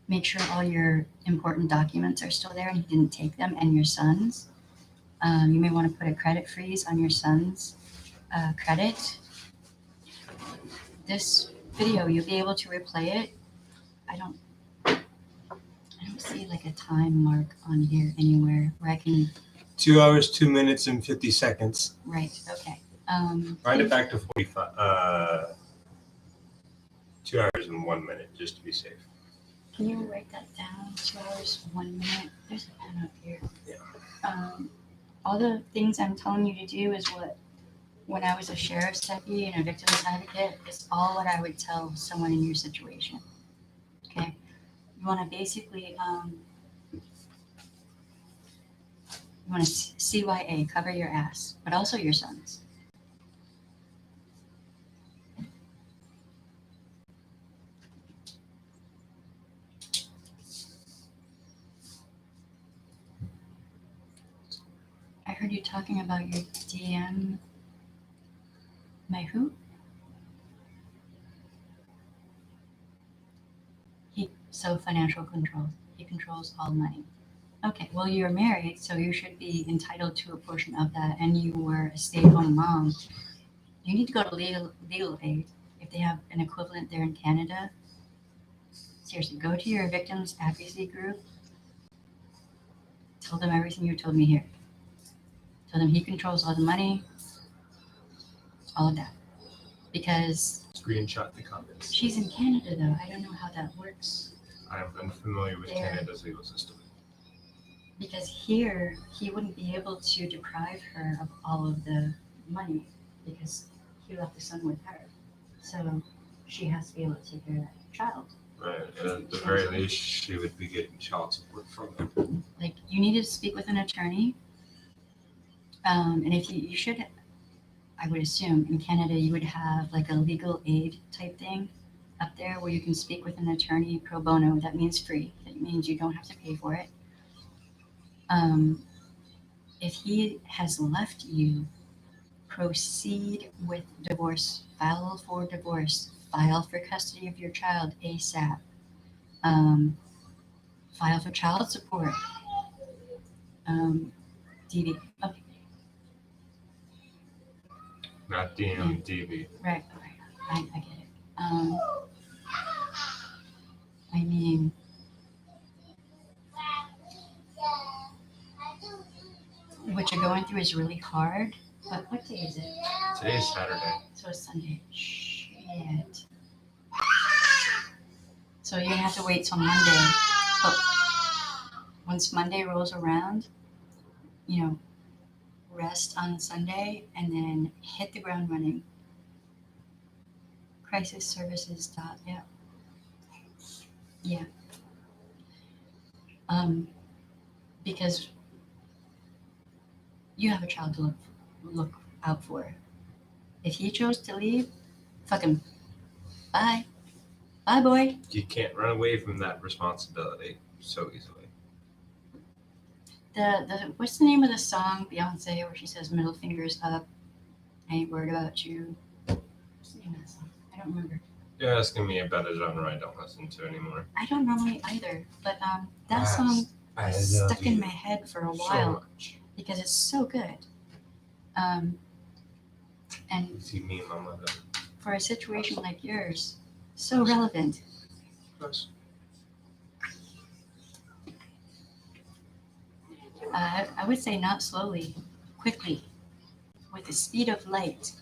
Make sure all your important documents are still there and he didn't take them, and your son's. You may want to put a credit freeze on your son's credit. This video, you'll be able to replay it. I don't see like a time mark on here anywhere where I can. 2 hours, 2 minutes, and 50 seconds. Right. Okay. Wind it back to 45. 2 hours and 1 minute, just to be safe. Can you write that down? 2 hours, 1 minute. There's a pen up here. Yeah. All the things I'm telling you to do is what, when I was a sheriff's deputy and a victim's advocate, is all what I would tell someone in your situation. Okay? You want to basically, you want to CYA, cover your ass, but also your son's. I heard you talking about your DM. My who? So financial control. He controls all money. Okay, well, you're married, so you should be entitled to a portion of that, and you were a stay-at-home mom. You need to go to legal aid if they have an equivalent there in Canada. Seriously, go to your victims advocacy group. Tell them everything you told me here. Tell them he controls all the money, all of that. Because Screenshot the comments. she's in Canada, though. I don't know how that works. I'm unfamiliar with There. Canada's legal system. Because here, he wouldn't be able to deprive her of all of the money because he left the son with her. So she has to be able to take care of that child. Right. At the very least, she would be getting child support from him. Like, you need to speak with an attorney. And if you should, I would assume in Canada, you would have like a legal aid type thing up there where you can speak with an attorney pro bono. That means free. That means you don't have to pay for it. If he has left you, proceed with divorce. File for divorce. File for custody of your child ASAP. File for child support. DV. Okay, Not DM, DV. right. I get it. I mean, what you're going through is really hard. But what day is it? Today's Saturday. So it's Sunday. Shit. So you're gonna have to wait till Monday. But once Monday rolls around, you know, rest on Sunday and then hit the ground running. Crisis services. Yeah. Yeah. Because you have a child to look out for. If he chose to leave, fuck him. Bye. Bye, boy. You can't run away from that responsibility so easily. The what's the name of the song Beyonce where she says middle fingers up? I ain't worried about you. What's the name of that song? I don't remember. You're asking me about a genre I don't listen to anymore. I don't normally either, but that Yes, song I stuck love in you my head for a so while much. because it's so good. And You see me, Mama. for a situation like yours, so relevant. I would say not slowly, quickly, with the speed of light.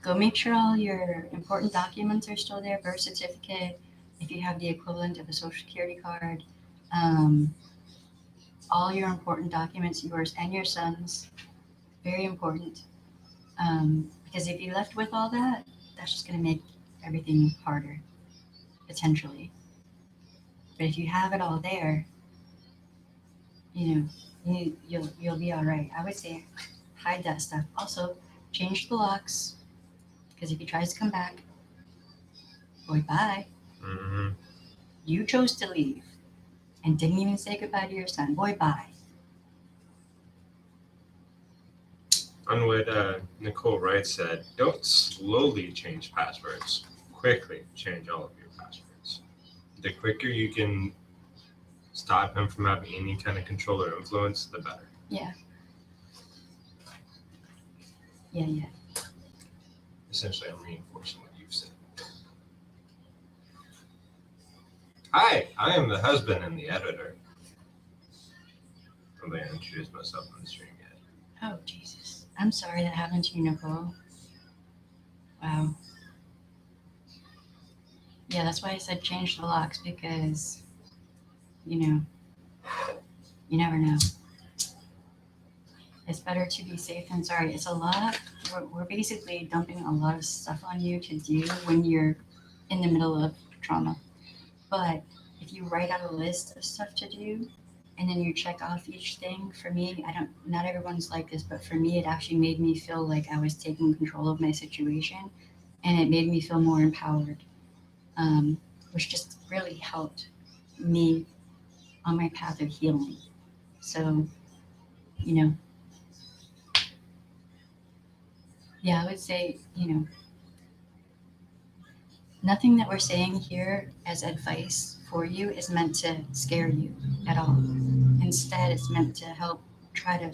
Go make sure all your important documents are still there, birth certificate, if you have the equivalent of a social security card, all your important documents, yours and your son's, very important. Because if you left with all that, that's just going to make everything harder, potentially. But if you have it all there, you'll be all right. I would say hide that stuff. Also, change the locks, because if he tries to come back, boy, bye. Mm-hmm. You chose to leave and didn't even say goodbye to your son. Boy, bye. On what Nicole Wright said, don't slowly change passwords. Quickly change all of your passwords. The quicker you can stop him from having any kind of control or influence, the better. Yeah. Essentially, I'm reinforcing what you've said. Hi, I am the husband and the editor. I don't think I introduced myself on the stream yet. Oh, Jesus. I'm sorry that happened to you, Nicole. Wow. Yeah, that's why I said change the locks, because, you never know. It's better to be safe than sorry. It's a lot. We're basically dumping a lot of stuff on you to do when you're in the middle of trauma. But if you write out a list of stuff to do and then you check off each thing, for me, not everyone's like this, but for me, it actually made me feel like I was taking control of my situation, and it made me feel more empowered, which just really helped me on my path of healing. So, yeah, I would say, nothing that we're saying here as advice for you is meant to scare you at all. Instead, it's meant to help try to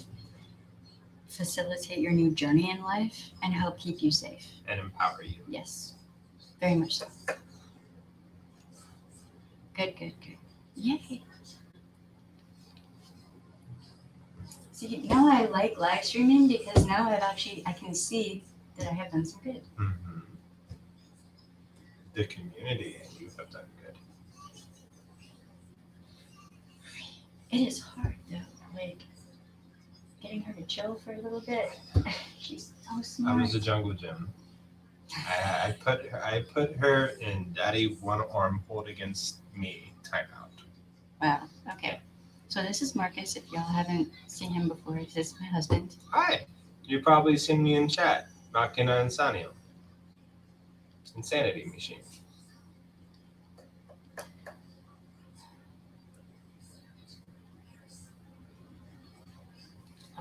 facilitate your new journey in life and help keep you safe. And empower you. Yes, very much so. Good. Yay. See, now I like live streaming because now I can see that I have done some good. Mm-hmm. The community and you have done good. It is hard though, like getting her to chill for a little bit. She's so I smart. was a jungle gym. I put her in daddy one arm hold against me timeout. Wow. Okay. So this is Marcus. If y'all haven't seen him before, this is my husband. Hi. You probably seen me in chat. Makina Insanio. Insanity machine.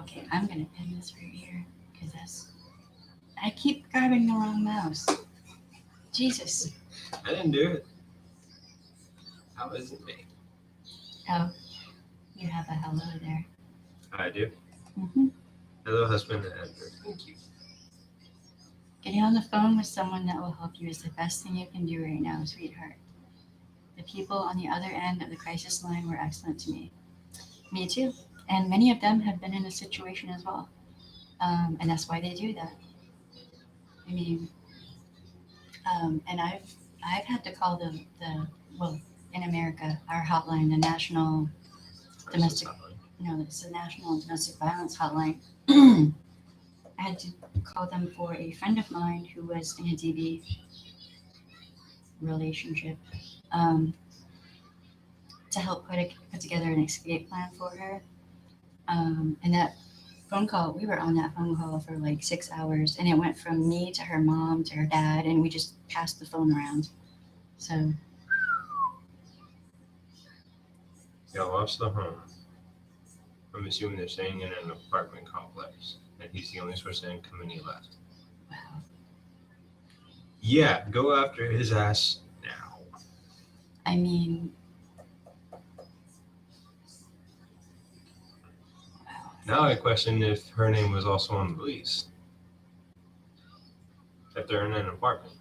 Okay, I'm gonna pin this right here because I keep grabbing the wrong mouse. Jesus. I didn't do it. How is it me? Oh, you have a hello there. I do. Mm-hmm. Hello, husband and Edgar. Thank you. Getting on the phone with someone that will help you is the best thing you can do right now, sweetheart. The people on the other end of the crisis line were excellent to me. Me too. And many of them have been in a situation as well. And that's why they do that. I mean, and I've had to call the well, in America, our hotline, the national domestic, no, it's the national domestic violence hotline. I had to call them for a friend of mine who was in a DV relationship, to help put together an escape plan for her. And that phone call, we were on that phone call for like 6 hours, and it went from me to her mom to her dad, and we just passed the phone around. So Y'all lost the home. I'm assuming they're staying in an apartment complex, and he's the only source of income, and he left. wow. Yeah, go after his ass now. I mean, wow. Now I question if her name was also on the lease. If they're in an apartment.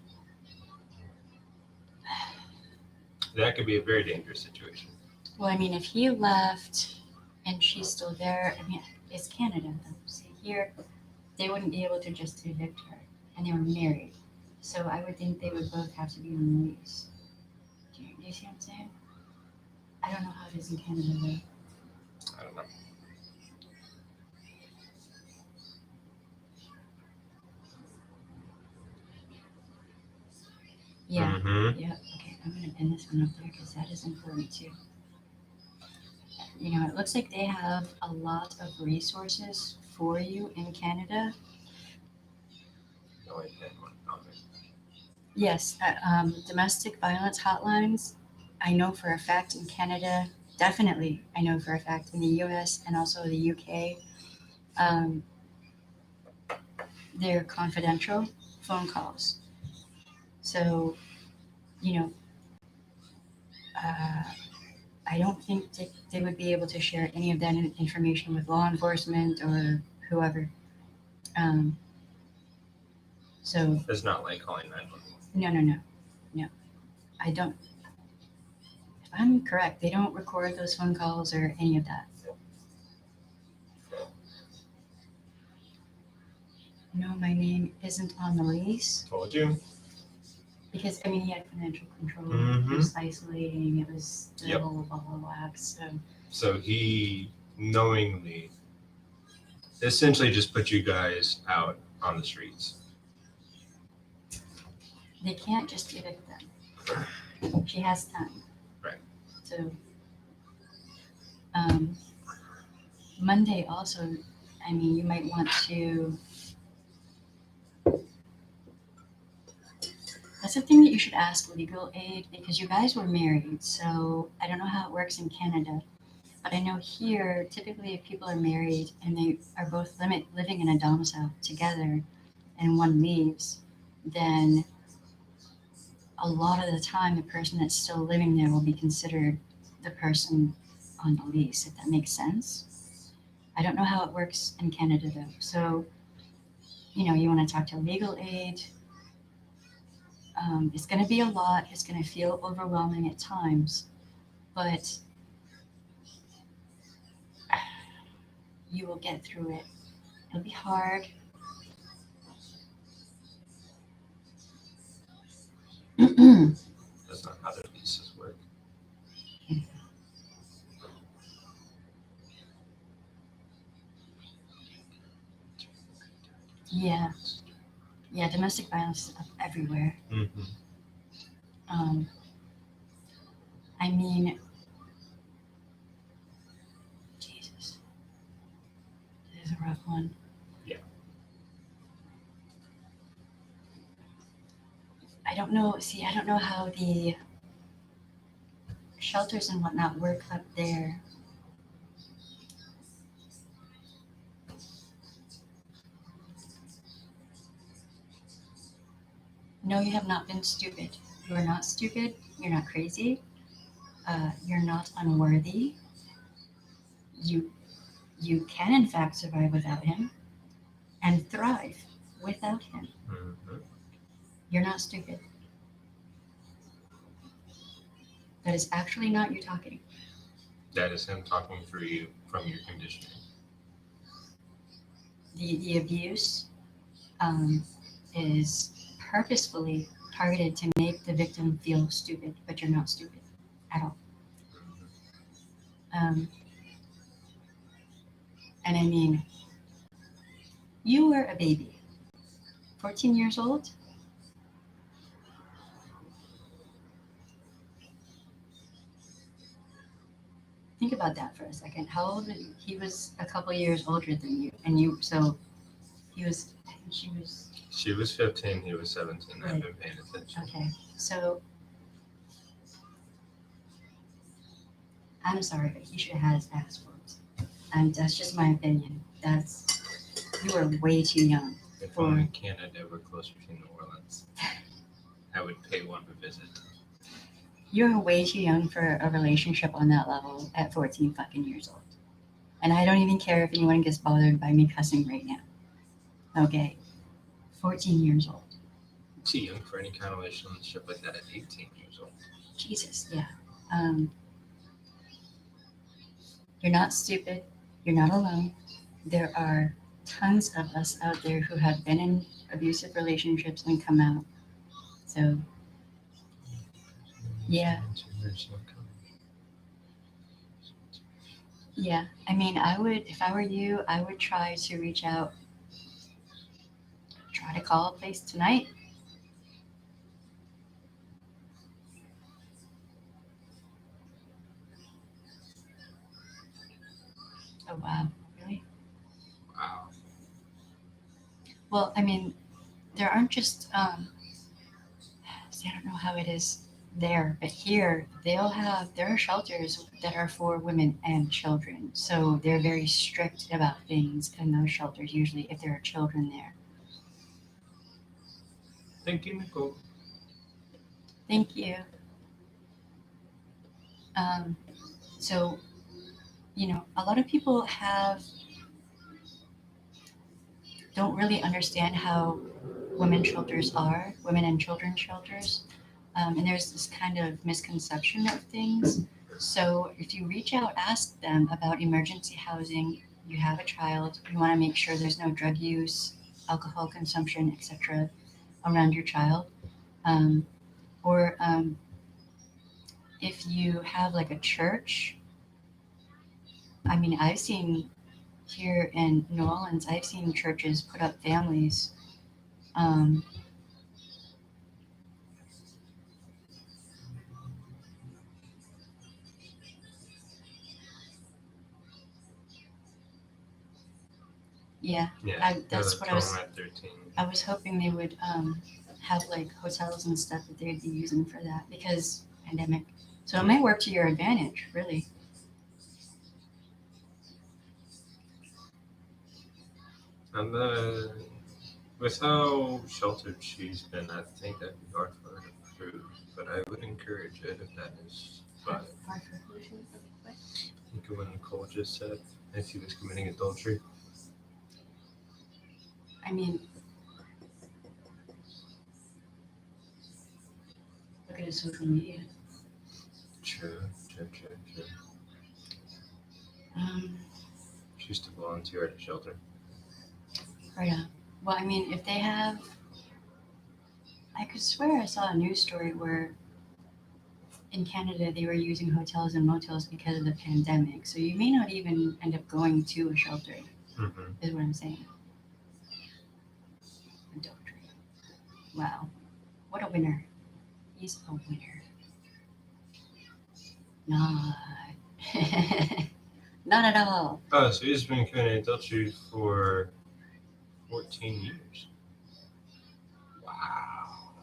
That could be a very dangerous situation. Well, I mean, if he left and she's still there, I mean, it's Canada though. See, here, they wouldn't be able to just evict her, and they were married. So I would think they would both have to be on the lease. Do you see what I'm saying? I don't know how it is in Canada though. I don't know. Yeah. Mm-hmm. Yeah. Okay, I'm gonna pin this one up there because that is important too. You know, it looks like they have a lot of resources for you in Canada. No, I didn't want to comment. Yes, domestic violence hotlines. I know for a fact in Canada, definitely I know for a fact in the US and also the UK, they're confidential phone calls. So, you know, I don't think they would be able to share any of that information with law enforcement or whoever. So, It's not like calling 911. no. I don't. If I'm correct, they don't record those phone calls or any of that. No, my name isn't on the lease Told you. because I mean he had financial control. Mhm. It was isolating. It was the Yep. whole blah blah blah. So So he knowingly, essentially just put you guys out on the streets. they can't just evict them. She has time. Right. So Monday also, I mean, you might want to. That's a thing that you should ask legal aid because you guys were married. So I don't know how it works in Canada, but I know here typically if people are married and they are both living in a domicile together, and one leaves, then a lot of the time the person that's still living there will be considered the person on the lease, if that makes sense. I don't know how it works in Canada though. So, you know, you want to talk to legal aid. It's going to be a lot. It's going to feel overwhelming at times, but you will get through it. It'll be hard. That's not how their leases work. Yeah. Yeah, domestic violence is up everywhere. Mm-hmm. I mean, Jesus, this is a rough one. Yeah. I don't know. See, I don't know how the shelters and whatnot work up there. No, you have not been stupid. You are not stupid. You're not crazy. You're not unworthy. You you can, in fact, survive without him and thrive without him. Mm-hmm. You're not stupid. That is actually not you talking. That is him talking through you from your conditioning. The abuse is purposefully targeted to make the victim feel stupid, but you're not stupid at all. And I mean, you were a baby, 14 years old. Think about that for a second. How old? He was a couple years older than you, and you. So he was. I think she was. She was 15, he was 17. I've Right. been paying attention. Okay. So I'm sorry, but he should have had his ass whooped. And that's just my opinion. You were way too young. If only Canada were closer to New Orleans, I would pay one a visit. You're way too young for a relationship on that level at 14 fucking years old. And I don't even care if anyone gets bothered by me cussing right now. Okay. 14 years old. Too young for any kind of relationship like that at 18 years old. Jesus, yeah. You're not stupid. You're not alone. There are tons of us out there who have been in abusive relationships and come out. So, yeah. Yeah. I mean, if I were you, I would try to reach out. Try to call a place tonight. Oh, wow. Really? Wow. Well, I mean, there aren't just, see, I don't know how it is there, but here there are shelters that are for women and children. So they're very strict about things in those shelters, usually if there are children there. Thank you, Nicole. Thank you. So, a lot of people don't really understand how women and children's shelters. And there's this kind of misconception of things. So if you reach out, ask them about emergency housing, you have a child, you want to make sure there's no drug use, alcohol consumption, etc. around your child. Or if you have like a church, I mean, I've seen here in New Orleans, I've seen churches put up families. Yeah, Yeah, that's what I was. At 13. I was hoping they would have like hotels and stuff that they'd be using for that because pandemic. So it might work to your advantage, really. And with how sheltered she's been, I think that'd be hard for her to prove. But I would encourage it if that is fine. Hard for who to- what? Think of what Nicole just said. If he was committing adultery. I mean, look at his social media. True. She used to volunteer at a shelter. Right on. Well, I mean, if they have, I could swear I saw a news story where in Canada they were using hotels and motels because of the pandemic. So you may not even end up going to a shelter, Mm-hmm. is what I'm saying. Adultery. Wow. What a winner. He's a winner. Not. Not at all. Oh, so he's been committing adultery for 14 years. Wow.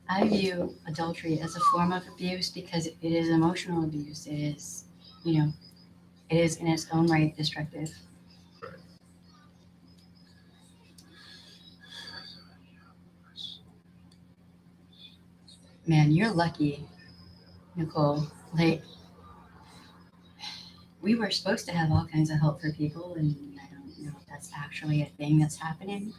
I view adultery as a form of abuse because it is emotional abuse. It is, it is in its own right destructive. Right. Man, you're lucky, Nicole. Like, we were supposed to have all kinds of help for people, and I don't know if that's actually a thing that's happening.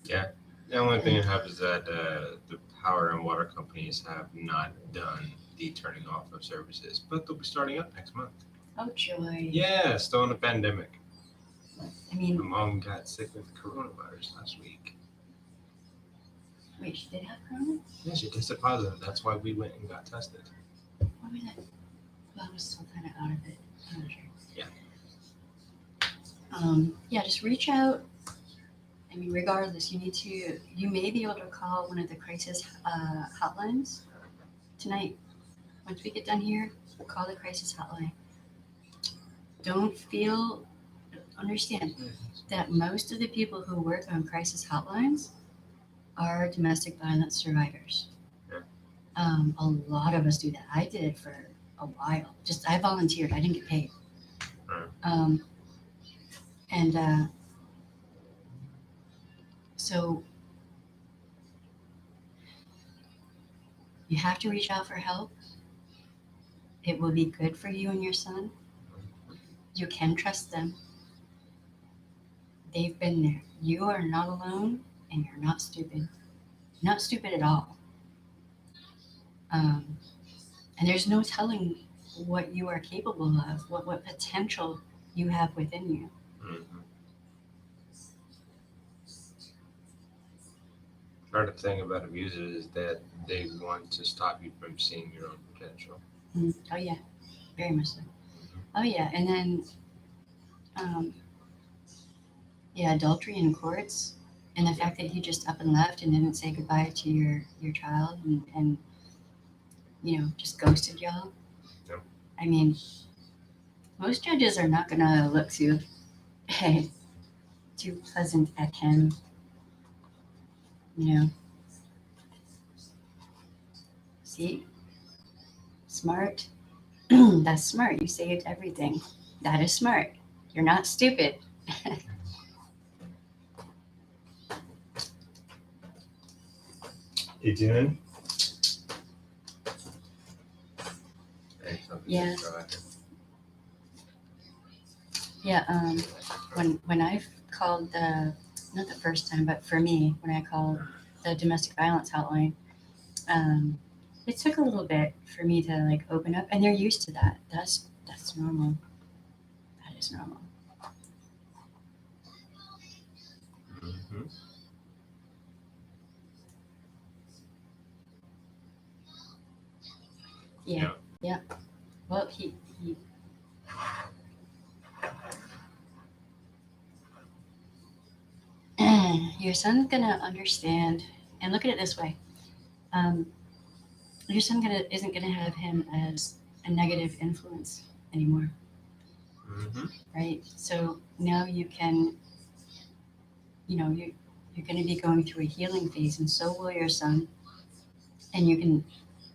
The only thing that happens is that the power and water companies have not done the turning off of services, but they'll be starting up next month. Oh joy! Yeah, still in a pandemic. I mean, My mom got sick with coronavirus last week. wait, she did have corona? Yeah, she tested positive. That's why we went and got tested. What was it? Well, I was still kind of out of it. I'm not sure. Yeah, just reach out. I mean, regardless, you may be able to call one of the crisis hotlines tonight. Once we get done here, call the crisis hotline. Understand that most of the people who work on crisis hotlines are domestic violence survivors. Yeah. A lot of us do that. I did it for a while. I volunteered. I didn't get paid. Right. So you have to reach out for help. It will be good for you and your son. You can trust them. They've been there. You are not alone, and you're not stupid. Not stupid at all. And there's no telling what you are capable of, what potential you have within you. Mm-hmm. Part of the thing about abusers is that they want to stop you from seeing your own potential. Oh yeah, very much so. Oh yeah, and then, adultery in courts, and the fact that he just up and left and didn't say goodbye to your child and just ghosted y'all. Yep. I mean, most judges are not gonna look too pleasant at him. See, smart. That's smart. You saved everything. That is smart. You're not stupid. You doing? Yeah. Yeah. When I've called not the first time, but for me, when I called the domestic violence hotline, it took a little bit for me to open up, and they're used to that. That's normal. That is normal. Mm-hmm. Yeah. Well, he your son's gonna understand, and look at it this way. Your son isn't gonna have him as a negative influence anymore, Mm-hmm. right? So now you can, you're gonna be going through a healing phase, and so will your son, and you can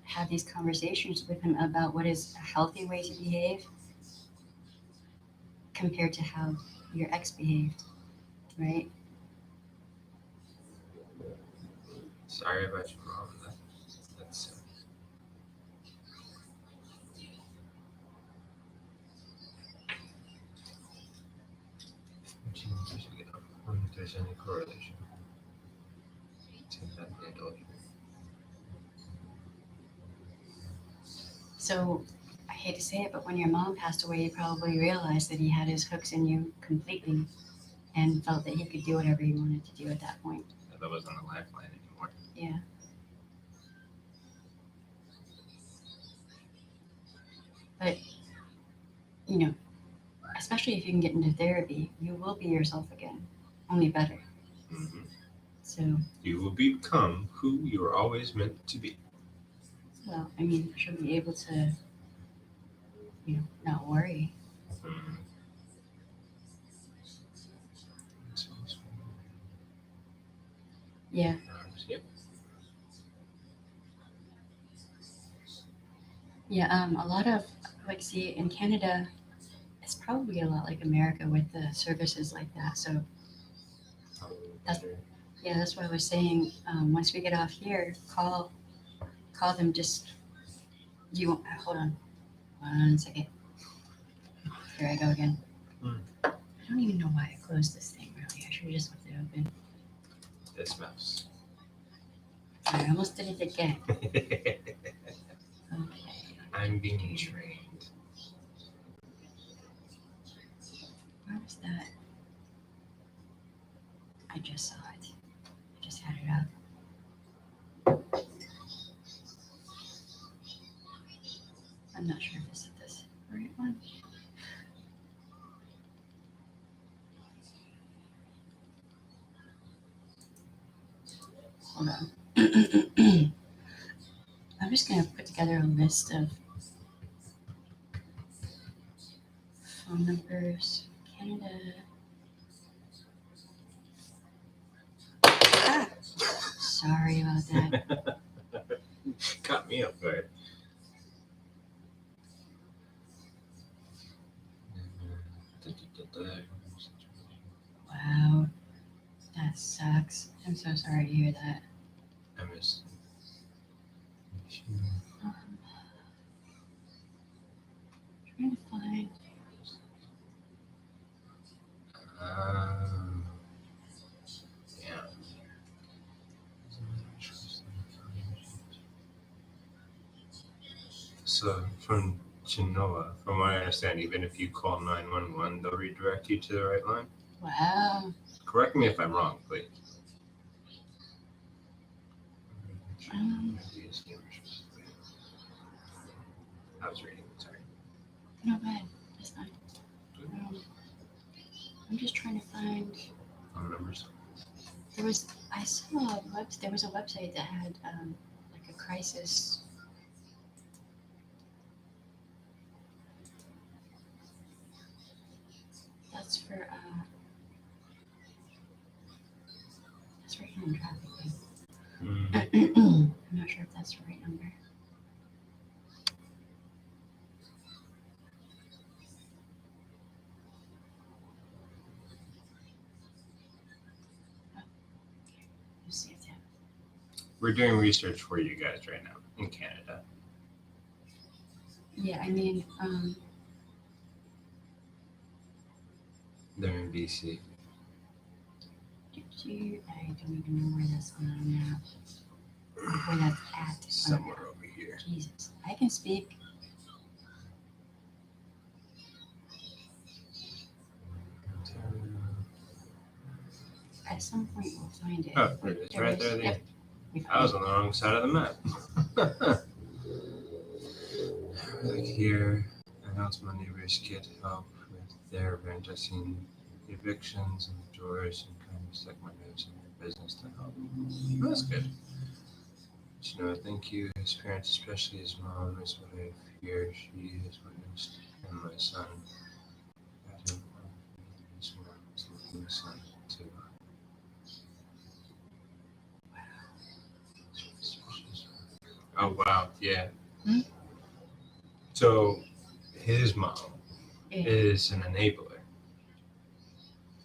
have these conversations with him about what is a healthy way to behave compared to how your ex behaved, right? Sorry about your mom. That's I wonder if there's any correlation to that adultery. So I hate to say it, but when your mom passed away, you probably realized that he had his hooks in you completely and felt that he could do whatever he wanted to do at that point. That wasn't a lifeline anymore. Yeah. But, especially if you can get into therapy, you will be yourself again, only better. Mm-hmm. So, You will become who you were always meant to be. well, I mean, she'll be able to, not worry. Mm-hmm. Yeah. Yep. Yeah. A lot of, see, in Canada, it's probably a lot like America with the services like that. So, that's why I was saying, once we get off here, call them. Hold on 1 second. Here I go again. Hmm. I don't even know why I closed this thing, really. I should have just left it open. This mouse. I almost did it again. Okay. I'm being trained. Where was that? I just saw it. I just had it up. I'm not sure if this is the right one. Hold on. I'm just gonna put together a list of phone numbers. Canada. Ah! Sorry about that. Got me up guard. Wow. That sucks. I'm so sorry to hear that. I missed. Trying to find. Yeah. So from Genoa, from what I understand, even if you call 911, they'll redirect you to the right line. Wow. Correct me if I'm wrong, please. I was reading. Sorry. No bad. That's fine. I'm just trying to find. Phone numbers. There was. I saw there was a website that had like a crisis. That's for that's for human trafficking. Mm. I'm not sure if that's the right number. Let's see if that. We're doing research for you guys right now in Canada. Yeah, I mean, They're in BC. I don't even know where that's on the map. Where that's at. Somewhere over here. Jesus, I can speak. At some point, we'll find it. Oh, it's right there. Yep, we found I was on the wrong side of the map. Like here, announce my neighbors get help with their rent. I've seen evictions and doors and kind of stuck my nose in their business to help. That's good. You know, thank you. His parents, especially his mom, is what I fear she has witnessed. And my son, Adam, his mom is looking son too. Oh wow, yeah. Hmm? So his mom Yeah, is an enabler.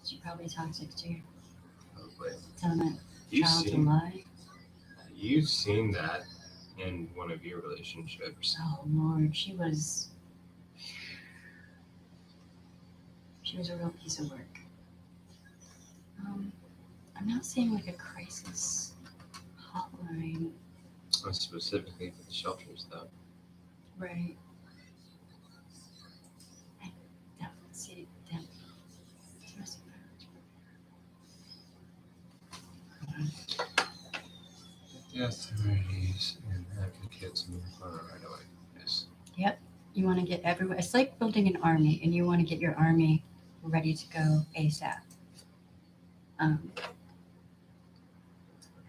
she's probably toxic too. Probably. Telling that You've child to seen lie. you've seen that in one of your relationships. Oh Lord, she was a real piece of work. I'm not saying like a crisis hotline, Specifically for the shelters though. right? I definitely see them. The authorities and advocates move on right away. Yes. You want to get everyone. It's like building an army, and you want to get your army ready to go ASAP.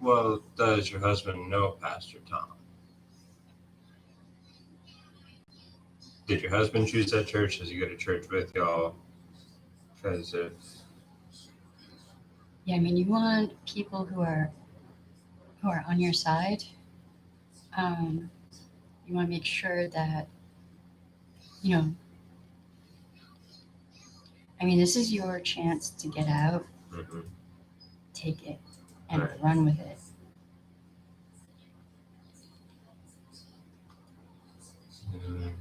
Well, does your husband know Pastor Tom? Did your husband choose that church? Does he go to church with y'all? Because if Yeah, I mean, you want people who are on your side. You want to make sure that I mean, this is your chance to get out. Mhm. Take it and Right. run with it.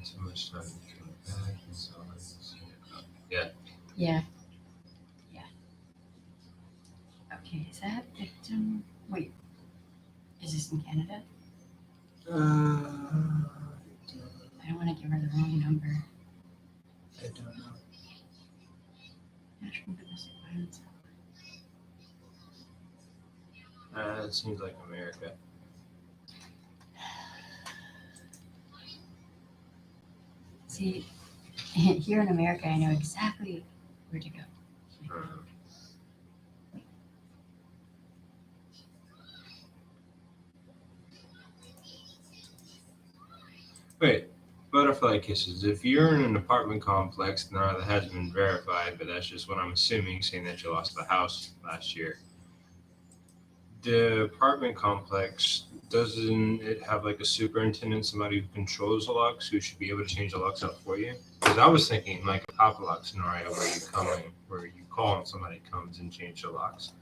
So much time to come back and so on. Yeah. Yeah. Yeah. Okay, is that victim? Wait, is this in Canada? I don't want to give her the wrong number. I don't know. National Domestic Violence. It seems like America. See, here in America, I know exactly where to go. Um, Wait, butterfly kisses. If you're in an apartment complex, now that hasn't been verified, but that's just what I'm assuming, saying that you lost the house last year. The apartment complex, doesn't it have like a superintendent, somebody who controls the locks, who should be able to change the locks out for you? Because I was thinking like a pop lock scenario where you call and somebody comes and change the locks.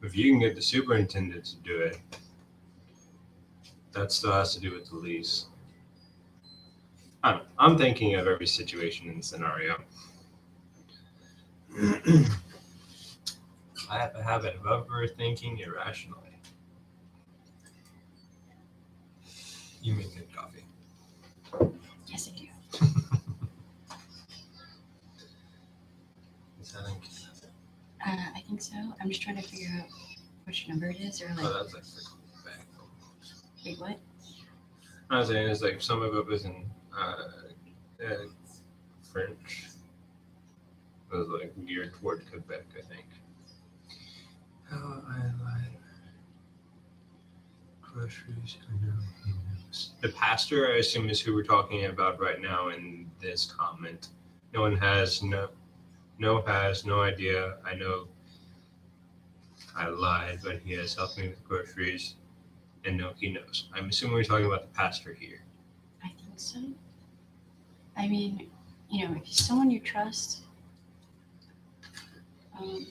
If you can get the superintendent to do it, that still has to do with the lease. I don't know. I'm thinking of every situation and scenario. I have a habit of overthinking irrationally. You make good coffee. Yes, I do. Is that in Canada? I think so. I'm just trying to figure out which number it is, or like, Oh, that's like for back. wait, what? I was saying it's like some of it was in French. It was like geared toward Quebec, I think. How I lied. Groceries. I know he knows. The pastor, I assume, is who we're talking about right now in this comment. No one has no idea. I know I lied, but he has helped me with groceries, and no, he knows. I'm assuming we're talking about the pastor here. I think so. I mean, you know, if it's someone you trust. Okay,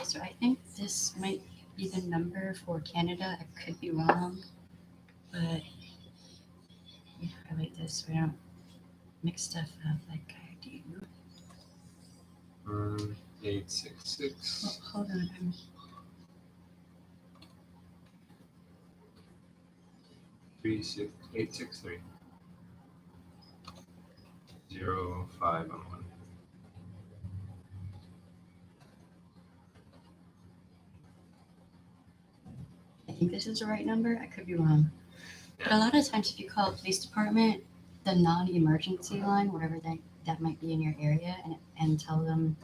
so I think this might be the number for Canada. I could be wrong, but we highlight this so we don't mix stuff up like I do. 866. Oh, hold on. 863 0511. I think this is the right number. I could be wrong. But a lot of times, if you call a police department, the non-emergency line, whatever that might be in your area, and tell them,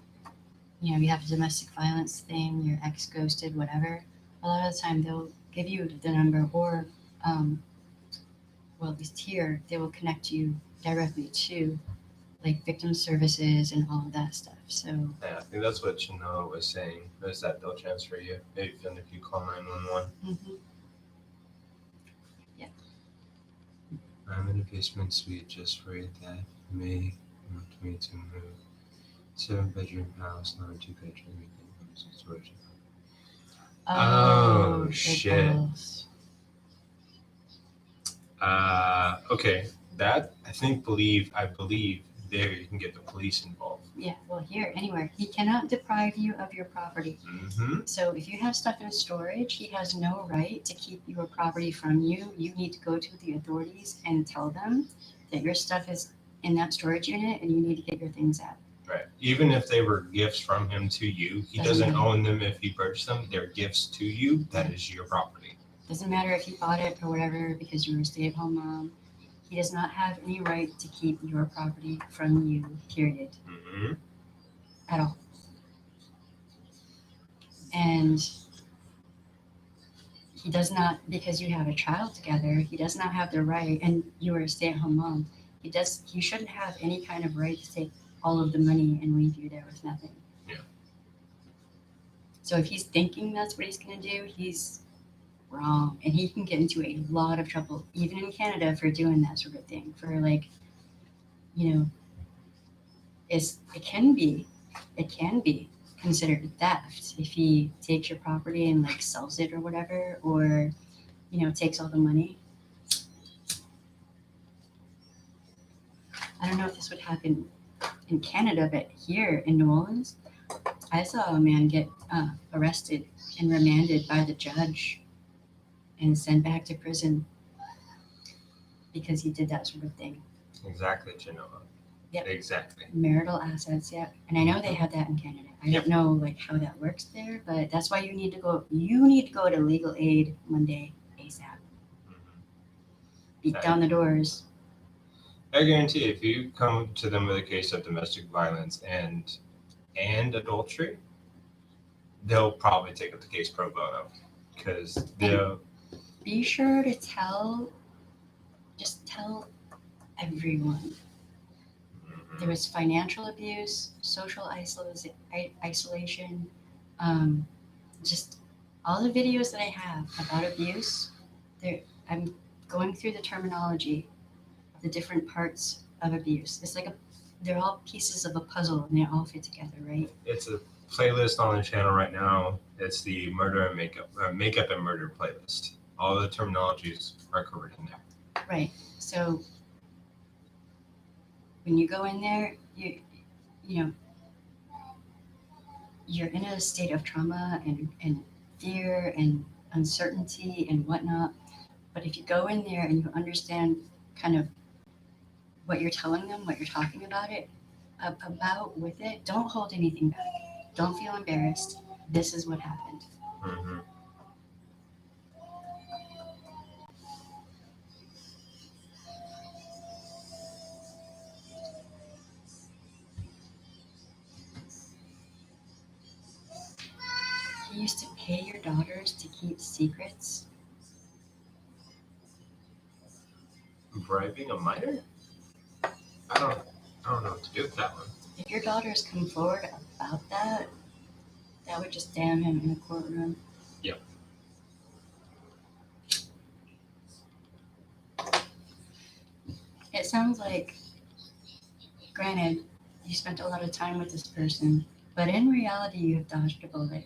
you know, you have a domestic violence thing, your ex ghosted, whatever. A lot of the time, they'll give you the number, or well, at least here, they will connect you directly to like victim services and all of that stuff. So Yeah, I think that's what Chinoa was saying, is that they'll transfer you even if you call 911. mhm. I'm in a basement suite just worried that may want me to move. 7-bedroom house, not a 2-bedroom situation. Oh, big shit. balls. Okay. That I believe there you can get the police involved. Yeah, well, here, anywhere. He cannot deprive you of your property. Mm-hmm. So if you have stuff in storage, he has no right to keep your property from you. You need to go to the authorities and tell them that your stuff is in that storage unit and you need to get your things out. Right. Even if they were gifts from him to you, he doesn't Doesn't matter. own them if he purchased them. They're gifts to you. That is your property. Doesn't matter if he bought it or whatever because you were a stay-at-home mom. He does not have any right to keep your property from you, period, Mm-hmm. at all. And he does not, because you have a child together, he does not have the right, and you are a stay-at-home mom, he shouldn't have any kind of right to take all of the money and leave you there with nothing. Yeah. So if he's thinking that's what he's going to do, he's wrong. And he can get into a lot of trouble, even in Canada, for doing that sort of thing. For like, you know, it can be considered theft if he takes your property and like sells it or whatever, or, you know, takes all the money. I don't know if this would happen in Canada, but here in New Orleans, I saw a man get arrested and remanded by the judge and sent back to prison because he did that sort of thing. Exactly, Genoa. Yep. Exactly. Marital assets, yeah. And I know they have that in Canada. I Yep. don't know like how that works there, but that's why you need to go to legal aid Monday ASAP. Mhm. Beat Right. down the doors. I guarantee if you come to them with a case of domestic violence and adultery, they'll probably take up the case pro bono because they'll. Be sure to tell everyone. There was financial abuse, social isolation, just all the videos that I have about abuse. I'm going through the terminology of the different parts of abuse. It's like they're all pieces of a puzzle and they all fit together, right? It's a playlist on the channel right now. It's the murder and makeup and murder playlist. All the terminologies are covered in there. Right. So when you go in there, you know, you're in a state of trauma and fear and uncertainty and whatnot. But if you go in there and you understand kind of what you're telling them, what you're talking about with it, don't hold anything back. Don't feel embarrassed. This is what happened. Mm-hmm. You used to pay your daughters to keep secrets. Bribing a minor? I don't know what to do with that one. If your daughters come forward about that, that would just damn him in a courtroom. Yep. It sounds like, granted, you spent a lot of time with this person, but in reality, you have dodged a bullet,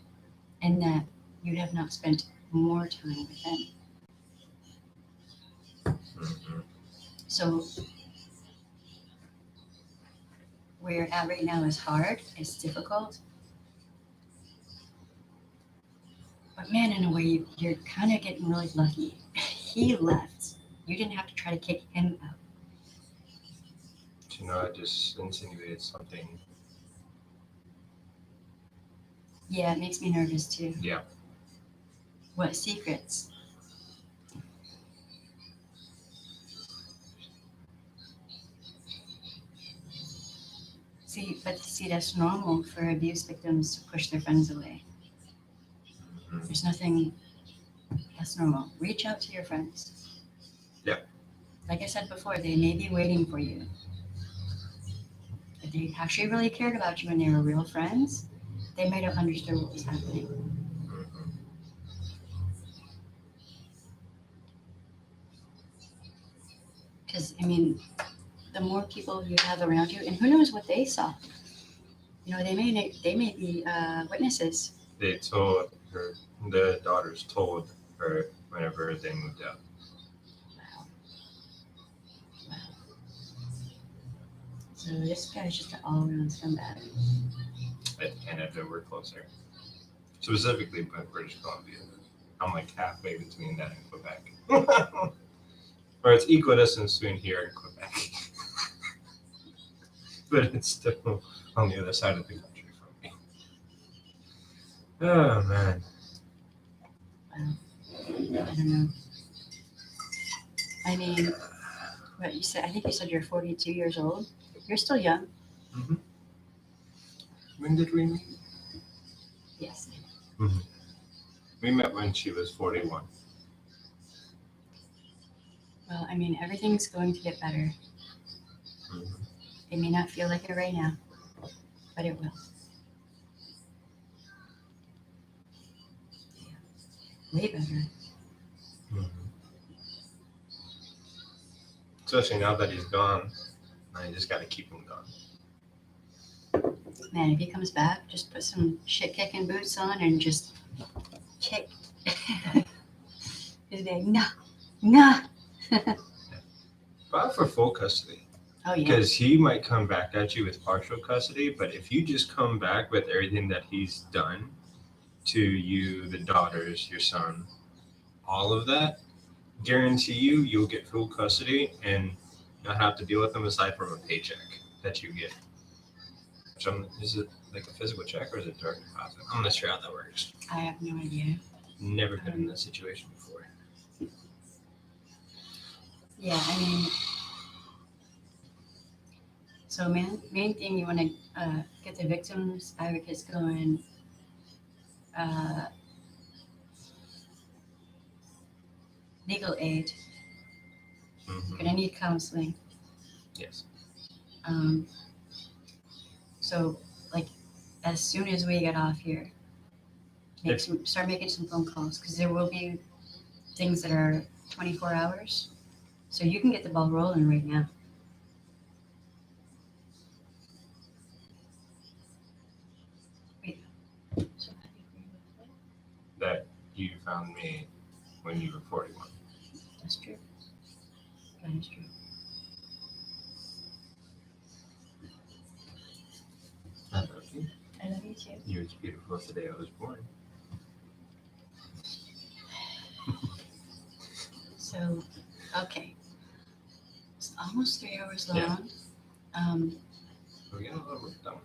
and that you have not spent more time with them. Mm-hmm. So, where you're at right now is hard, it's difficult. But man, in a way, you're kind of getting really lucky. He left. You didn't have to try to kick him out. I just insinuated something. Yeah, it makes me nervous too. Yeah. What secrets? See, that's normal for abuse victims to push their friends away. Mm-hmm. There's nothing that's normal. Reach out to your friends. Yep. Like I said before, they may be waiting for you. If they actually really cared about you and they were real friends, they might have understood what was happening. Mm-hmm. Because, I mean, the more people you have around you, and who knows what they saw. They may be witnesses. They told her, the daughters told her whenever they moved out. Wow. So this guy's just an all-around scumbag. At Canada, we're closer. Specifically, British Columbia. I'm like halfway between that and Quebec. Or it's equidistance between here and Quebec. But it's still on the other side of the country from me. Oh, man. Wow. I don't know. I mean, what you said, I think you said you're 42 years old. You're still young. Mm-hmm. When did we meet? Yes. Mm-hmm. We met when she was 41. Well, I mean, everything's going to get better. Mm-hmm. It may not feel like it right now, but it will. Yeah. Way better. Mm-hmm. Especially now that he's gone, I just got to keep him gone. Man, if he comes back, just put some shit-kicking boots on and just kick. He's like, no. But for full custody. Oh yeah. Because he might come back at you with partial custody, but if you just come back with everything that he's done to you, the daughters, your son, all of that, guarantee you'll get full custody and not have to deal with them aside from a paycheck that you get. Is it like a physical check or is it direct deposit? I'm not sure how that works. I have no idea. Never been in that situation before. Yeah, I mean, so main thing you want to get the victims advocates going. Legal aid. Mhm. Gonna need counseling. Yes. So like as soon as we get off here, start making some phone calls because there will be things that are 24 hours. So you can get the ball rolling right now. Wait. So how do you agree with that? That you found me when you were 41. That's true. That is true. I love you. I love you too. You was beautiful the day I was born. So, okay. It's almost 3 hours long. Yeah. Um, We're getting a little work done.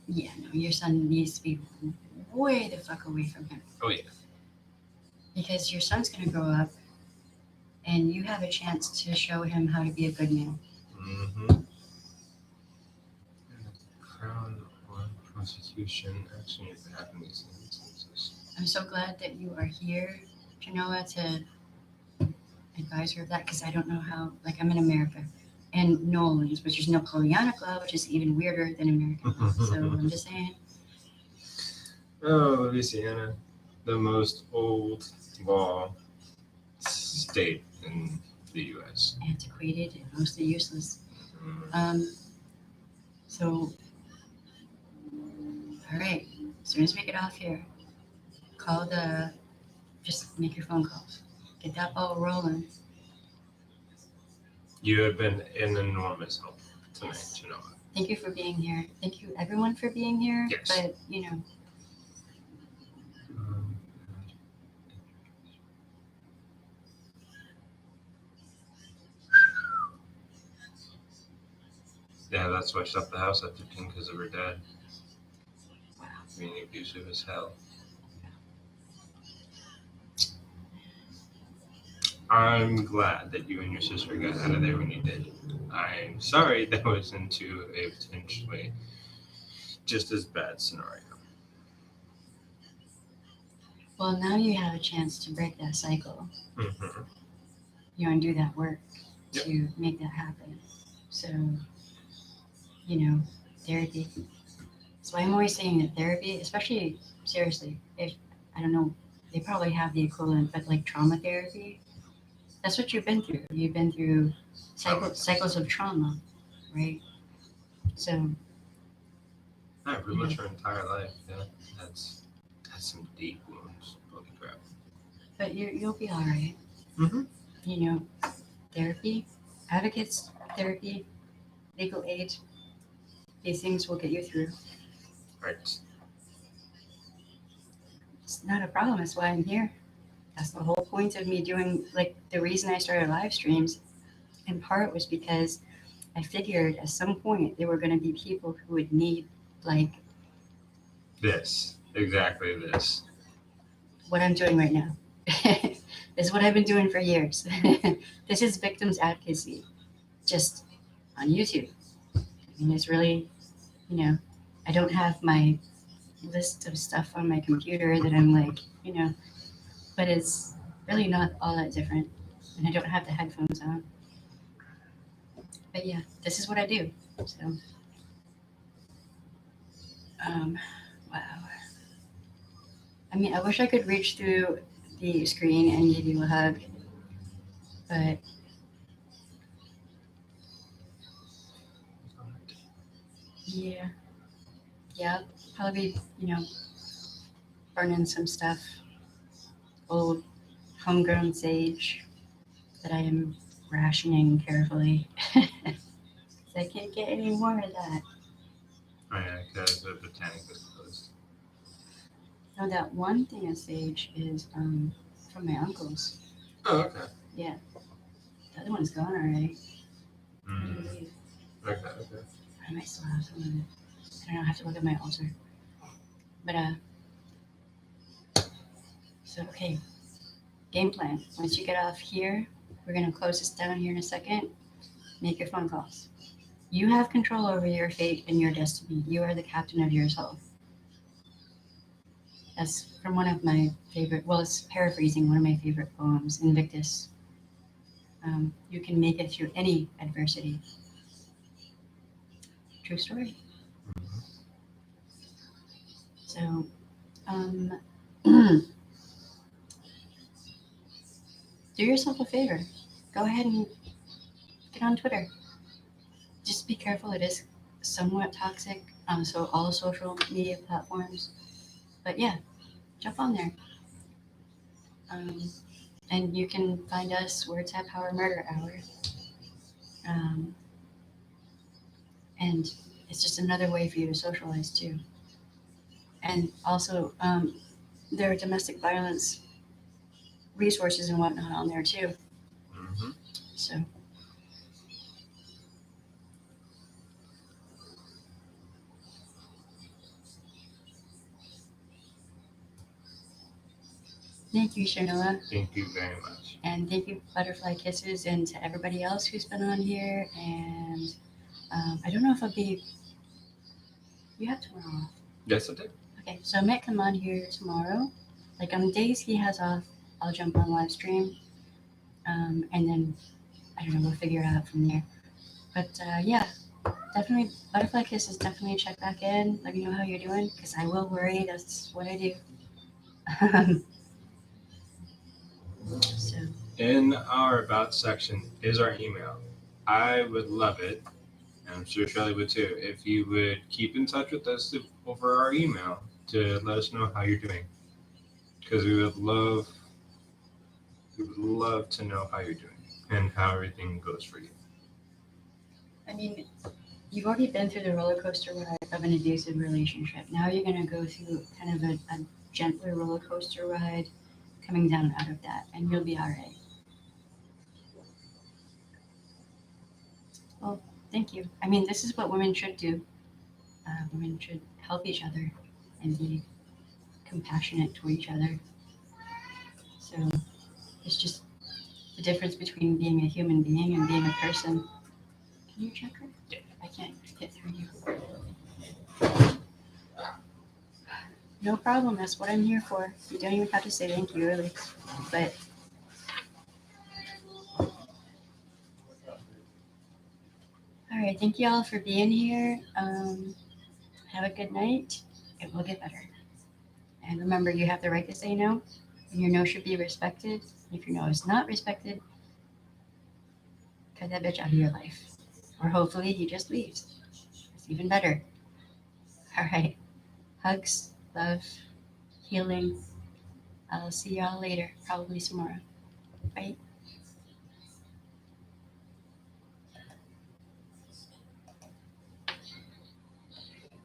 yeah, no, your son needs to be way the fuck away from him. Oh yeah. Because your son's going to grow up and you have a chance to show him how to be a good man. Mm-hmm. Crown on prostitution action if it happens in these instances. I'm so glad that you are here, Genoa, to advise her of that because I don't know how, like, I'm in America and New Orleans, which is Napoleonic law, which is even weirder than American law. So I'm just saying. Oh, Louisiana, the most old law state in the U.S. Antiquated and mostly useless. Mm. So, all right, as soon as we get off here, just make your phone calls. Get that ball rolling. You have been an enormous help tonight, Genoa. Thank you for being here. Thank you, everyone, for being here. Yes. But, you know, Yeah, that's why she left the house at 15 because of her dad. Being abusive as hell. I'm glad that you and your sister got out of there when you did. I'm sorry that was into a potentially just as bad scenario. well, now you have a chance to break that cycle. Mm-hmm. You want to do that work Yep. to make that happen. So, you know, therapy. That's why I'm always saying that therapy, especially seriously, if I don't know, they probably have the equivalent, but like trauma therapy, that's what you've been through. You've been through cycles of trauma, right? So, Yeah, pretty much her entire life. Yeah, that's some deep wounds. Holy crap. but you'll be all right. Mm-hmm. You know, therapy, advocates, therapy, legal aid, these things will get you through. Right. It's not a problem. That's why I'm here. That's the whole point of me doing, like, the reason I started live streams in part was because I figured at some point there were going to be people who would need, like, Exactly this. what I'm doing right now. This is what I've been doing for years. This is victims advocacy, just on YouTube. I mean, it's really, you know, I don't have my list of stuff on my computer that I'm like, you know, but it's really not all that different. And I don't have the headphones on. But yeah, this is what I do. So, wow. I mean, I wish I could reach through the screen and give you a hug, but yeah, probably, you know, burning some stuff, old homegrown sage that I am rationing carefully. 'Cause I can't get any more of that. Oh yeah, because the botanic was closed. No, that one thing of sage is from my uncle's. Oh, okay. The other one's gone already. I Mm, believe. okay, okay. I might still have some of it. I don't know. I have to look at my altar. But so okay. Game plan. Once you get off here, we're gonna close this down here in a second. Make your phone calls. You have control over your fate and your destiny. You are the captain of your soul. That's from one of my favorite. Well, it's paraphrasing one of my favorite poems, Invictus. You can make it through any adversity. True story. So, do yourself a favor. Go ahead and get on Twitter. Just be careful. It is somewhat toxic. So all social media platforms. But yeah, jump on there. And you can find us Words Have Power Murder Hour. And it's just another way for you to socialize too. And also, there are domestic violence resources and whatnot on there too. Mm-hmm. So thank you, Shanoa. Thank you very much. And thank you, Butterfly Kisses, and to everybody else who's been on here. And I don't know if I'll be. You have tomorrow off. Yes, I did. Okay, so I might come on here tomorrow. Like on days he has off, I'll jump on live stream. And then, I don't know, we'll figure it out from there. But yeah, definitely, Butterfly Kisses, definitely check back in. Let me know how you're doing, because I will worry. That's what I do. So, In our About section is our email. I would love it, and I'm sure Shelley would too, if you would keep in touch with us over our email to let us know how you're doing. Because we would love to know how you're doing and how everything goes for you. I mean, you've already been through the roller coaster ride of an abusive relationship. Now you're going to go through kind of a gentler roller coaster ride coming down out of that, and you'll be all right. Well, thank you. I mean, this is what women should do. Women should help each other and be compassionate toward each other. So it's just the difference between being a human being and being a person. Can you check her? Yeah. I can't get through you. No problem. That's what I'm here for. You don't even have to say thank you, really. But all right, thank you all for being here. Have a good night. It will get better. And remember, you have the right to say no, and your no should be respected. If your no is not respected, cut that bitch out of your life. Or hopefully he just leaves. It's even better. All right. Hugs, love, healing. I'll see y'all later, probably tomorrow. Bye.